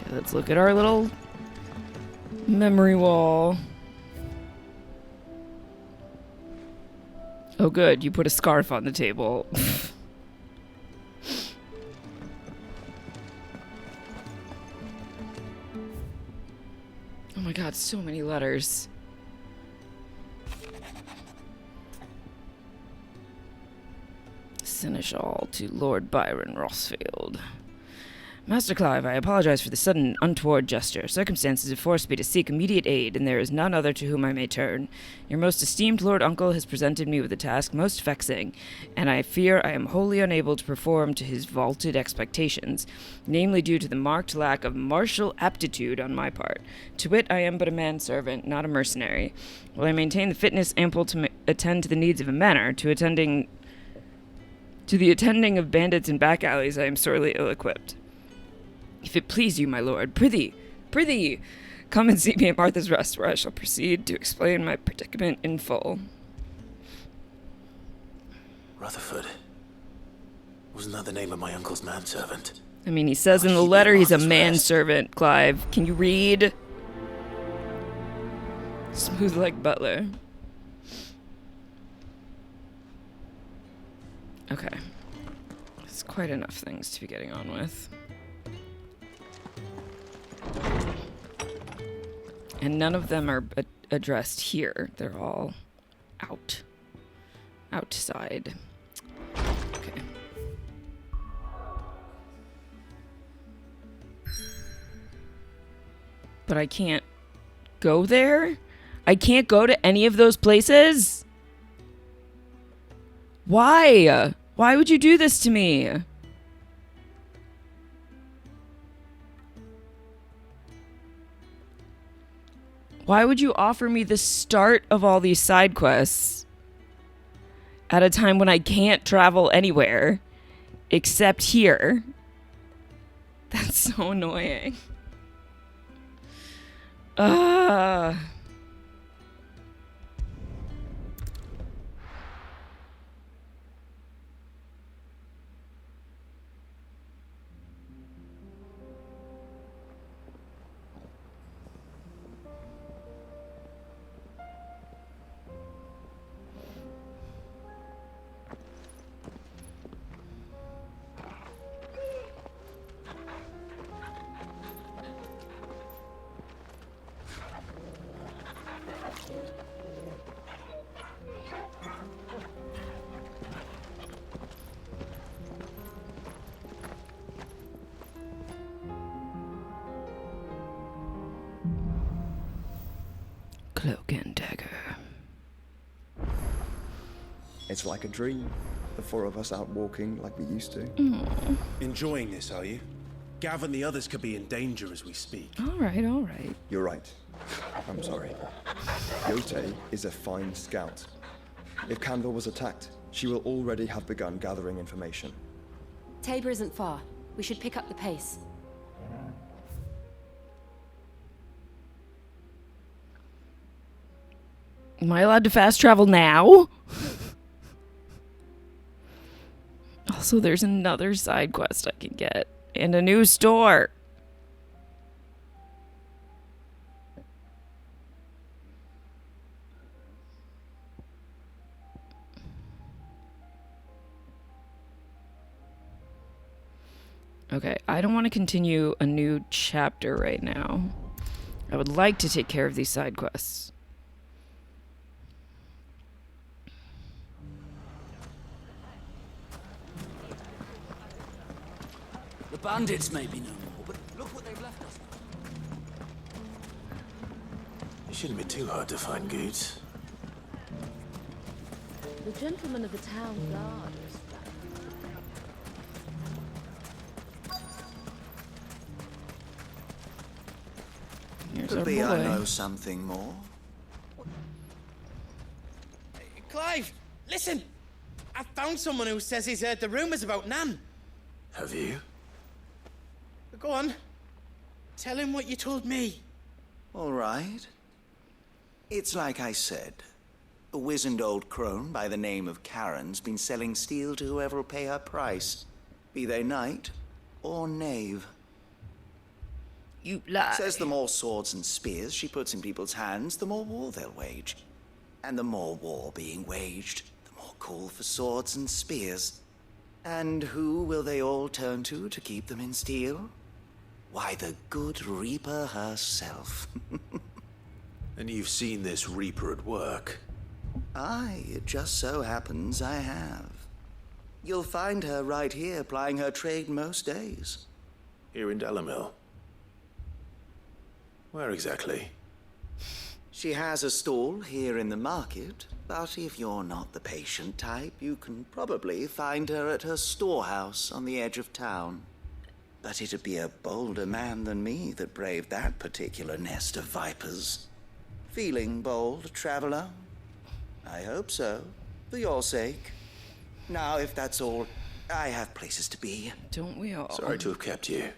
Okay, let's look at our little memory wall. Oh good, you put a scarf on the table. Oh my god, so many letters. Seneschal to Lord Byron Rossfield. Master Clive, I apologize for the sudden untoward gesture. Circumstances have forced me to seek immediate aid, and there is none other to whom I may turn. Your most esteemed Lord Uncle has presented me with a task most vexing, and I fear I am wholly unable to perform to his vaulted expectations, namely due to the marked lack of martial aptitude on my part. To wit, I am but a manservant, not a mercenary. While I maintain the fitness ample to attend to the needs of a manor, to the attending of bandits in back alleys I am sorely ill-equipped. If it please you, my lord, prithee, come and see me at Martha's Rest, where I shall proceed to explain my predicament in full. Rutherford. Wasn't that the name of my uncle's manservant? I mean, he says in the letter he's a manservant, Clive. Can you read? Smooth like butler. Okay. It's quite enough things to be getting on with. And none of them are addressed here. They're all outside. Okay. But I can't go there? I can't go to any of those places? Why? Why would you do this to me? Why would you offer me the start of all these side quests at a time when I can't travel anywhere except here? That's so annoying. Cloak and dagger. It's like a dream. The four of us out walking like we used to. Enjoying this, are you? Gav and the others could be in danger as we speak. All right. You're right. I'm sorry. Yote is a fine scout. If Canville was attacked, she will already have begun gathering information. Tabor isn't far. We should pick up the pace. Am I allowed to fast travel now? Also, there's another side quest I can get. And a new store. Okay, I don't want to continue a new chapter right now. I would like to take care of these side quests. The bandits may be no more, but look what they've left us. It shouldn't be too hard to find goods. The gentleman of the town guard is Here's Could our be I boy. know something more. Clive, listen! I found someone who says he's heard the rumors about Nan. Have you? Go on. Tell him what you told me. All right. It's like I said. A wizened old crone by the name of Karen's been selling steel to whoever will pay her price, be they knight or knave. You lie. Says the more swords and spears she puts in people's hands, the more war they'll wage. And the more war being waged, the more call for swords and spears. And who will they all turn to keep them in steel? Why, the good Reaper herself. And you've seen this Reaper at work? Aye, it just so happens I have. You'll find her right here plying her trade most days. Here in Dalimil? Where exactly? She has a stall here in the market, but if you're not the patient type, you can probably find her at her storehouse on the edge of town. But it'd be a bolder man than me that braved that particular nest of vipers. Feeling bold, traveler? I hope so, for your sake. Now, if that's all, I have places to be. Don't we all? Sorry to have kept you.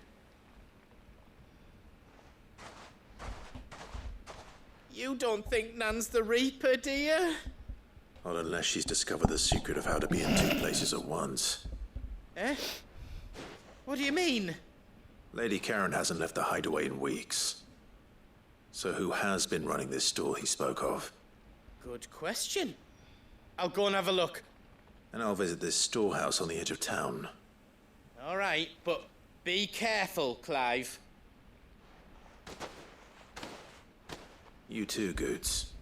You don't think Nan's the Reaper, do you? Not unless she's discovered the secret of how to be in two places at once. Eh? What do you mean? Lady Karen hasn't left the hideaway in weeks. So who has been running this stall he spoke of? Good question. I'll go and have a look. And I'll visit this storehouse on the edge of town. All right, but be careful, Clive. You too, Goots.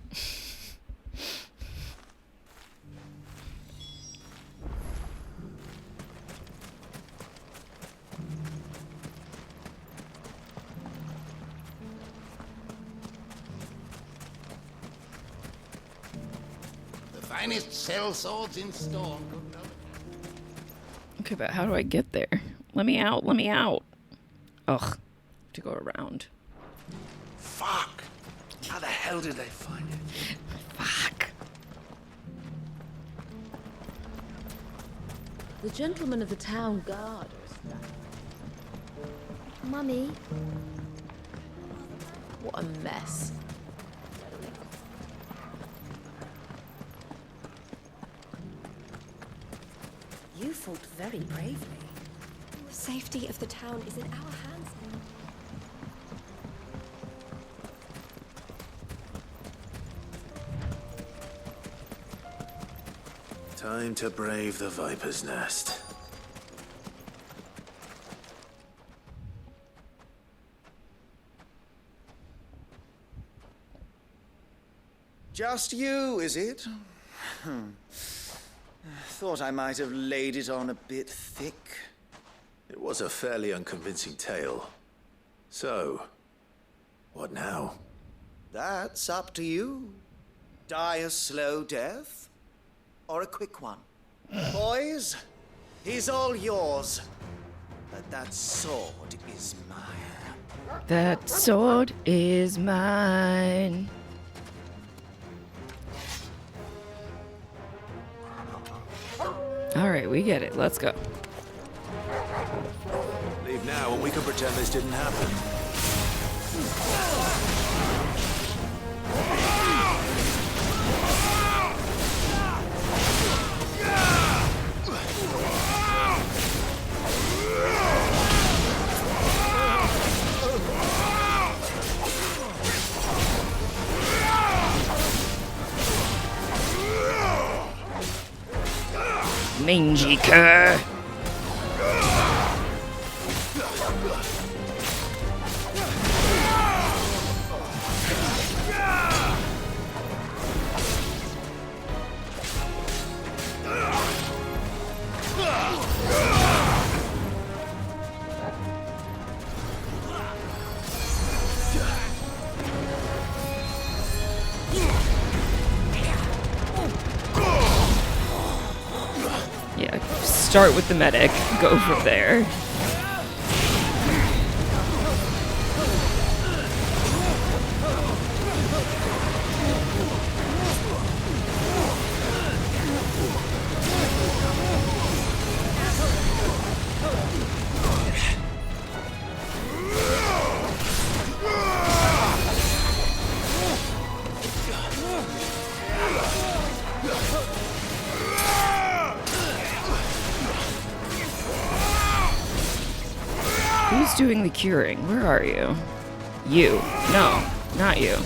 The finest cell swords in store. Okay, but how do I get there? Let me out. Let me out. Ugh. To go around. Fuck! How the hell did they find it? Fuck. The gentleman of the town guard. Mummy. What a mess. You fought very bravely. The safety of the town is in our hands now. Time to brave the Viper's Nest. Just you, is it? Thought I might have laid it on a bit thick. It was a fairly unconvincing tale. So, what now? That's up to you. Die a slow death, or a quick one. Boys, he's all yours. But that sword is mine. That sword is mine. All right, we get it. Let's go. Leave now and we can pretend this didn't happen. Mangy cur. Yeah, start with the medic, go from there. Who's doing the curing? Where are you? You. No, not you.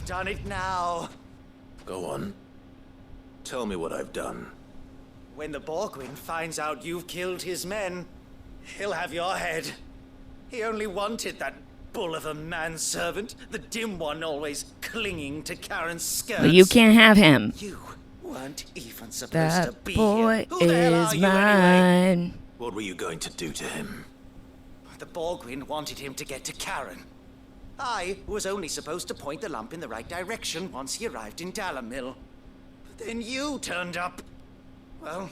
done it now. Go on. Tell me what I've done. When the Borgwyn finds out you've killed his men, he'll have your head. He only wanted that bull of a manservant, the dim one always clinging to Karen's skirts. Well, you can't have him. You weren't even supposed to That be boy here. Who the hell is are you anyway? mine. What were you going to do to him? The Borgwyn wanted him to get to Karen. I was only supposed to point the lump in the right direction once he arrived in Dalamil. But then you turned up. Well,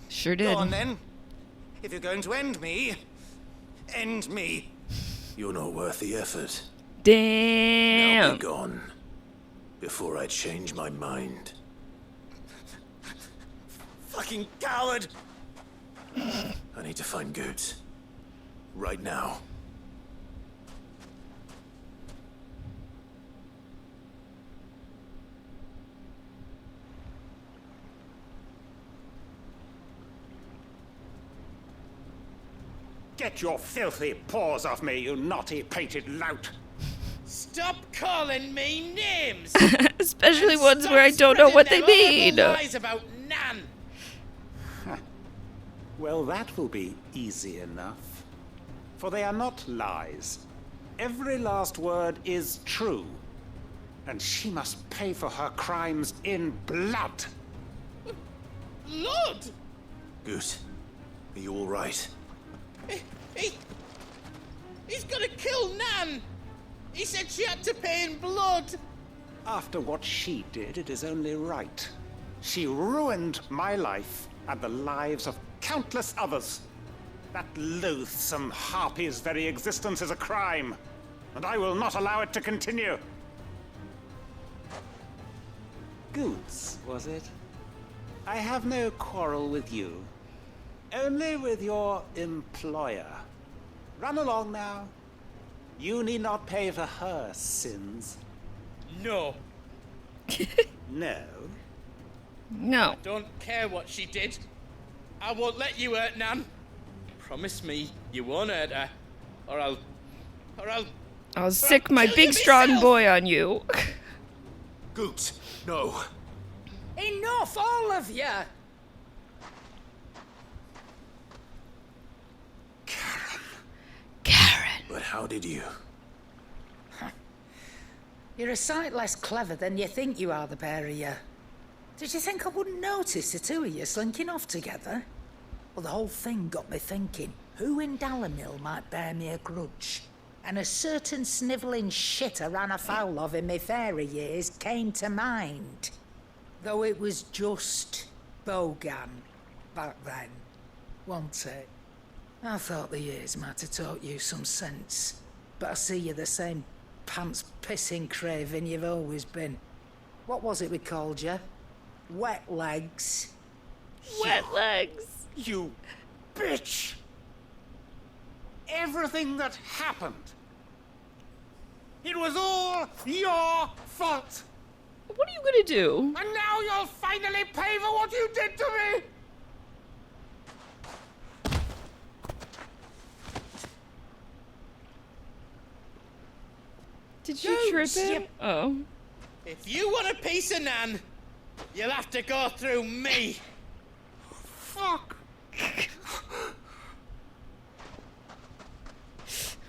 sure did. Go on then. If you're going to end me, end me. You're not worth the effort. Now Damn. be gone. Before I change my mind. Fucking coward! I need to find Goots. Right now. Get your filthy paws off me, you naughty-pated lout! Stop calling me names! Especially And ones stop where I don't know what they spreading them mean. horrible lies about Nan. Well, that will be easy enough. For they are not lies. Every last word is true. And she must pay for her crimes in blood. Lord! Goot, are you all right? He's gonna kill Nan! He said she had to pay in blood! After what she did, it is only right. She ruined my life and the lives of countless others. That loathsome harpy's very existence is a crime, and I will not allow it to continue. Goots, was it? I have no quarrel with you. Only with your employer. Run along now. You need not pay for her sins. No. No? No. Don't care what she did. I won't let you hurt Nan. Promise me you won't hurt her. Or I'll sick my kill big you strong myself. boy on you. Goot, no. Enough, all of you! But how did you? You're a sight less clever than you think you are, the pair of you. Did you think I wouldn't notice the two of you slinking off together? Well, the whole thing got me thinking, who in Dalamil might bear me a grudge? And a certain snivelling shit I ran afoul of in my fairy years came to mind. Though it was just Bogan back then, wasn't it? I thought the years might have taught you some sense, but I see you're the same pants-pissing craven you've always been. What was it we called you? Wet legs. Wet legs. You bitch! Everything that happened, it was all your fault! What are you gonna do? And now you'll finally pay for what you did to me! Did you trip him? Oh. If you want a piece of Nan, you'll have to go through me. Fuck!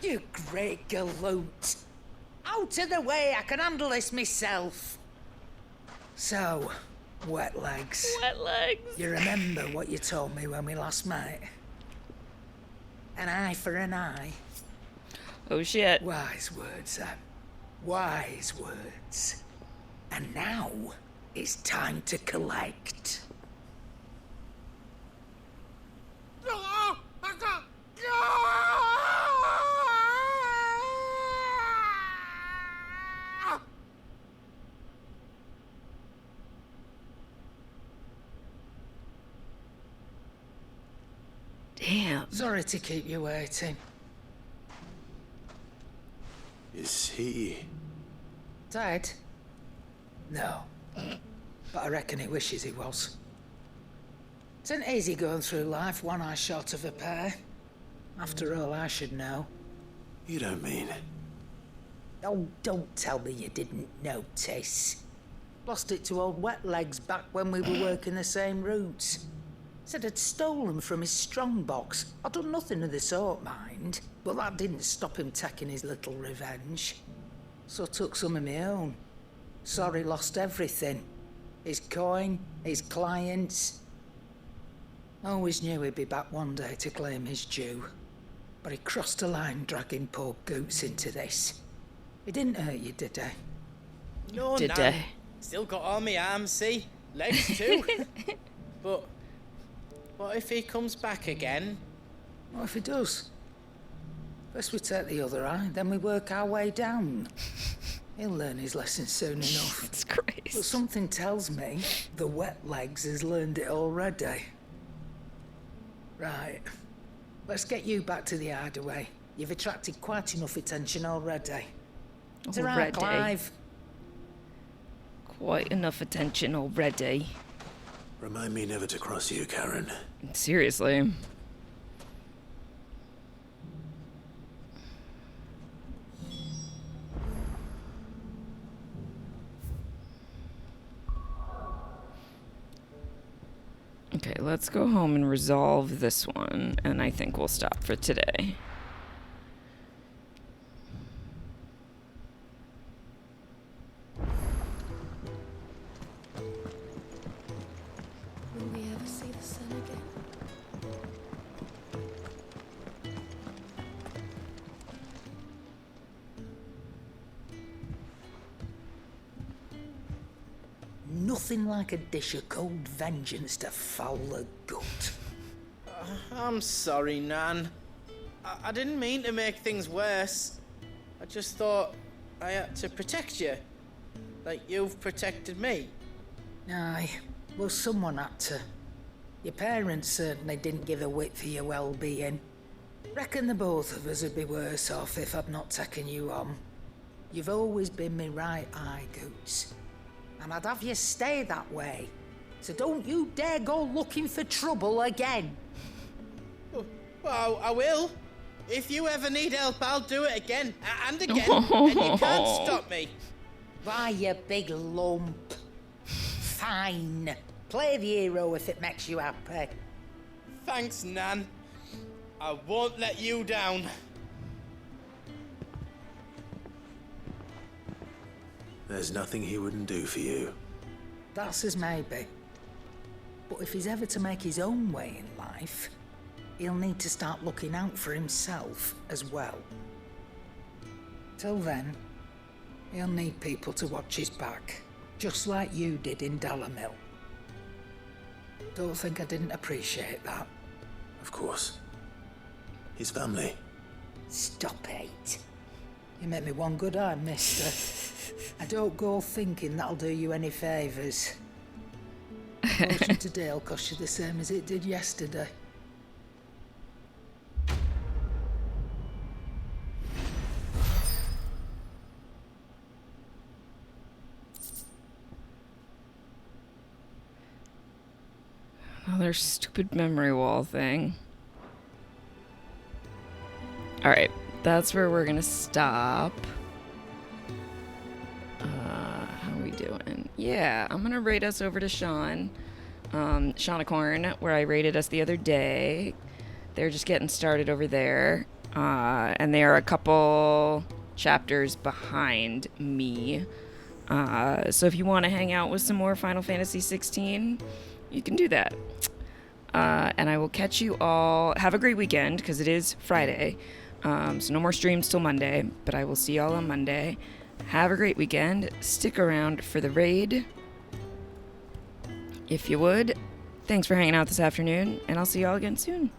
You great galoot. Out of the way, I can handle this myself. So, wet legs. Wet legs. You remember what you told me when we last met? An eye for an eye. Oh shit. Wise words, Sam. Wise words. And now it's time to collect. Damn. Sorry to keep you waiting. Is he? Dead? No. But I reckon he wishes he was. It isn't easy going through life one eye short of a pair. After all, I should know. You don't mean? Oh, don't tell me you didn't notice. Lost it to old Wet Legs back when we were working the same routes. Said I'd stolen from his strongbox. I'd done nothing of the sort, mind. But that didn't stop him taking his little revenge. So I took some of my own. Sorry, lost everything. His coin, his clients. Always knew he'd be back one day to claim his due. But he crossed a line dragging poor Goots into this. He didn't hurt you, did he? No, Did Nan. they? Still got all my arms, see? Legs too. But what if he comes back again? What if he does? First we take the other eye, then we work our way down. He'll learn his lesson soon enough. It's crazy. But something tells me the Wet Legs has learned it already. Right. Let's get you back to the hideaway. You've attracted quite enough attention already. It's right, Already. Clive. Quite enough attention already. Remind me never to cross you, Karen. Seriously. Okay, let's go home and resolve this one, and I think we'll stop for today. Will we ever see the sun again? Nothing like a dish of cold vengeance to foul the gut. I'm sorry, Nan. I didn't mean to make things worse. I just thought I had to protect you. Like you've protected me. Aye, well, someone had to. Your parents certainly didn't give a whit for your well-being. Reckon the both of us would be worse off if I'd not taken you on. You've always been me right eye, Goots. And I'd have you stay that way. So don't you dare go looking for trouble again. Well, I will. If you ever need help, I'll do it again and again, and you can't stop me. Why, you big lump. Fine. Play the hero if it makes you happy. Thanks, Nan. I won't let you down. There's nothing he wouldn't do for you. That's as maybe. But if he's ever to make his own way in life, he'll need to start looking out for himself as well. Till then, he'll need people to watch his back, just like you did in Dalamil. Don't think I didn't appreciate that. Of course. His family. Stop it. You make me one good eye, mister. I don't go thinking that'll do you any favours. Fortune today'll cost you the same as it did yesterday. Another stupid memory wall thing. Alright, that's where we're gonna stop. How are we doing? Yeah, I'm gonna rate us over to Sean. Shaunacorn, where I rated us the other day. They're just getting started over there. And they are a couple chapters behind me. So if you want to hang out with some more Final Fantasy 16, you can do that. And I will catch you all. Have a great weekend, because it is Friday. So no more streams till Monday, but I will see y'all on Monday. Have a great weekend. Stick around for the raid, if you would. Thanks for hanging out this afternoon, and I'll see y'all again soon.